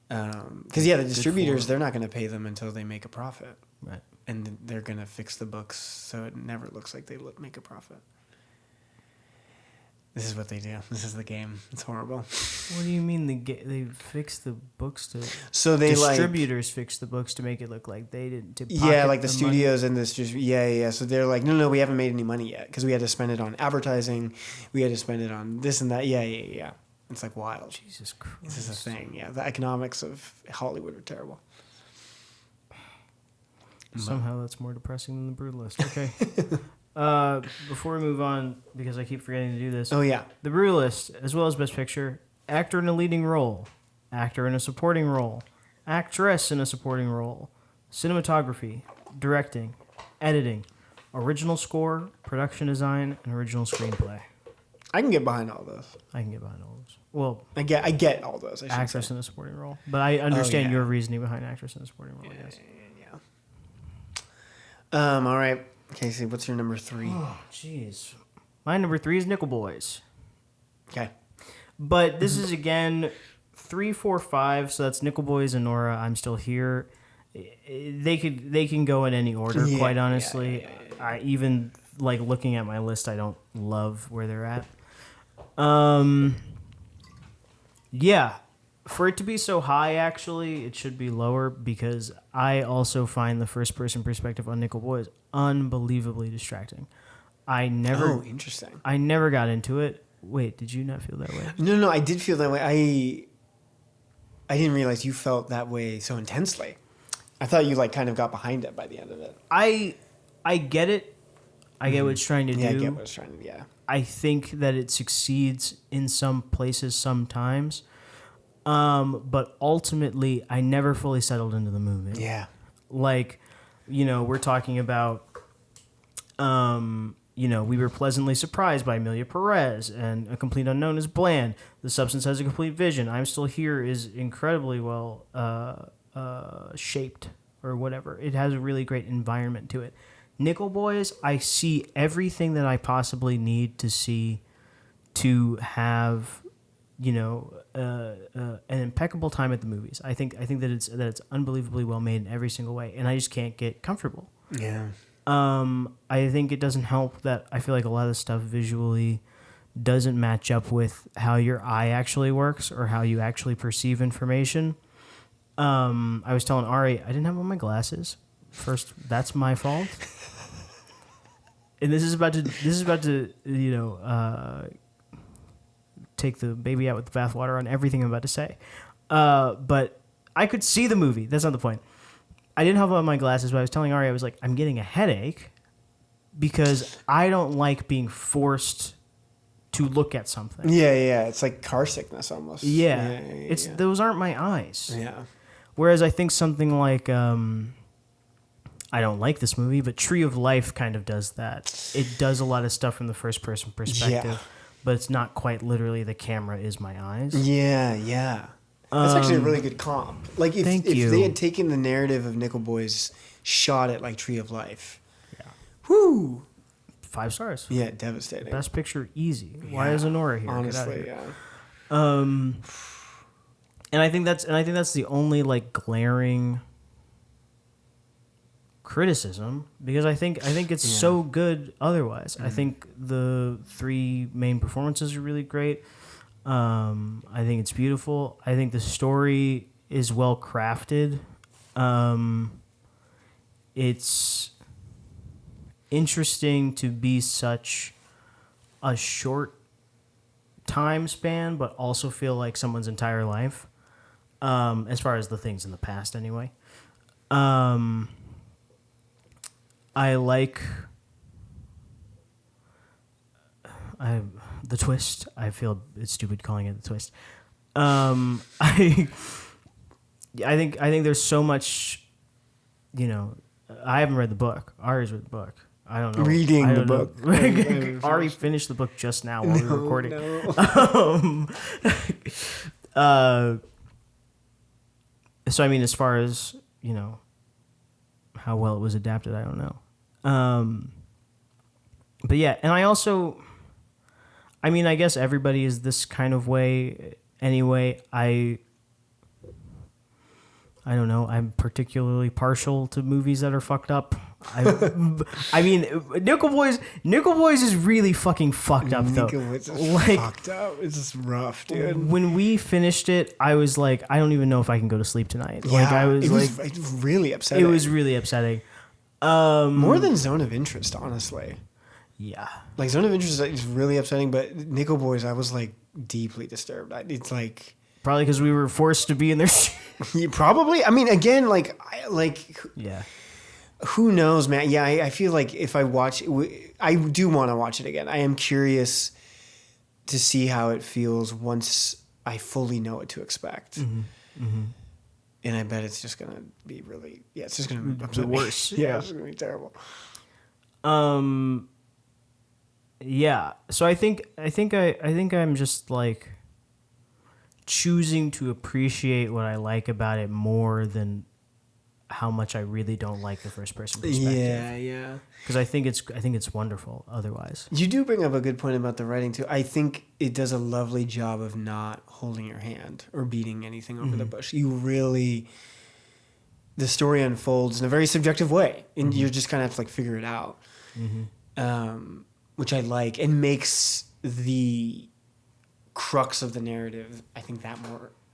Because the distributors, they're not going to pay them until they make a profit, Right. and they're going to fix the books so it never looks like they make a profit. This is what they do. This is the game. It's horrible. What do you mean they fix the books to? So they distributors fix the books to make it look like they didn't. Like the studios and this just yeah. So they're like, no, we haven't made any money yet because we had to spend it on advertising, we had to spend it on this and that. Yeah. It's like wild. Jesus Christ. This is a thing. Yeah, the economics of Hollywood are terrible. Somehow that's more depressing than The Brutalist. Okay. Before we move on, because I keep forgetting to do this. Oh yeah. The Brutalist, as well as Best Picture, actor in a leading role, actor in a supporting role, actress in a supporting role, cinematography, directing, editing, original score, production design, and original screenplay. I can get behind all those. I can get behind all those. Well, I get all those. I should actress say. in a supporting role, but I understand yeah. your reasoning behind actress in a supporting role. Yes. Yeah. All right, Casey. What's your number 3? Oh, jeez. My number 3 is Nickel Boys. Okay. But this is again 3, 4, 5. So that's Nickel Boys and Nora. I'm Still Here. They can go in any order. Yeah, quite honestly, yeah. I even like looking at my list. I don't love where they're at. Yeah, for it to be so high, actually, it should be lower because I also find the first-person perspective on Nickel Boys unbelievably distracting. Interesting. I never got into it. Wait, did you not feel that way? No, I did feel that way. I didn't realize you felt that way so intensely. I thought you like kind of got behind it by the end of it. I get it. I get what it's trying to do. Yeah, I get what it's trying to do. Yeah. I think that it succeeds in some places sometimes. But ultimately, I never fully settled into the movie. Yeah. Like, we're talking about, we were pleasantly surprised by Amelia Perez, and A Complete Unknown is bland. The Substance has a complete vision. I'm Still Here is incredibly well shaped, or whatever. It has a really great environment to it. Nickel Boys, I see everything that I possibly need to see to have, an impeccable time at the movies. I think that it's unbelievably well made in every single way, and I just can't get comfortable. Yeah. I think it doesn't help that I feel like a lot of the stuff visually doesn't match up with how your eye actually works or how you actually perceive information. I was telling Ari I didn't have on my glasses. First, that's my fault. And this is about to take the baby out with the bathwater on everything I'm about to say. But I could see the movie. That's not the point. I didn't have on my glasses, but I was telling Ari, I was like, I'm getting a headache because I don't like being forced to look at something. Yeah. It's like car sickness almost. Yeah. Those aren't my eyes. Yeah. Whereas I think something like, I don't like this movie, but Tree of Life kind of does that. It does a lot of stuff from the first person perspective, but it's not quite literally the camera is my eyes. Yeah. That's actually a really good comp. Like if they had taken the narrative of Nickel Boys, shot it like Tree of Life. Yeah. Whoo! 5 stars. Yeah, devastating. Best picture easy. Why is Honora here? Honestly, Get out of here. And I think that's the only like glaring criticism, because I think it's so good otherwise. I think the 3 main performances are really great. I think it's beautiful. I think the story is well crafted. It's interesting to be such a short time span, but also feel like someone's entire life, as far as the things in the past anyway. I like the twist. I feel it's stupid calling it the twist. I think there's so much, I haven't read the book. Ari's read the book. I don't know. Reading the book. Ari finished the book just now while we were recording. No. So I mean, as far as, how well it was adapted, I don't know. But yeah, and I guess everybody is this kind of way anyway. I don't know. I'm particularly partial to movies that are fucked up. I mean, Nickel Boys is really fucking fucked up though. Nickel Boys is fucked up. It's just rough, dude. When we finished it, I was like, I don't even know if I can go to sleep tonight. Yeah, it was really upsetting. It was really upsetting. More than Zone of Interest, honestly. Yeah. Like Zone of Interest is really upsetting, but Nickel Boys, I was like deeply disturbed. It's like probably because we were forced to be in their. Probably. I mean, again, yeah. Who knows, man? Yeah, I feel like if I watch, I do want to watch it again. I am curious to see how it feels once I fully know what to expect. Mm-hmm. Mm-hmm. And I bet it's just gonna be really, it's just gonna be worse. Yeah, it's gonna be terrible. Yeah. So I think I'm just like choosing to appreciate what I like about it more than how much I really don't like the first person perspective. Yeah. Because I think it's wonderful otherwise. You do bring up a good point about the writing too. I think it does a lovely job of not holding your hand or beating anything over the bush. You really, the story unfolds in a very subjective way, and you just kind of have to figure it out, which I like, and makes the crux of the narrative, I think,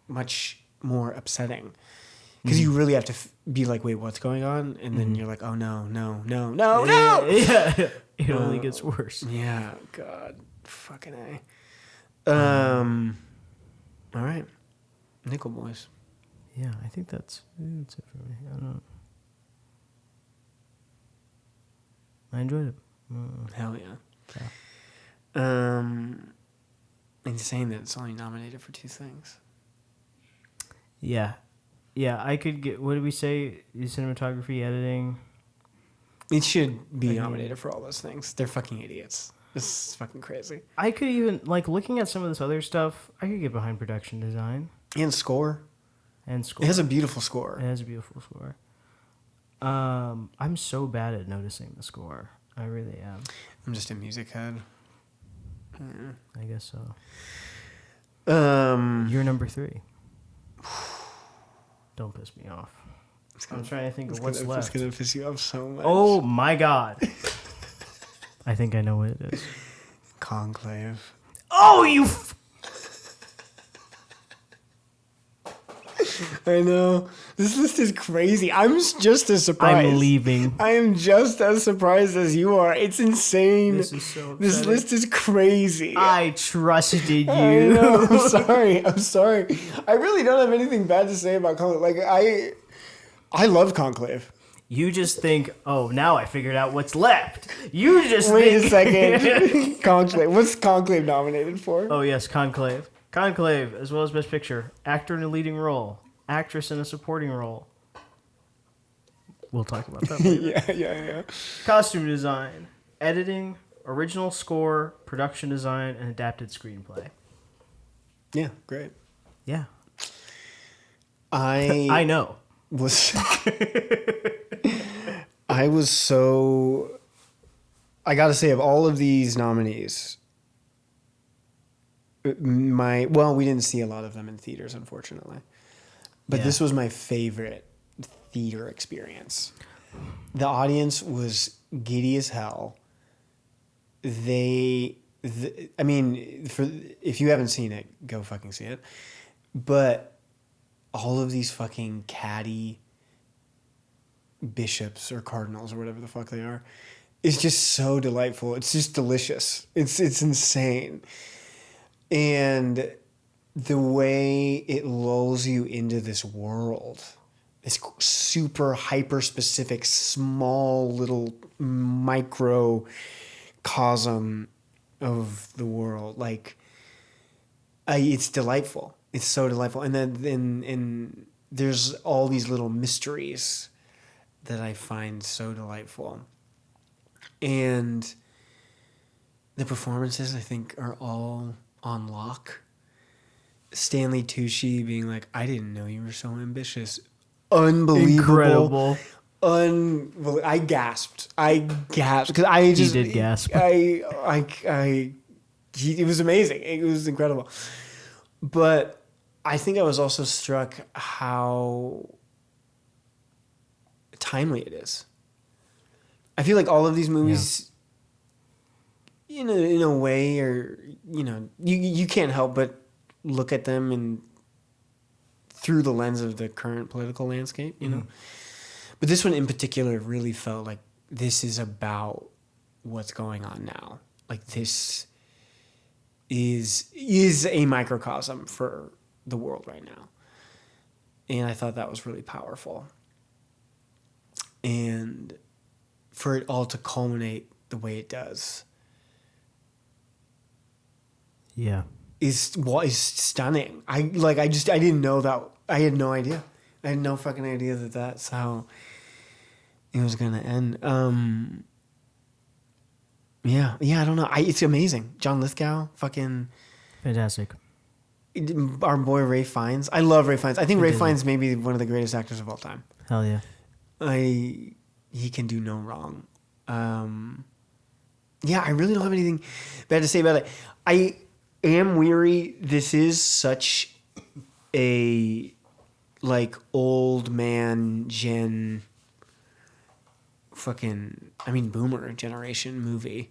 much more upsetting. Because you really have to be like, wait, what's going on? And then you're like, oh, no. Yeah. It only gets worse. Yeah, God. Fucking A. All right. Nickel Boys. Yeah, I think that's it for me. I don't know. I enjoyed it. Hell yeah. Insane that it's only nominated for 2 things. Yeah. Yeah, I could get, what did we say? Cinematography, editing. It should be nominated for all those things. They're fucking idiots. This is fucking crazy. I could even, looking at some of this other stuff, I could get behind production design. And score. It has a beautiful score. I'm so bad at noticing the score. I really am. I'm just a music head. I guess so. You're number 3. Don't piss me off. I'm trying to think of what's left. It's going to piss you off so much. Oh, my God. I think I know what it is. Conclave. Oh, you... I know. This list is crazy. I'm just as surprised. I'm leaving. I am just as surprised as you are. It's insane. This is so This upsetting. list is crazy. I trusted you. I know. I'm sorry. I really don't have anything bad to say about Conclave. Like, I love Conclave. You just think, oh, now I figured out what's left. You just Wait a think... second. Conclave. What's Conclave nominated for? Oh, yes, Conclave. Conclave, as well as Best Picture. Actor in a leading role. Actress in a supporting role. We'll talk about that later. Yeah. Costume design. Editing. Original score. Production design. And adapted screenplay. Yeah, great. Yeah. I know. I was so... I gotta say, of all of these nominees, we didn't see a lot of them in theaters, unfortunately. But this was my favorite theater experience. The audience was giddy as hell. If you haven't seen it, go fucking see it. But all of these fucking catty bishops or cardinals or whatever the fuck they are, it's just so delightful. It's just delicious. It's insane. And the way it lulls you into this world, this super hyper specific, small little microcosm of the world, like, it's delightful. It's so delightful. And then there's all these little mysteries that I find so delightful. And the performances, I think, are all on lock. Stanley Tucci being like, I didn't know you were so ambitious. Unbelievable. Incredible. I gasped because I just... He did gasp. It was amazing. It was incredible. But I think I was also struck how timely it is. I feel like all of these movies, in a way, are, you can't help but look at them and through the lens of the current political landscape, you know. But this one in particular really felt like this is about what's going on now. Like, this is a microcosm for the world right now. And I thought that was really powerful. And for it all to culminate the way it does, is stunning. I didn't know that. I had no idea. I had no fucking idea that that's how it was gonna end. I don't know. It's amazing. John Lithgow, fucking fantastic. Our boy Ray Fiennes. I love Ray Fiennes. I think Ray Fiennes may be one of the greatest actors of all time. Hell yeah. He can do no wrong. I really don't have anything bad to say about it. I am weary. This is such a, like, old man boomer generation movie.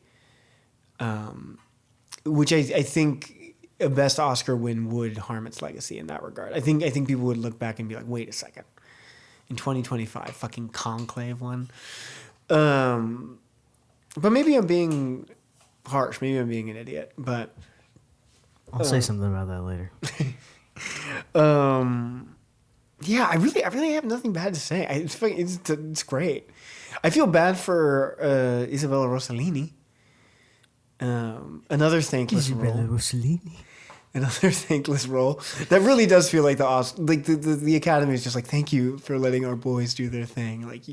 Which I think a best Oscar win would harm its legacy in that regard. I think people would look back and be like, wait a second. In 2025, fucking Conclave won. But maybe I'm being harsh. Maybe I'm being an idiot. But I'll say something about that later. I really have nothing bad to say. It's great. I feel bad for Isabella Rossellini. Another thankless role. That really does feel like the Academy is just like, thank you for letting our boys do their thing. Like,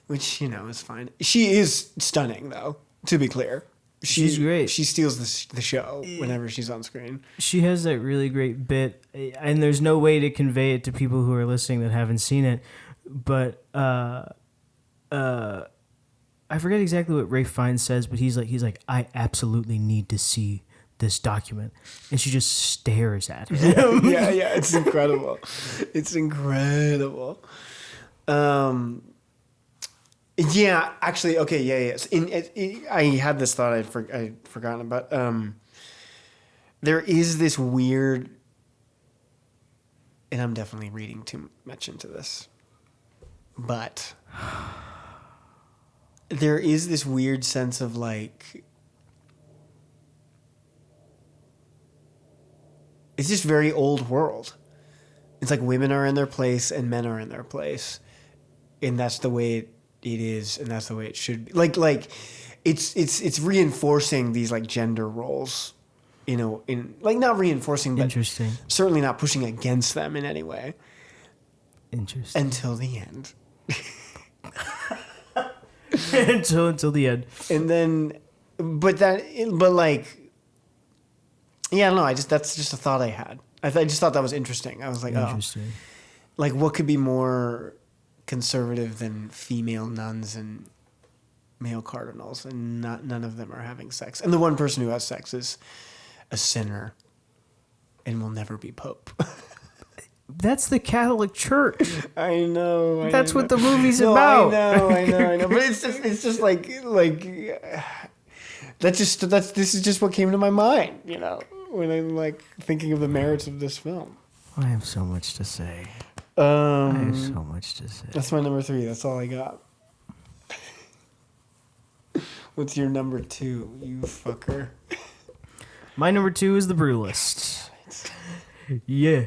which, is fine. She is stunning, though, to be clear. She's great. She steals the show whenever she's on screen. She has that really great bit, and there's no way to convey it to people who are listening that haven't seen it, but I forget exactly what Ray Fiennes says, but he's like, I absolutely need to see this document, and she just stares at him. yeah, it's incredible. It's incredible. Actually, okay, yes. I had this thought I'd forgotten about. There is this weird and I'm definitely reading too much into this, but there is this weird sense of like, it's just very old world. It's like women are in their place and men are in their place, and that's the way it is, and that's the way it should be. Like it's reinforcing these like gender roles, you know, in like not reinforcing, but Interesting. certainly not pushing against them in any way. Interesting. Until the end. until the end. And then, but like, yeah, I don't know. That's just a thought I had. I just thought that was interesting. I was like, Interesting. oh, like what could be more conservative than female nuns and male cardinals, and none of them are having sex. And the one person who has sex is a sinner and will never be pope. That's the Catholic Church. I know. That's what the movie's about. I know. But it's just like this is just what came to my mind, you know, when I'm like thinking of the merits of this film. I have so much to say. I have so much to say. That's my number 3. That's all I got. What's your number 2, you fucker? My number 2 is The Brutalist. Yeah.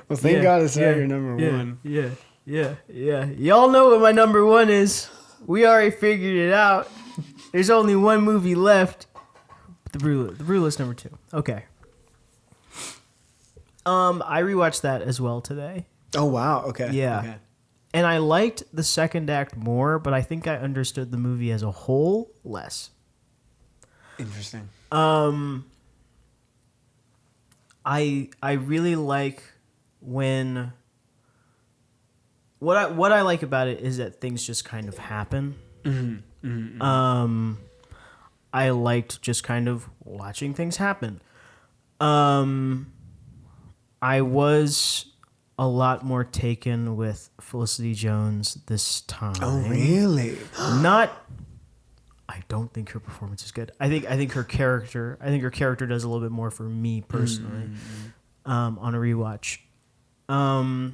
Well, thank God it's not your number 1. Yeah. Y'all know what my number 1 is. We already figured it out. There's only one movie left. The Brutalist number 2. Okay. I rewatched that as well today. Oh wow. Okay. Yeah. Okay. And I liked the second act more, but I think I understood the movie as a whole less. Interesting. I really like when what I like about it is that things just kind of happen. Mm-hmm. Mm-hmm. I liked just kind of watching things happen. I was a lot more taken with Felicity Jones this time. Oh, really? I don't think her performance is good. I think her character does a little bit more for me personally. On a rewatch. I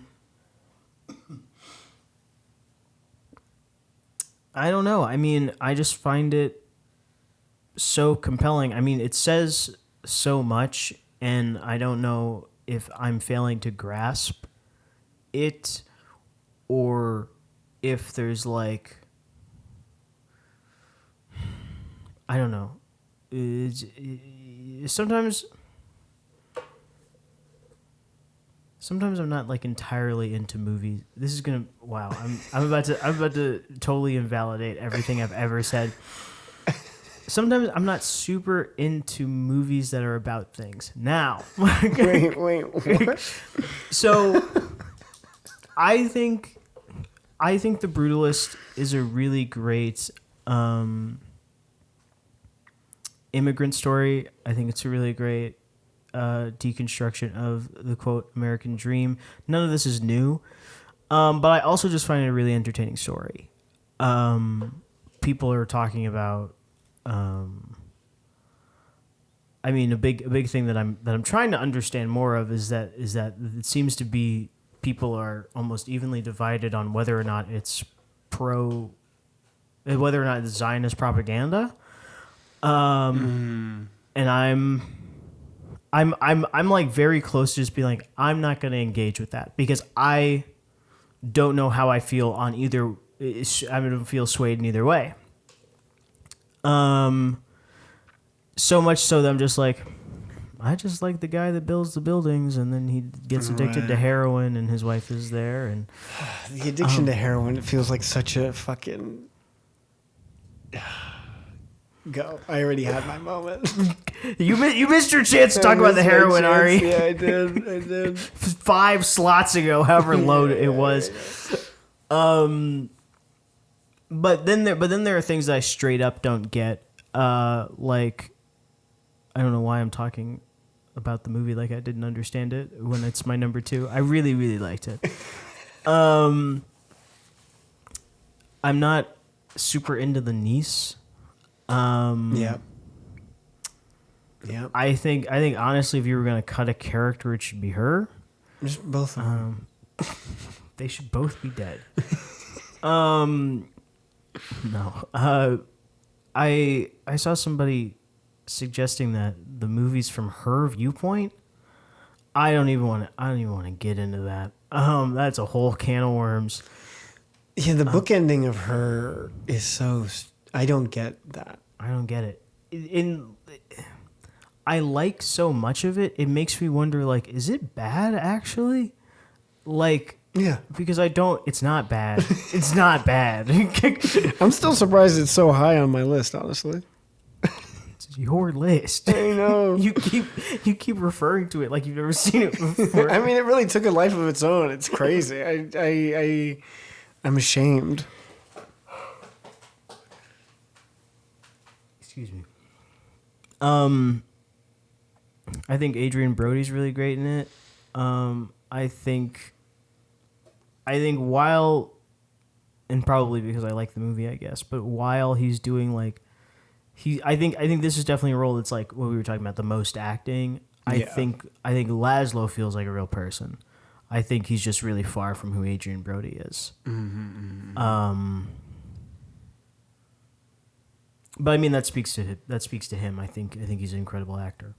don't know. I mean, I just find it so compelling. I mean, it says so much, and I don't know if I'm failing to grasp it or if there's like, I don't know. Sometimes I'm not like entirely into movies. This is gonna I'm about to totally invalidate everything I've ever said. Sometimes I'm not super into movies that are about things. Now, wait, what? So, I think The Brutalist is a really great immigrant story. I think it's a really great deconstruction of the quote American dream. None of this is new, but I also just find it a really entertaining story. People are talking about. I mean, a big thing that I'm trying to understand more of is that it seems to be people are almost evenly divided on whether or not it's Zionist propaganda. And I'm like very close to just being like, I'm not going to engage with that because I don't know how I feel on either. I'm going to feel swayed in either way. So much so that I'm just like, I just like the guy that builds the buildings, and then he gets addicted to heroin, and his wife is there, and the addiction to heroin. It feels like such a fucking. Go! I already had my moment. You missed your chance to talk about the heroin, Ari. Yeah, I did. 5 slots ago, however low it was. But then there are things that I straight up don't get. Like, I don't know why I'm talking about the movie like I didn't understand it when it's my number 2. I really, really liked it. I'm not super into the niece. Yeah. I think honestly, if you were gonna cut a character, it should be her. Just both of them. They should both be dead. No. I saw somebody suggesting that the movie's from her viewpoint. I don't even want to get into that. That's a whole can of worms. Yeah, the book ending of her is so. I don't get that. I don't get it. I like so much of it. It makes me wonder, like, is it bad actually? Like, yeah, because I don't. It's not bad. It's not bad. I'm still surprised it's so high on my list. Honestly, it's your list. I know. You keep referring to it like you've never seen it before. I mean, it really took a life of its own. It's crazy. I'm ashamed. Excuse me. I think Adrian Brody's really great in it. I think while, and probably because I like the movie, I guess, but while he's doing like, I think this is definitely a role that's like what we were talking about, the most acting. I think Laszlo feels like a real person. I think he's just really far from who Adrian Brody is. But I mean that speaks to him. I think he's an incredible actor.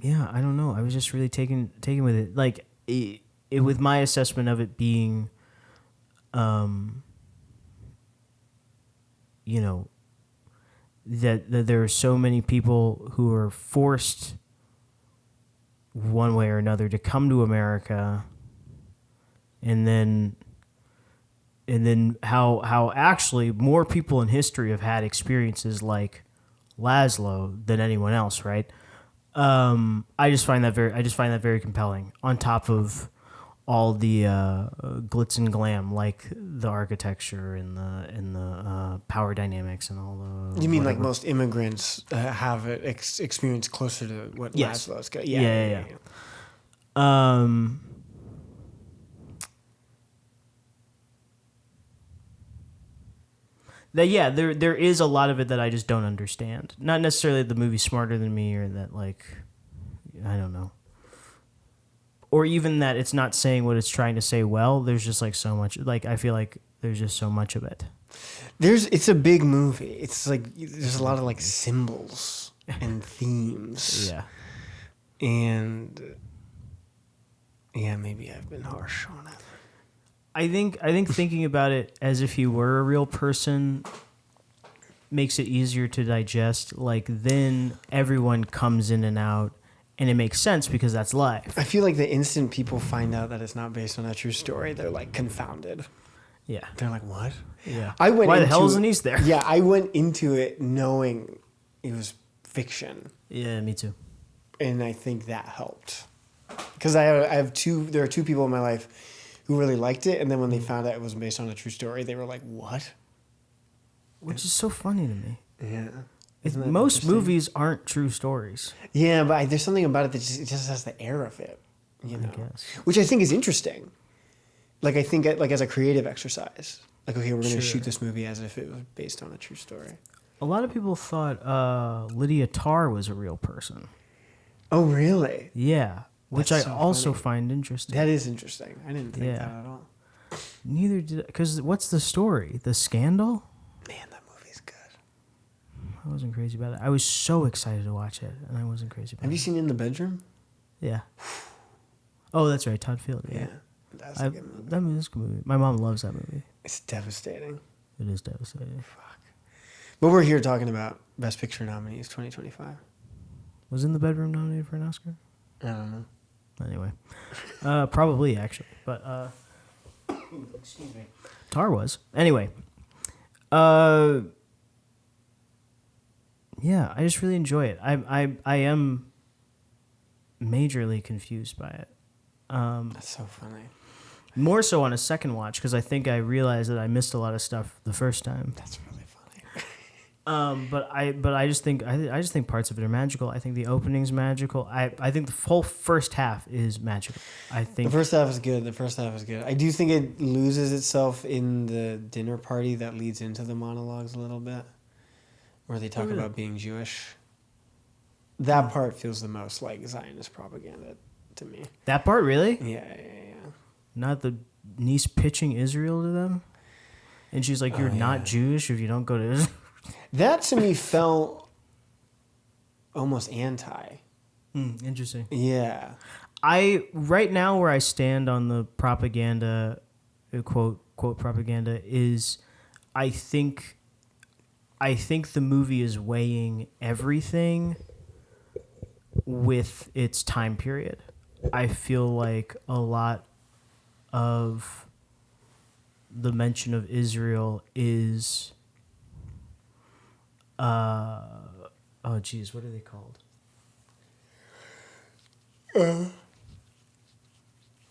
Yeah, I don't know. I was just really taken with it. Like it with my assessment of it being, you know, that there are so many people who are forced one way or another to come to America, and then how actually more people in history have had experiences like Laszlo than anyone else, right? I just find that very compelling. On top of all the glitz and glam, like the architecture and the power dynamics and all the. You mean whatever. like most immigrants have an experience closer to what Laszlo's got? Yeah. There is a lot of it that I just don't understand. Not necessarily that the movie's smarter than me or that, like, I don't know. Or even that it's not saying what it's trying to say well. There's just, like, so much. Like, I feel like there's just so much of it. It's a big movie. It's like there's a lot of, like, symbols and themes. Yeah. And, yeah, maybe I've been harsh on it. I think thinking about it as if he were a real person makes it easier to digest. Like, then everyone comes in and out, and it makes sense because that's life. I feel like the instant people find out that it's not based on a true story, they're like confounded. Yeah. They're like, what? Yeah. Why the hell isn't he there? Yeah, I went into it knowing it was fiction. Yeah, me too. And I think that helped. Because there are two people in my life who really liked it, and then when they found out it wasn't based on a true story, they were like, what? Which is so funny to me. Yeah. Most movies aren't true stories. Yeah, but there's something about it that just has the air of it, you know? I guess. Which I think is interesting. Like, I think like as a creative exercise. Like, okay, we're going to shoot this movie as if it was based on a true story. A lot of people thought Lydia Tarr was a real person. Oh, really? Yeah. Which That's I so also funny. find interesting. That is interesting. I didn't think that at all. Neither did I. Because what's the story? The scandal? Man, that movie's good. I wasn't crazy about it. I was so excited to watch it, and I wasn't crazy about it. Have you seen In the Bedroom? Yeah. Oh, that's right. Todd Field. Yeah. That's a good movie. That movie's a good movie. My mom loves that movie. It's devastating. It is devastating. Fuck. But we're here talking about Best Picture nominees 2025. Was In the Bedroom nominated for an Oscar? I don't know. Anyway. Probably, actually. But, excuse me. Tar was. Anyway. Yeah, I just really enjoy it. I am majorly confused by it. That's so funny. More so on a second watch, because I think I realized that I missed a lot of stuff the first time. That's really funny. But I just think parts of it are magical. I think the opening's magical. I think the whole first half is magical. I think The first half is good. I do think it loses itself in the dinner party that leads into the monologues a little bit. where they talk about being Jewish. That part feels the most like Zionist propaganda to me. That part, really? Yeah. Not the niece pitching Israel to them? And she's like, you're not Jewish if you don't go to Israel? That to me felt almost anti. Interesting. Yeah. Right now where I stand on the propaganda, quote propaganda, is I think the movie is weighing everything with its time period. I feel like a lot of the mention of Israel is what are they called?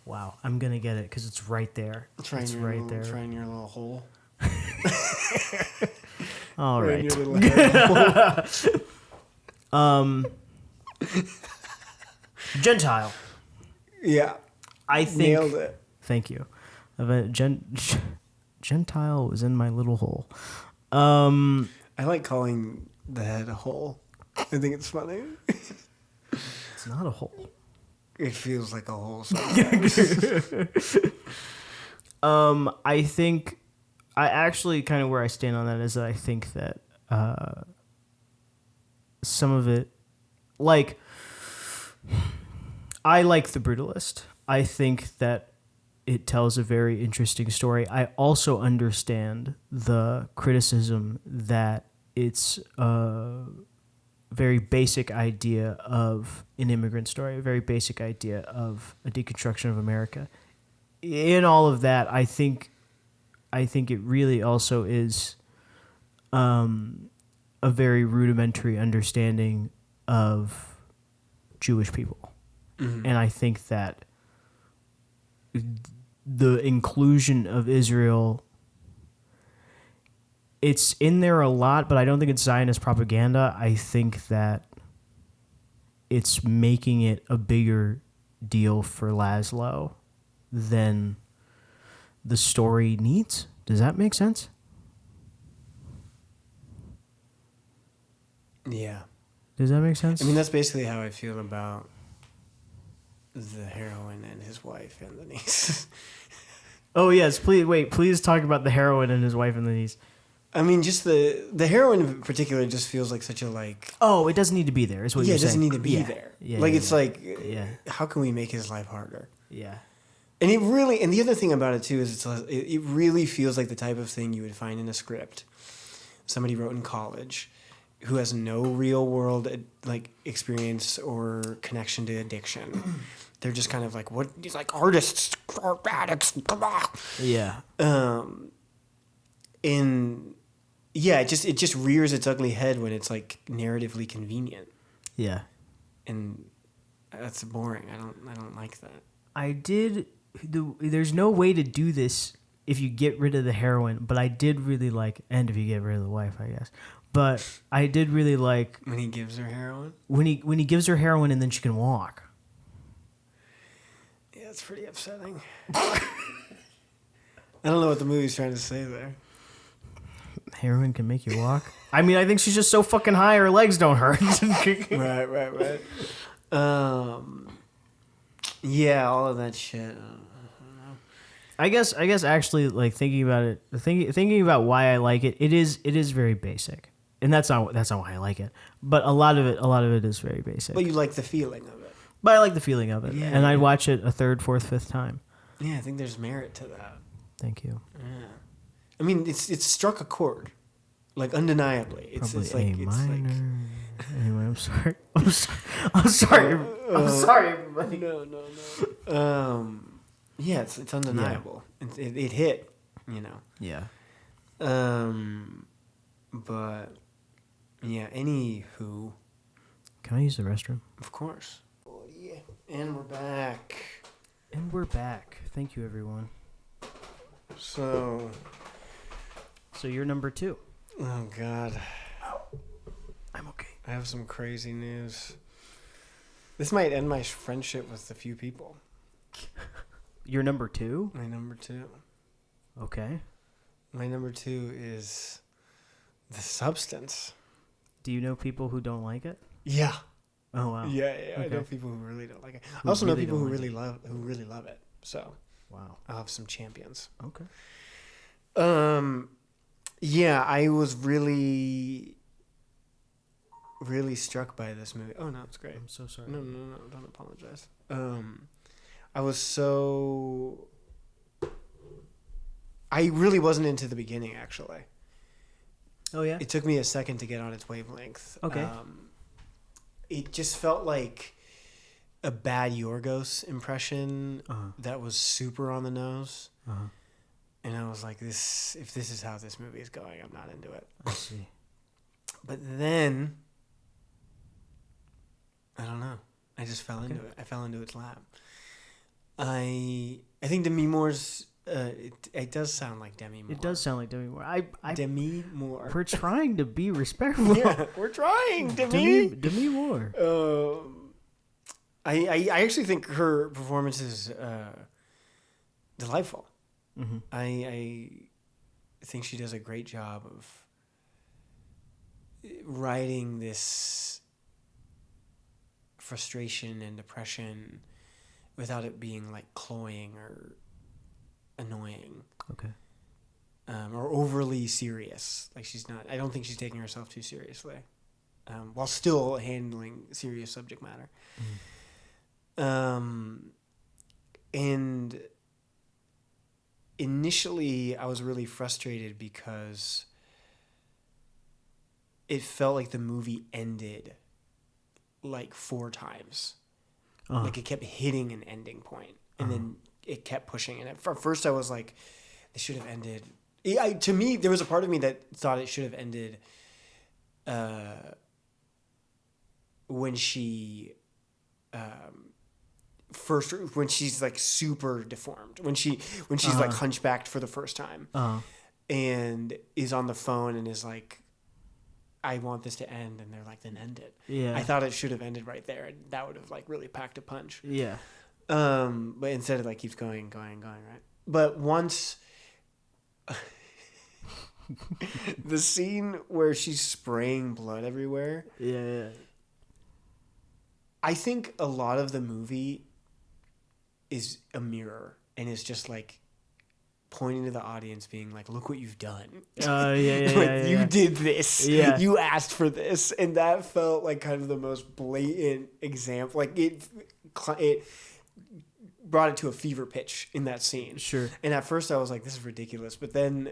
Wow, I'm gonna get it because it's right there. It's right there. Try in your little hole. All right. In your little hair hole. Gentile. Yeah. I think Nailed it. Thank you. Gentile was in my little hole. I like calling the head a hole. I think it's funny. It's not a hole. It feels like a hole sometimes. I think I actually kind of where I stand on that is that I think that some of it, like, I like The Brutalist. I think that it tells a very interesting story. I also understand the criticism that it's a very basic idea of an immigrant story, a very basic idea of a deconstruction of America. In all of that, I think it really also is a very rudimentary understanding of Jewish people. Mm-hmm. And I think that the inclusion of Israel, it's in there a lot, but I don't think it's Zionist propaganda. I think that it's making it a bigger deal for Laszlo than the story needs. Does that make sense? Yeah. Does that make sense? I mean, that's basically how I feel about the heroine and his wife and the niece. Oh, yes. Please talk about the heroine and his wife and the niece. I mean, just the heroine in particular just feels like such a like. Oh, it doesn't need to be there. Is what you're saying? Yeah, it doesn't need to be there. Yeah, like yeah, it's yeah. like, yeah. How can we make his life harder? Yeah. And the other thing about it too is it really feels like the type of thing you would find in a script somebody wrote in college, who has no real world like experience or connection to addiction. They're just kind of like, what? He's like, artists are addicts. Yeah. It just rears its ugly head when it's like narratively convenient. Yeah. And that's boring. I don't like that. There's no way to do this if you get rid of the heroine, but I did really like, and if you get rid of the wife, I guess. But I did really like when he gives her heroin. When he gives her heroin and then she can walk. Yeah, it's pretty upsetting. I don't know what the movie's trying to say there. Heroin can make you walk. I mean, I think she's just so fucking high her legs don't hurt. Right. Yeah, all of that shit. I guess actually, like, thinking about why I like it, it is very basic, and that's not why I like it. But a lot of it is very basic. But you like the feeling of it. But I like the feeling of it, yeah, and I'd watch it a third, fourth, fifth time. Yeah, I think there's merit to that. Thank you. Yeah, I mean, it's struck a chord, like undeniably. It's like A minor. Like... Anyway, I'm sorry. I'm sorry, everybody. No. Yeah, it's undeniable. Yeah. It hit, you know. Yeah. But yeah. Anywho. Can I use the restroom? Of course. Oh yeah. And we're back. Thank you, everyone. So you're number 2. Oh God. I'm okay. I have some crazy news. This might end my friendship with a few people. You're number 2? My number 2. Okay. My number 2 is The Substance. Do you know people who don't like it? Yeah. Oh wow. Yeah, Okay. I know people who really don't like it. I Who also know really people don't who like really love it. So Wow. I'll have some champions. Okay. Yeah, I was really struck by this movie. Oh no, it's great. I'm so sorry. No, don't apologize. I was so. I really wasn't into the beginning, actually. Oh yeah. It took me a second to get on its wavelength. Okay. It just felt like a bad Yorgos impression that was super on the nose. And I was like, if this is how this movie is going, I'm not into it. I see. But then, I don't know. I just fell into it. I fell into its lap. I think Demi Moore's. It does sound like Demi Moore. It does sound like Demi Moore. Demi Moore. We're trying to be respectful. Yeah, we're trying, Demi. Demi Moore. I actually think her performance is delightful. Mm-hmm. I think she does a great job of writing this frustration and depression without it being like cloying or annoying. Okay. Or overly serious. Like she's not. I don't think she's taking herself too seriously, while still handling serious subject matter. And initially, I was really frustrated because it felt like the movie ended like 4 times. Like it kept hitting an ending point, and then it kept pushing. And at first, I was like, "This should have ended." To me, there was a part of me that thought it should have ended when she when she's like super deformed, when she's like hunchbacked for the first time, and is on the phone and is like, I want this to end, and they're like, then end it. Yeah. I thought it should have ended right there, and that would have like really packed a punch. Yeah. But instead it like keeps going, right? But once the scene where she's spraying blood everywhere. Yeah. I think a lot of the movie is a mirror and is just like pointing to the audience being like, look what you've done. You did this. Yeah. You asked for this. And that felt like kind of the most blatant example. Like it brought it to a fever pitch in that scene. Sure. And at first I was like, this is ridiculous. But then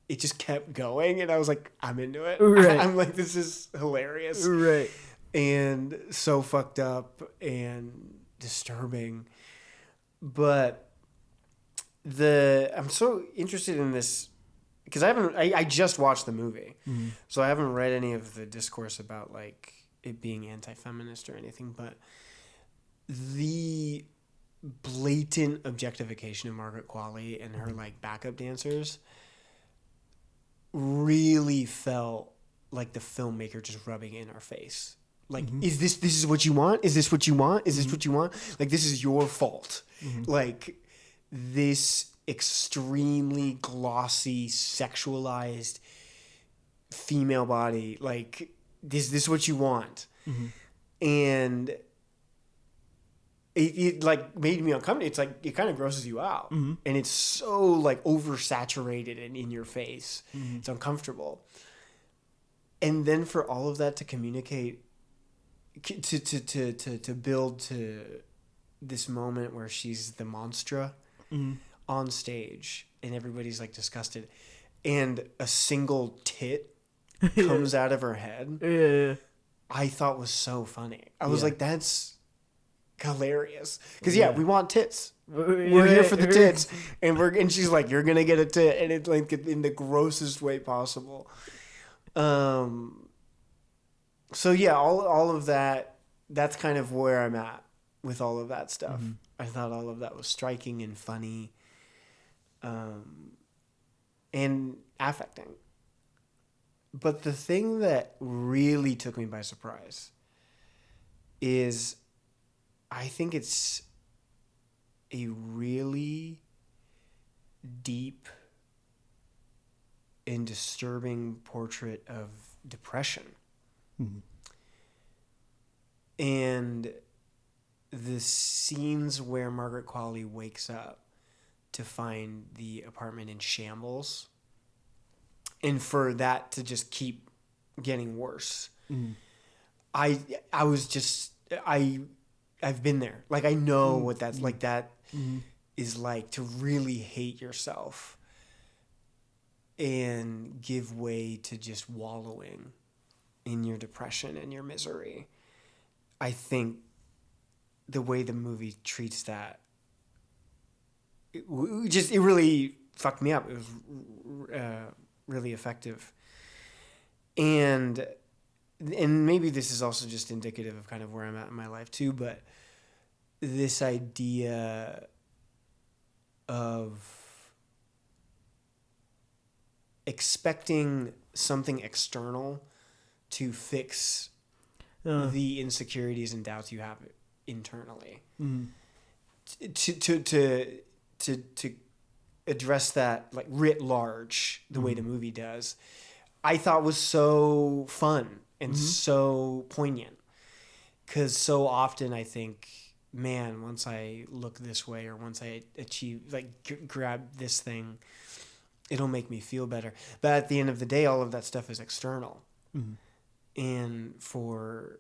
it just kept going and I was like, I'm into it. Right. I'm like, this is hilarious. Right. And so fucked up and disturbing. But I'm so interested in this because I just watched the movie. Mm-hmm. So I haven't read any of the discourse about like it being anti-feminist or anything, but the blatant objectification of Margaret Qualley and her like backup dancers really felt like the filmmaker just rubbing it in our face. Like, is this is what you want? Is this what you want? Is this what you want? Like, this is your fault. Like, this extremely glossy, sexualized female body. Like, is this what you want? And it like made me uncomfortable. It's like, it kind of grosses you out. And it's so like oversaturated and in your face. It's uncomfortable. And then for all of that to communicate, to build to this moment where she's the monstra on stage and everybody's like disgusted and a single tit comes out of her head. Yeah. I thought was so funny. I was like, that's hilarious. Because we want tits. We're here for the tits. And she's like, you're gonna get a tit, and it's like in the grossest way possible. So yeah, all of that, that's kind of where I'm at with all of that stuff. I thought all of that was striking and funny, and affecting. But the thing that really took me by surprise is I think it's a really deep and disturbing portrait of depression. And the scenes where Margaret Qualley wakes up to find the apartment in shambles, and for that to just keep getting worse. I was just I've been there. Like, I know what that's like. That is like to really hate yourself and give way to just wallowing in your depression and your misery. I think the way the movie treats that, it really fucked me up. It was really effective. And maybe this is also just indicative of kind of where I'm at in my life too, but this idea of expecting something external to fix the insecurities and doubts you have internally. To address that, like, writ large, the way the movie does, I thought was so fun and so poignant. Because so often I think, man, once I look this way, or once I achieve, like, grab this thing, it'll make me feel better. But at the end of the day, all of that stuff is external. And for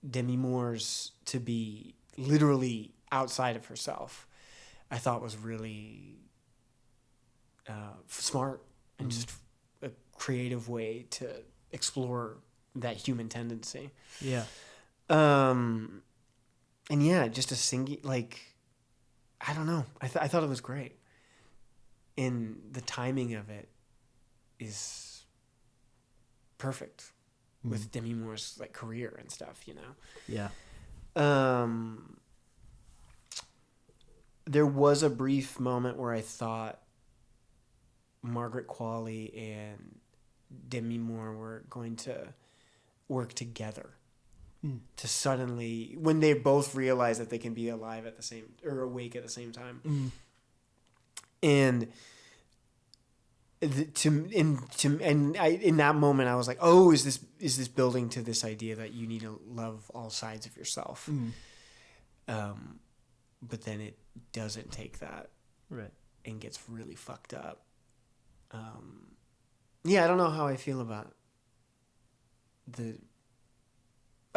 Demi Moore's to be literally outside of herself, I thought was really smart and just a creative way to explore that human tendency. Yeah. And yeah, just a like, I don't know. I thought it was great. And the timing of it is perfect with Demi Moore's, like, career and stuff, you know? Yeah. There was a brief moment where I thought Margaret Qualley and Demi Moore were going to work together. To suddenly, when they both realize that they can be alive at the same, or awake at the same time. And in that moment I was like, oh, is this building to this idea that you need to love all sides of yourself? But then it doesn't take that, right, and gets really fucked up. Yeah, I don't know how I feel about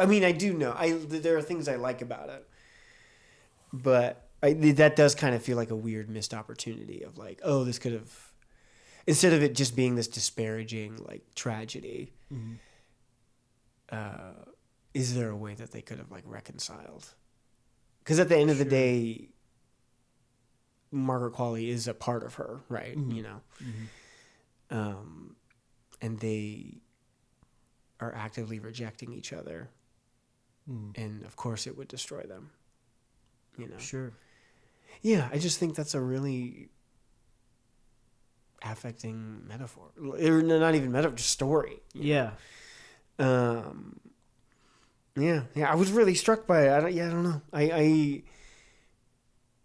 I mean, I do know there are things I like about it, but that does kind of feel like a weird missed opportunity of, like, oh, this could have, instead of it just being this disparaging, like, tragedy, is there a way that they could have, like, reconciled? Because at the end of the day, Margaret Qualley is a part of her, right? You know? And they are actively rejecting each other. And of course it would destroy them, you know? Sure. Yeah, I just think that's a really affecting metaphor. Or not even metaphor, just story. Yeah. Yeah, I was really struck by it. I don't know. I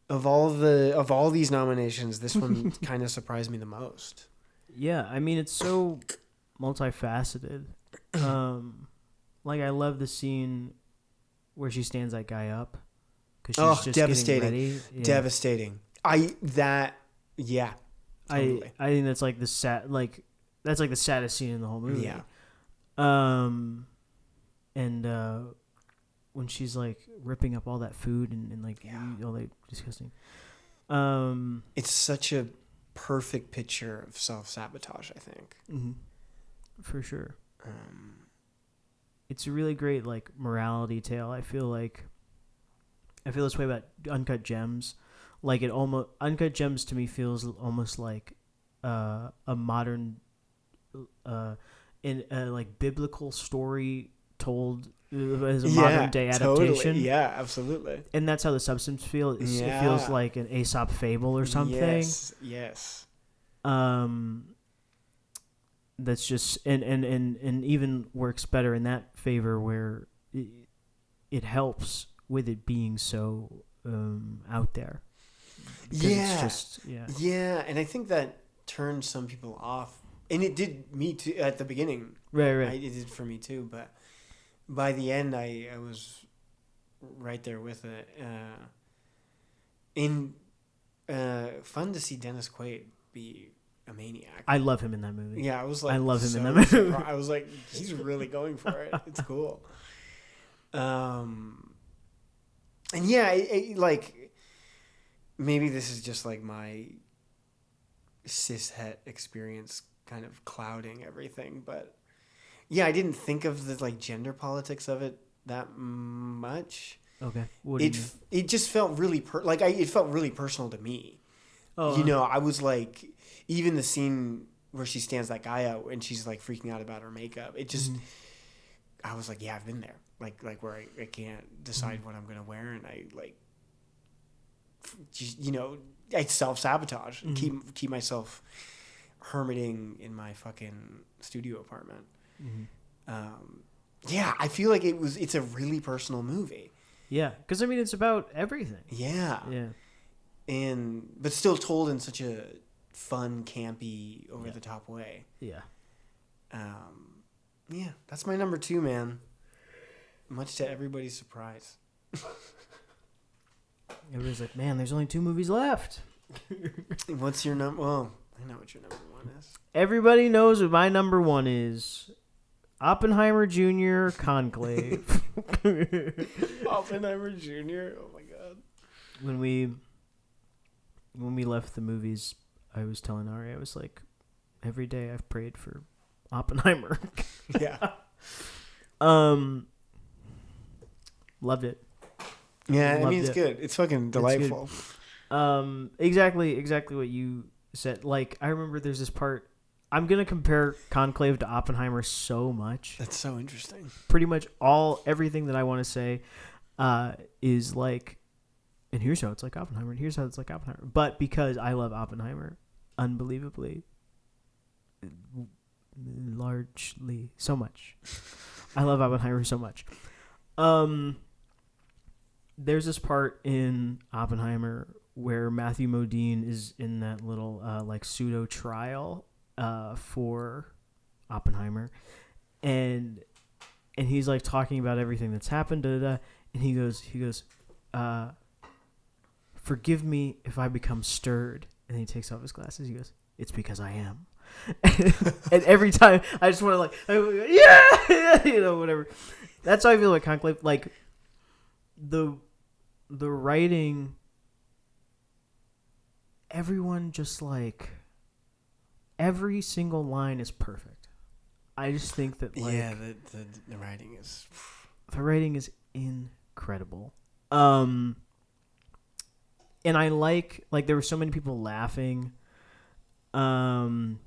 of all these nominations, this one kind of surprised me the most. Yeah, I mean, it's so multifaceted. Like, I love the scene where she stands that guy up because she's just devastating. getting ready. Yeah. Devastating. Yeah. Totally. I think that's like the the saddest scene in the whole movie. Yeah. And when she's, like, ripping up all that food and like all that disgusting. It's such a perfect picture of self-sabotage, I think. For sure. It's a really great, like, morality tale. I feel this way about Uncut Gems. Like, Uncut Gems to me feels almost like a modern, like, biblical story told as a modern day adaptation. Totally. Yeah, absolutely. And that's how The Substance feels. It feels like an Aesop fable or something. Yes. That's just and even works better in that favor where it helps with it being so out there. Yeah, it's just, yeah, and I think that turns some people off. And it did me too at the beginning. Right. It did for me too, but by the end, I was right there with it. Fun to see Dennis Quaid be a maniac. I love him in that movie. Yeah, I was like, I love him in that movie. I was like, he's really going for it. It's cool. And yeah, like maybe this is just like my cishet experience kind of clouding everything, but yeah, I didn't think of the like gender politics of it that much. Okay. It just felt really it felt really personal to me. Oh, I was like, even the scene where she stands that guy out and she's like freaking out about her makeup. It just, I was like, yeah, I've been there. Like where I can't decide what I'm gonna wear, and I like, I self-sabotage and keep myself hermiting in my fucking studio apartment. Yeah, I feel like it's a really personal movie. Yeah, because I mean it's about everything. Yeah. But still told in such a fun, campy, over the top way. Yeah. Yeah, that's my number 2, man. Much to everybody's surprise. Everybody's like, man, there's only 2 movies left. What's your number? Well, I know what your number 1 is. Everybody knows what my number 1 is. Oppenheimer Jr. Conclave. Oppenheimer Jr. Oh my god. When we left the movies, I was telling Ari, I was like, every day I've prayed for Oppenheimer. Yeah. Loved it. Yeah, I mean it's good. It's fucking delightful. Exactly what you said. Like I remember there's this part. I'm gonna compare Conclave to Oppenheimer so much. That's so interesting. Pretty much everything that I want to say is like, and here's how it's like Oppenheimer, and here's how it's like Oppenheimer. But because I love Oppenheimer unbelievably, largely so much, I love Oppenheimer so much. There's this part in Oppenheimer where Matthew Modine is in that little like pseudo trial for Oppenheimer, and he's like talking about everything that's happened, and he goes, forgive me if I become stirred, and he takes off his glasses. He goes, it's because I am. And every time I just want to like, yeah, whatever. That's how I feel like Conclave. Like the writing, everyone just like every single line is perfect. I just think that like the writing is incredible. And I like there were so many people laughing. The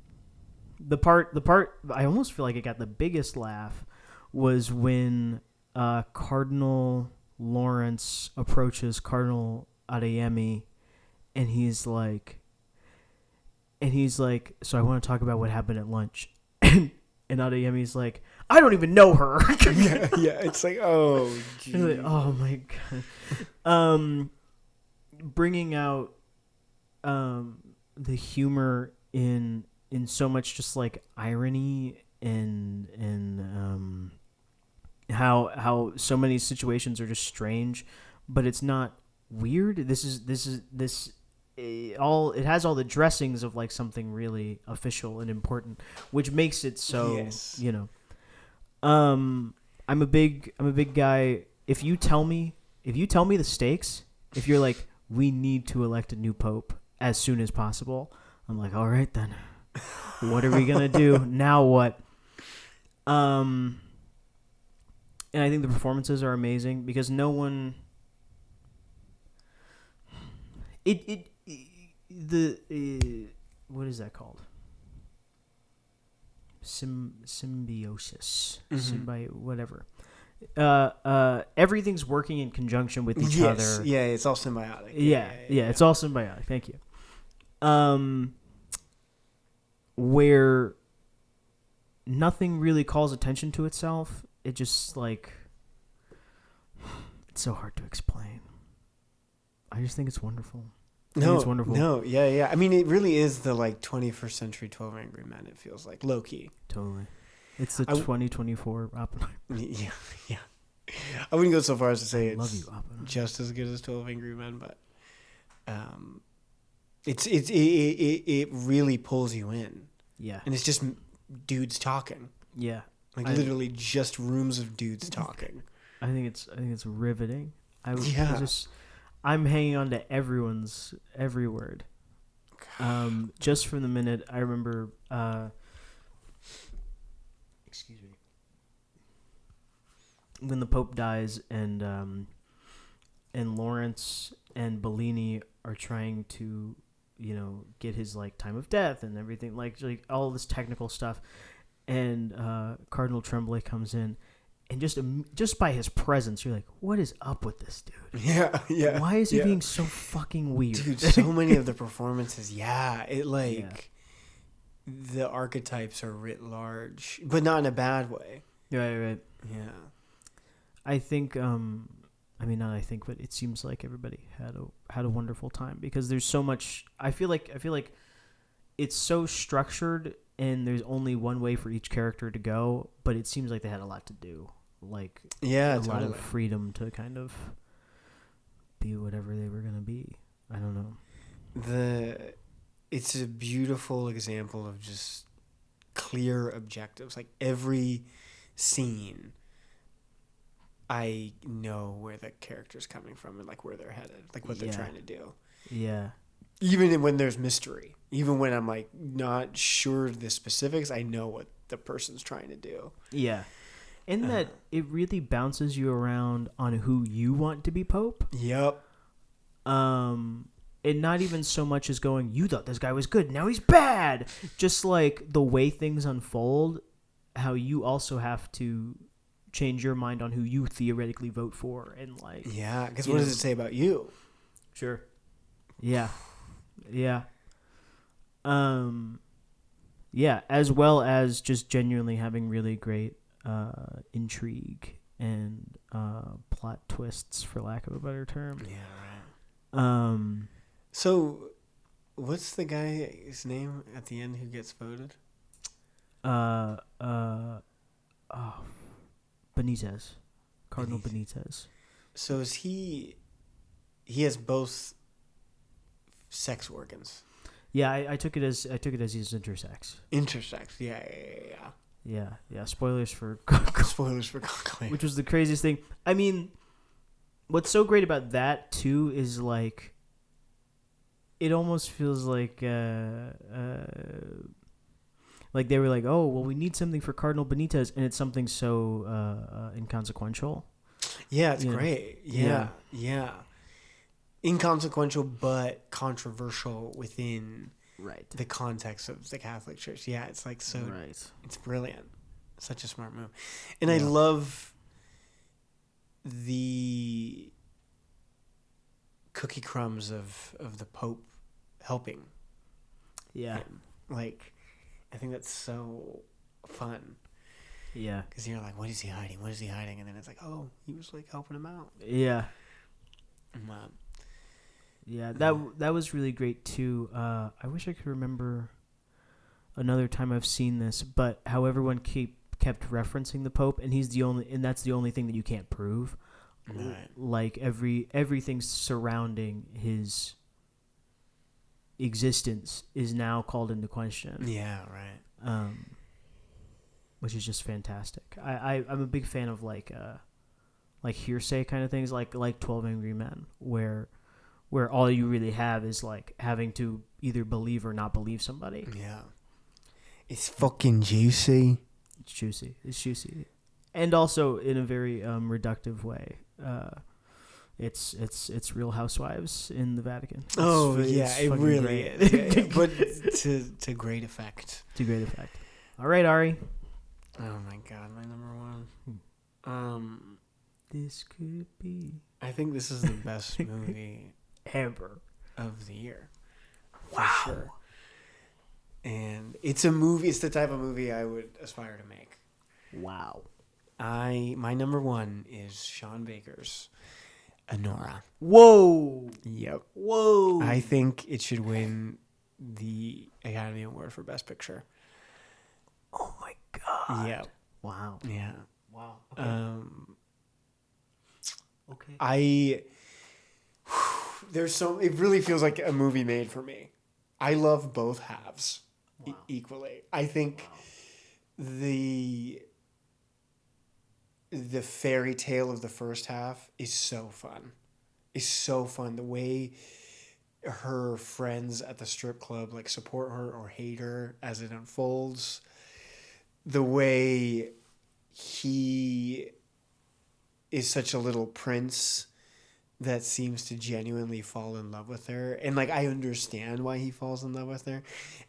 part I almost feel like it got the biggest laugh was when Cardinal Lawrence approaches Cardinal Adeyemi, and he's like, so I want to talk about what happened at lunch. And Adeyemi's like, I don't even know her. yeah, it's like, oh, geez. Like, oh my god. Bringing out the humor in so much just like irony and how so many situations are just strange, but it's not weird. It has all the dressings of like something really official and important, which makes it so, yes. I'm a big guy. If you tell me the stakes, if you're like, we need to elect a new pope as soon as possible, I'm like, all right then, what are we gonna do now? What? And I think the performances are amazing because no one. What is that called? Symbiosis, whatever. Everything's working in conjunction with each other. Yeah, it's all symbiotic. Yeah, it's all symbiotic. Thank you. Where nothing really calls attention to itself. It just like, it's so hard to explain. I just think it's wonderful. No, it's wonderful. No, yeah. I mean, it really is the like 21st century 12 Angry Men. It feels like low key. Totally. It's the 2024 Oppenheimer. Yeah. I wouldn't go so far as to say love it's you, Oppenheimer. just as good as 12 Angry Men, but it really pulls you in. Yeah. And it's just dudes talking. Yeah. Like literally just rooms of dudes talking. I think it's riveting. I'm hanging on to every word. Just from the minute I remember excuse me. When the Pope dies and Lawrence and Bellini are trying to, get his like time of death and everything, like all this technical stuff, and Cardinal Tremblay comes in, and just by his presence, you're like, what is up with this dude? Yeah. Why is he being so fucking weird? Dude, so many of the performances, the archetypes are writ large, but not in a bad way. Right. Yeah. I think, but it seems like everybody had a wonderful time because there's so much. I feel like it's so structured and there's only one way for each character to go, but it seems like they had a lot to do. Like, a lot of freedom to kind of be whatever they were gonna be. I don't know. It's a beautiful example of just clear objectives. Like every scene, I know where the character's coming from and like where they're headed, like what they're trying to do. Yeah. Even when there's mystery, even when I'm like not sure of the specifics, I know what the person's trying to do. Yeah. And that it really bounces you around on who you want to be Pope. Yep. And not even so much as going, you thought this guy was good, now he's bad. Just like the way things unfold, how you also have to change your mind on who you theoretically vote for, and like. Yeah, because what does it say about you? Sure. Yeah. Yeah. Yeah, as well as just genuinely having really great intrigue and plot twists, for lack of a better term. Yeah, right. So, what's the guy's name at the end who gets voted? Benitez. Cardinal Benitez. So is he has both sex organs. Yeah, I took it as he's intersex. Intersex, yeah. Yeah. Spoilers for Conclave. Which was the craziest thing. I mean, what's so great about that too is like, it almost feels like they were like, oh well, we need something for Cardinal Benitez, and it's something so inconsequential. Yeah, it's great. Yeah. Inconsequential but controversial within the context of the Catholic Church. Yeah, it's like so. Right. It's brilliant. Such a smart move, and I love the cookie crumbs of the Pope helping. Yeah. Him. Like, I think that's so fun. Yeah. Because you're like, what is he hiding? What is he hiding? And then it's like, oh, he was like helping him out. Yeah. Yeah, that was really great too. I wish I could remember another time I've seen this, but how everyone kept referencing the Pope, and that's the only thing that you can't prove. Right. Like everything surrounding his existence is now called into question. Yeah, right. Which is just fantastic. I'm a big fan of like hearsay kind of things, like 12 Angry Men, where all you really have is like having to either believe or not believe somebody. Yeah. It's fucking juicy. It's juicy. And also in a very reductive way. It's Real Housewives in the Vatican. It really is. Yeah. But to great effect. To great effect. All right, Ari. Oh my God, my number one. This could be. I think this is the best movie ever of the year. Wow. For sure. And it's a movie. It's the type of movie I would aspire to make. Wow. My number one is Sean Baker's Anora. Whoa. Yep. Whoa. I think it should win the Academy Award for Best Picture. Oh my God. Yeah. Wow. Yeah. Wow. Okay. Okay. It really feels like a movie made for me. I love both halves equally. I think the fairy tale of the first half is so fun. It's so fun. The way her friends at the strip club like support her or hate her as it unfolds. The way he is such a little prince that seems to genuinely fall in love with her. And like I understand why he falls in love with her.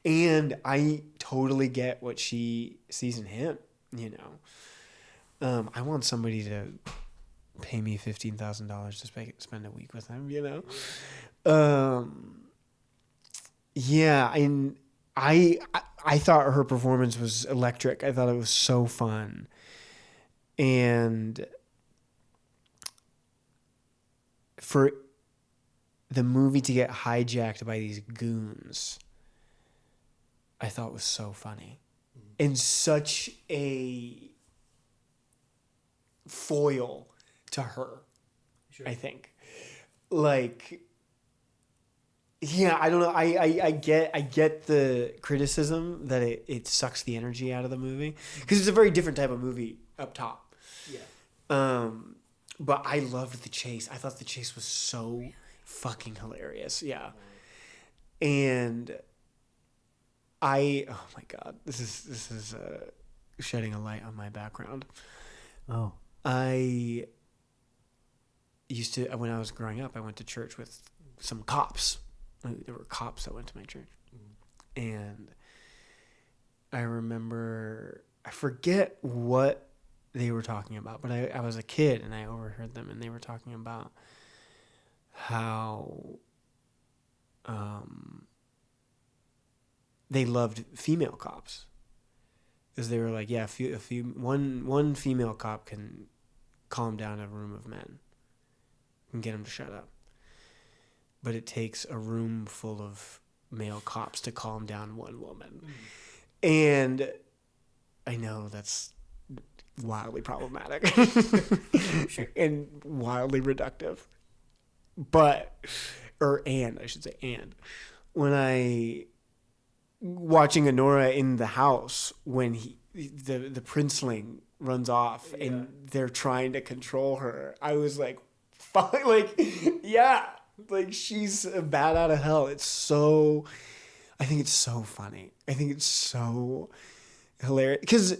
And I totally get what she sees in him, you know. I want somebody to pay me $15,000 to spend a week with him, you know. Yeah, and I thought her performance was electric. I thought it was so fun. And for the movie to get hijacked by these goons, I thought was so funny. And such a foil to her, I think. Like, yeah, I don't know. I get the criticism that it sucks the energy out of the movie. Because it's a very different type of movie up top. Yeah. But I loved the chase. I thought the chase was so fucking hilarious. Yeah. And oh my God, this is shedding a light on my background. Oh. I used to, when I was growing up, I went to church with some cops. There were cops that went to my church. And I remember, I forget what they were talking about, but I was a kid and I overheard them, and they were talking about how they loved female cops. Because they were like, yeah, one female cop can calm down a room of men and get them to shut up. But it takes a room full of male cops to calm down one woman. And I know that's wildly problematic and wildly reductive. And when I watching Honora in the house when the princeling runs off and they're trying to control her, I was like, fuck, like, yeah, like she's a bat out of hell. I think it's so funny. I think it's so hilarious because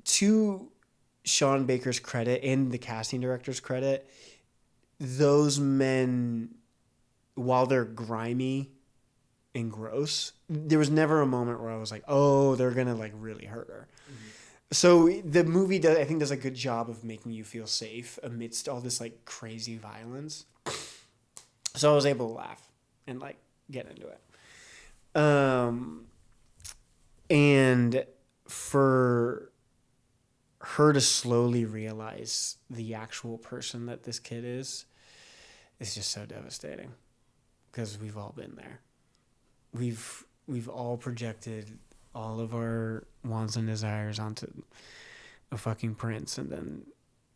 to Sean Baker's credit and the casting director's credit, those men, while they're grimy and gross, there was never a moment where I was like, oh, they're gonna like really hurt her. Mm-hmm. So the movie does a good job of making you feel safe amidst all this like crazy violence. So I was able to laugh and like get into it. And for her to slowly realize the actual person that this kid is just so devastating, because we've all been there. We've all projected all of our wants and desires onto a fucking prince, and then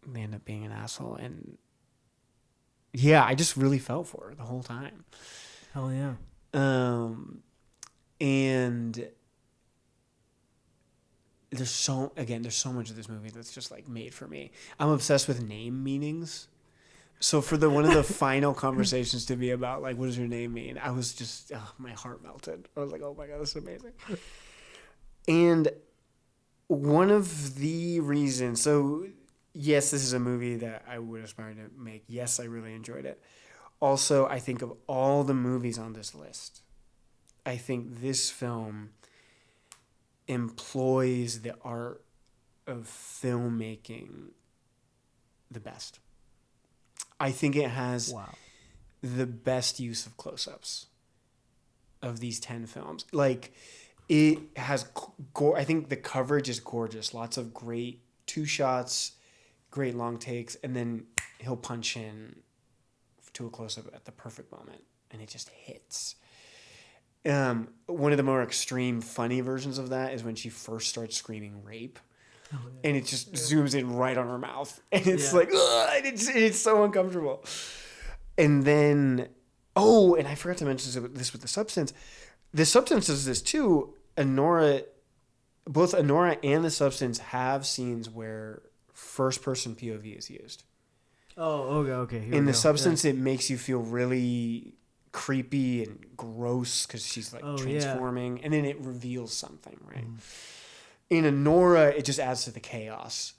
they end up being an asshole. And yeah, I just really felt for her the whole time. Hell yeah. And there's so much of this movie that's just like made for me. I'm obsessed with name meanings. So for one of the final conversations to be about like, what does your name mean? I was just, my heart melted. I was like, oh my God, this is amazing. And one of the reasons, so yes, this is a movie that I would aspire to make. Yes, I really enjoyed it. Also, I think of all the movies on this list, I think this film employs the art of filmmaking the best. I think it has the best use of close-ups of these 10 films. Like, it has, I think the coverage is gorgeous. Lots of great two shots, great long takes, and then he'll punch in to a close-up at the perfect moment, and it just hits. One of the more extreme, funny versions of that is when she first starts screaming rape. Oh, yeah. And it just zooms in right on her mouth. And it's like, ugh, and it's so uncomfortable. And then, and I forgot to mention this with the substance. The substance does this too. Both Anora and the substance have scenes where first-person POV is used. Oh, okay. In the substance, it makes you feel really creepy and gross because she's like transforming. And then it reveals something, right? In Anora, it just adds to the chaos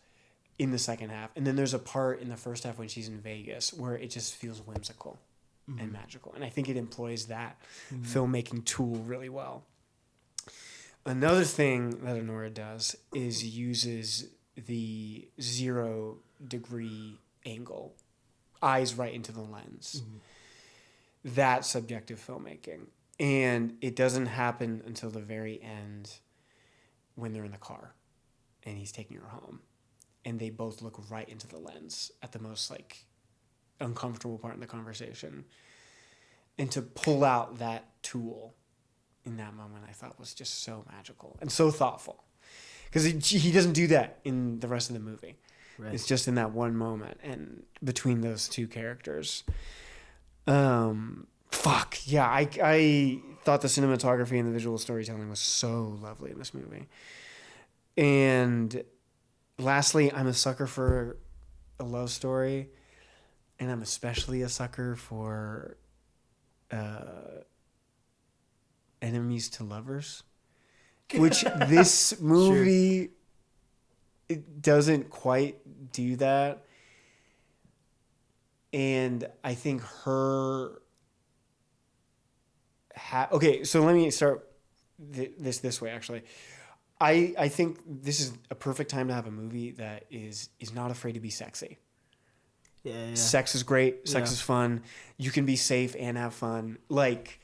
in the second half. And then there's a part in the first half when she's in Vegas where it just feels whimsical and magical. And I think it employs that filmmaking tool really well. Another thing that Anora does is uses the 0 degree angle, eyes right into the lens. That's subjective filmmaking. And it doesn't happen until the very end when they're in the car and he's taking her home. And they both look right into the lens at the most like uncomfortable part in the conversation. And to pull out that tool in that moment, I thought was just so magical and so thoughtful. Because he doesn't do that in the rest of the movie. Right. It's just in that one moment and between those two characters. I thought the cinematography and the visual storytelling was so lovely in this movie. And lastly, I'm a sucker for a love story, and I'm especially a sucker for enemies to lovers, which this movie it doesn't quite do that. And I think okay, so let me start this way, actually. I think this is a perfect time to have a movie that is not afraid to be sexy. Yeah. Sex is great. Sex is fun. You can be safe and have fun. Like,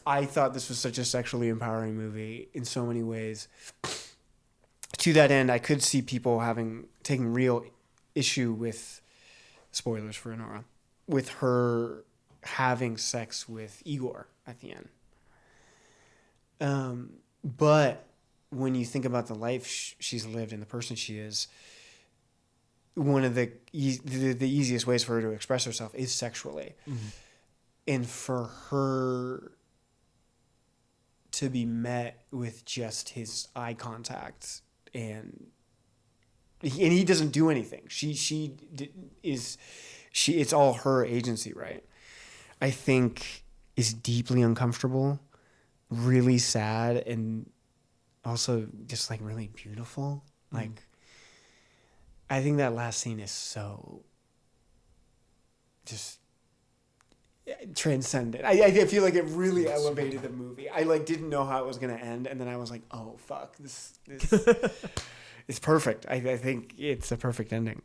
I thought this was such a sexually empowering movie in so many ways. To that end, I could see people taking real issue with, spoilers for Anora, with her having sex with Igor at the end. But when you think about the life she's lived and the person she is, one of the easiest ways for her to express herself is sexually. And for her to be met with just his eye contact and he doesn't do anything. It's all her agency, right? I think is deeply uncomfortable, really sad, and also just like really beautiful. Like, I think that last scene is so just transcendent. I feel like it really elevated the movie. I like didn't know how it was going to end, and then I was like, oh fuck, this it's perfect. I think it's a perfect ending.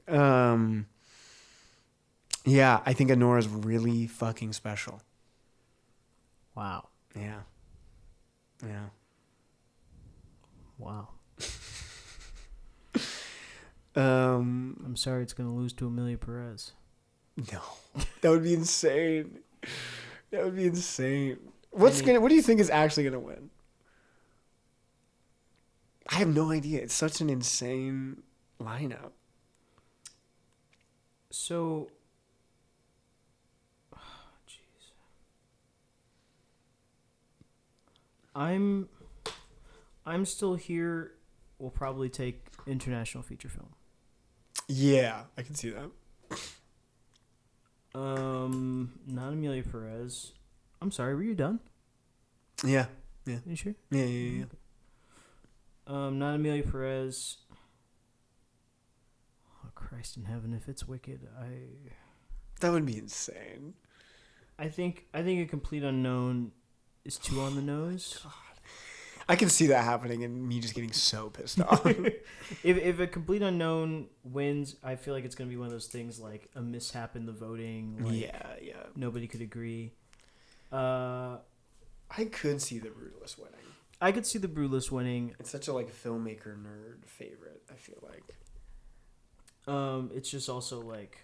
Yeah, I think Anora's really fucking special. Wow. Yeah. Wow. I'm sorry it's going to lose to Amelia Perez. No. That would be insane. What do you think is actually going to win? I have no idea. It's such an insane lineup. So, jeez. I'm still here. We'll probably take international feature film. Yeah, I can see that. Not Amelia Perez. I'm sorry, were you done? Yeah. Are you sure? Yeah. Okay. Not Amelia Perez. Oh, Christ in heaven, if it's Wicked, That would be insane. I think A Complete Unknown is too on the nose. God. I can see that happening and me just getting so pissed off. If A Complete Unknown wins, I feel like it's going to be one of those things like a mishap in the voting. Like yeah. Nobody could agree. I could see The Brutalist winning. I could see The Brutalist winning. It's such a like filmmaker nerd favorite, I feel like. It's just also like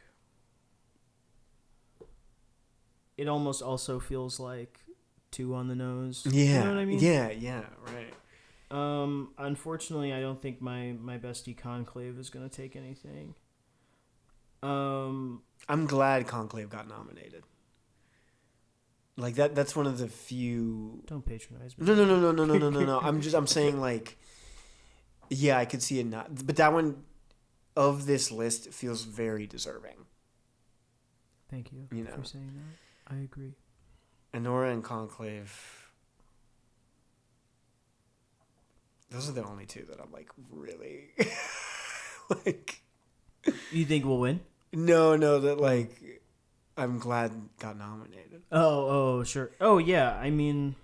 it almost also feels like too on the nose. Yeah. You know what I mean? Yeah, right. Unfortunately, I don't think my bestie Conclave is going to take anything. I'm glad Conclave got nominated. Like that's one of the few. Don't patronize me. No. I'm saying like, yeah, I could see it not, but that one of this list feels very deserving. Thank you, for saying that. I agree. Anora and Conclave. Those are the only two that I'm like really like. You think we'll win? No, that like I'm glad got nominated. Oh, sure. Oh, yeah. I mean,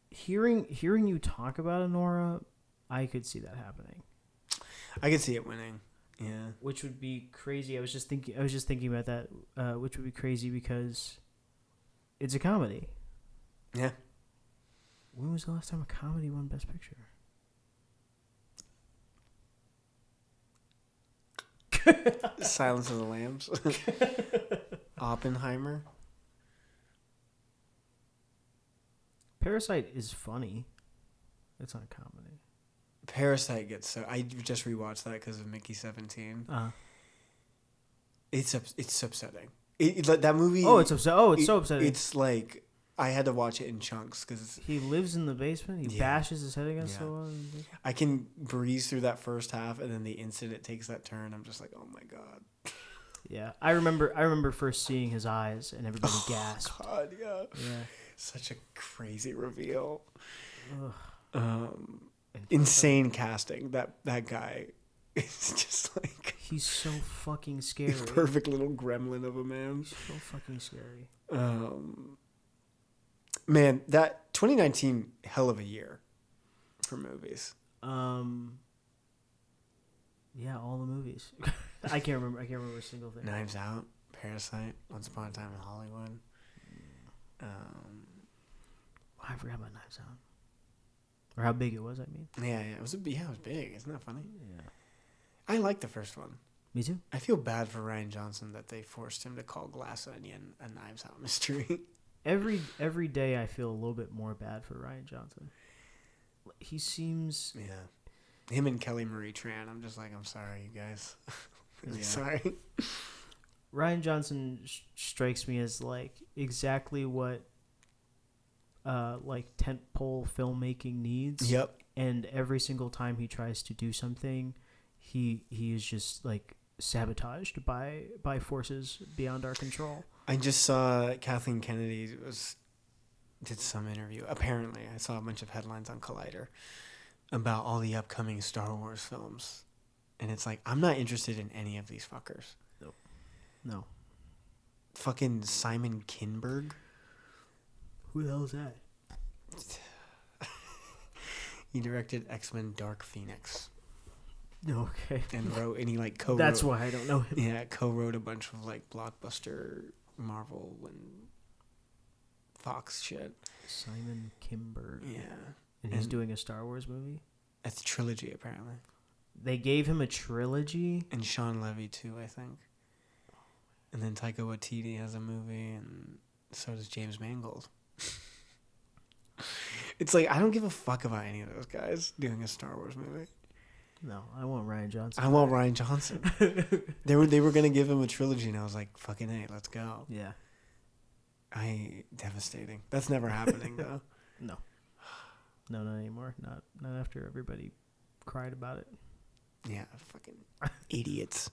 hearing you talk about Anora, I could see that happening. I could see it winning. Yeah. Which would be crazy. I was just thinking about that. Which would be crazy because it's a comedy. Yeah. When was the last time a comedy won Best Picture? Silence of the Lambs. Oppenheimer. Parasite is funny. It's not a comedy. Parasite gets so. I just rewatched that because of Mickey 17. It's upsetting. That movie. Oh, it's upset. Oh, it's so upsetting. It's like I had to watch it in chunks because he lives in the basement. He bashes his head against the wall. I can breeze through that first half, and then the instant it takes that turn, I'm just like, oh my god. Yeah, I remember first seeing his eyes, and everybody gasped. God, yeah. Such a crazy reveal. Insane casting. That guy is just like he's so fucking scary. Perfect little gremlin of a man. He's so fucking scary. Man, that 2019 hell of a year for movies. Yeah, all the movies. I can't remember a single thing. Knives Out, Parasite, Once Upon a Time in Hollywood. I forgot about Knives Out. Or how big it was, I mean. Yeah, it was big. Isn't that funny? Yeah. I like the first one. Me too. I feel bad for Rian Johnson that they forced him to call Glass Onion a Knives Out mystery. Every day I feel a little bit more bad for Rian Johnson. He seems... Yeah. Him and Kelly Marie Tran, I'm just like, I'm sorry, you guys. Really sorry. Rian Johnson strikes me as like exactly what like tentpole filmmaking needs. Yep. And every single time he tries to do something, he is just like sabotaged by forces beyond our control. I just saw Kathleen Kennedy did some interview. Apparently, I saw a bunch of headlines on Collider about all the upcoming Star Wars films. And it's like, I'm not interested in any of these fuckers. No. Fucking Simon Kinberg. Who the hell is that? He directed X-Men Dark Phoenix. Okay. And he like co-wrote. That's why I don't know him. Yeah, co-wrote a bunch of like blockbuster Marvel and Fox shit. Simon Kinberg. Yeah. And he's doing a Star Wars movie? It's a trilogy, apparently. They gave him a trilogy? And Sean Levy, too, I think. And then Taika Waititi has a movie, and so does James Mangold. It's like, I don't give a fuck about any of those guys doing a Star Wars movie. No, I want Rian Johnson. I want Rian Johnson. They were going to give him a trilogy, and I was like, fucking hey, let's go. Yeah. Devastating. That's never happening, though. No. No, not anymore. Not after everybody cried about it. Yeah, fucking idiots.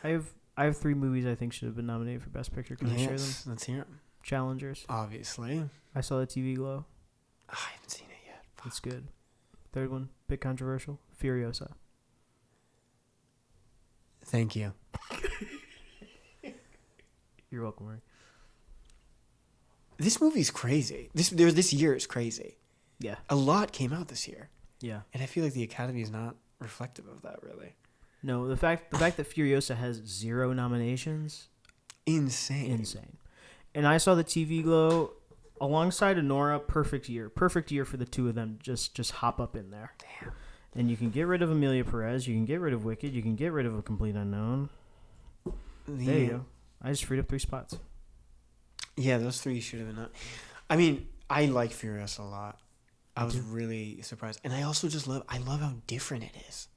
I have 3 movies I think should have been nominated for Best Picture. Can I share them? Let's hear them. Challengers. Obviously. I saw the TV Glow. I haven't seen it yet. Fuck. It's good. Third one, bit controversial. Furiosa. Thank you. You're welcome, Ray. This movie's crazy. This year is crazy. Yeah. A lot came out this year. Yeah. And I feel like the Academy is not reflective of that, really. No, the fact that Furiosa has 0 nominations, insane. And I saw the TV Glow alongside Anora. Perfect year for the two of them. Just hop up in there. Damn. And you can get rid of Amelia Perez. You can get rid of Wicked. You can get rid of A Complete Unknown. There you go. I just freed up 3 spots. Yeah, those 3 should have been up. I mean, I like Furiosa a lot. I was too. really surprised. And I also just love how different it is.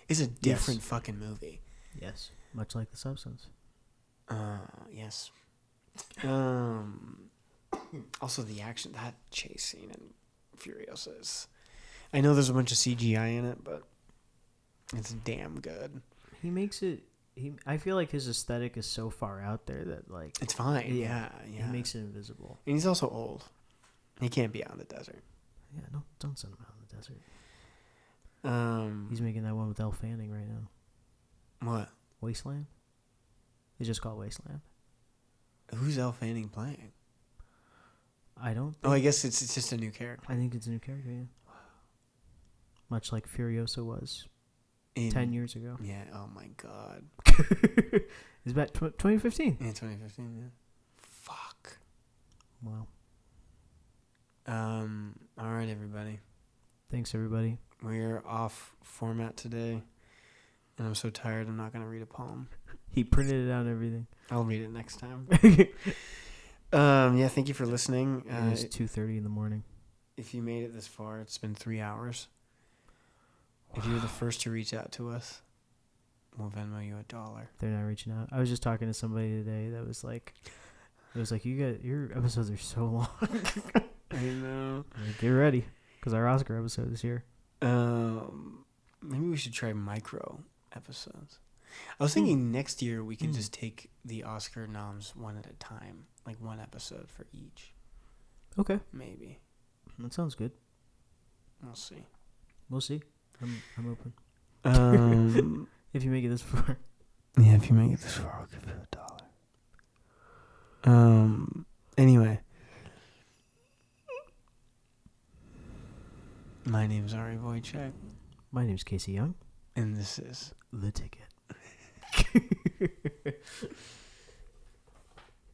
It's a different fucking movie. Yes. Much like The Substance. Yes. Also the action, that chase scene in Furiosa is... I know there's a bunch of CGI in it, but it's damn good. He makes it... I feel like his aesthetic is so far out there that, like... It's fine, yeah. He makes it invisible. And he's also old. He can't be out in the desert. Yeah, don't send him out in the desert. He's He's making that one with Elle Fanning right now. What? Wasteland? It's just called Wasteland. Who's Elle Fanning playing? I don't think... Oh, I guess it's just a new character. I think it's a new character, yeah. Much like Furiosa was 10 years ago. Yeah, oh my god. It's about 2015. Yeah, 2015, yeah. Fuck. Wow. All right, everybody. Thanks, everybody. We're off format today, and I'm so tired I'm not going to read a poem. He printed it out and everything. I'll read it next time. Yeah, thank you for listening. It's 2:30 in the morning. If you made it this far, it's been 3 hours. If you're the first to reach out to us, we'll Venmo you $1. They're not reaching out. I was just talking to somebody today that was like, your episodes are so long. I know. Like, get ready, because our Oscar episode is here. Maybe we should try micro episodes. I was thinking next year we could just take the Oscar noms one at a time, like one episode for each. Okay, Maybe. that sounds good. We'll see. We'll see. I'm open. If you make it this far. Yeah, if you make it this far, I'll give you $1. Anyway. My name's Ari Wojciech. My name's Casey Young. And this is The Ticket.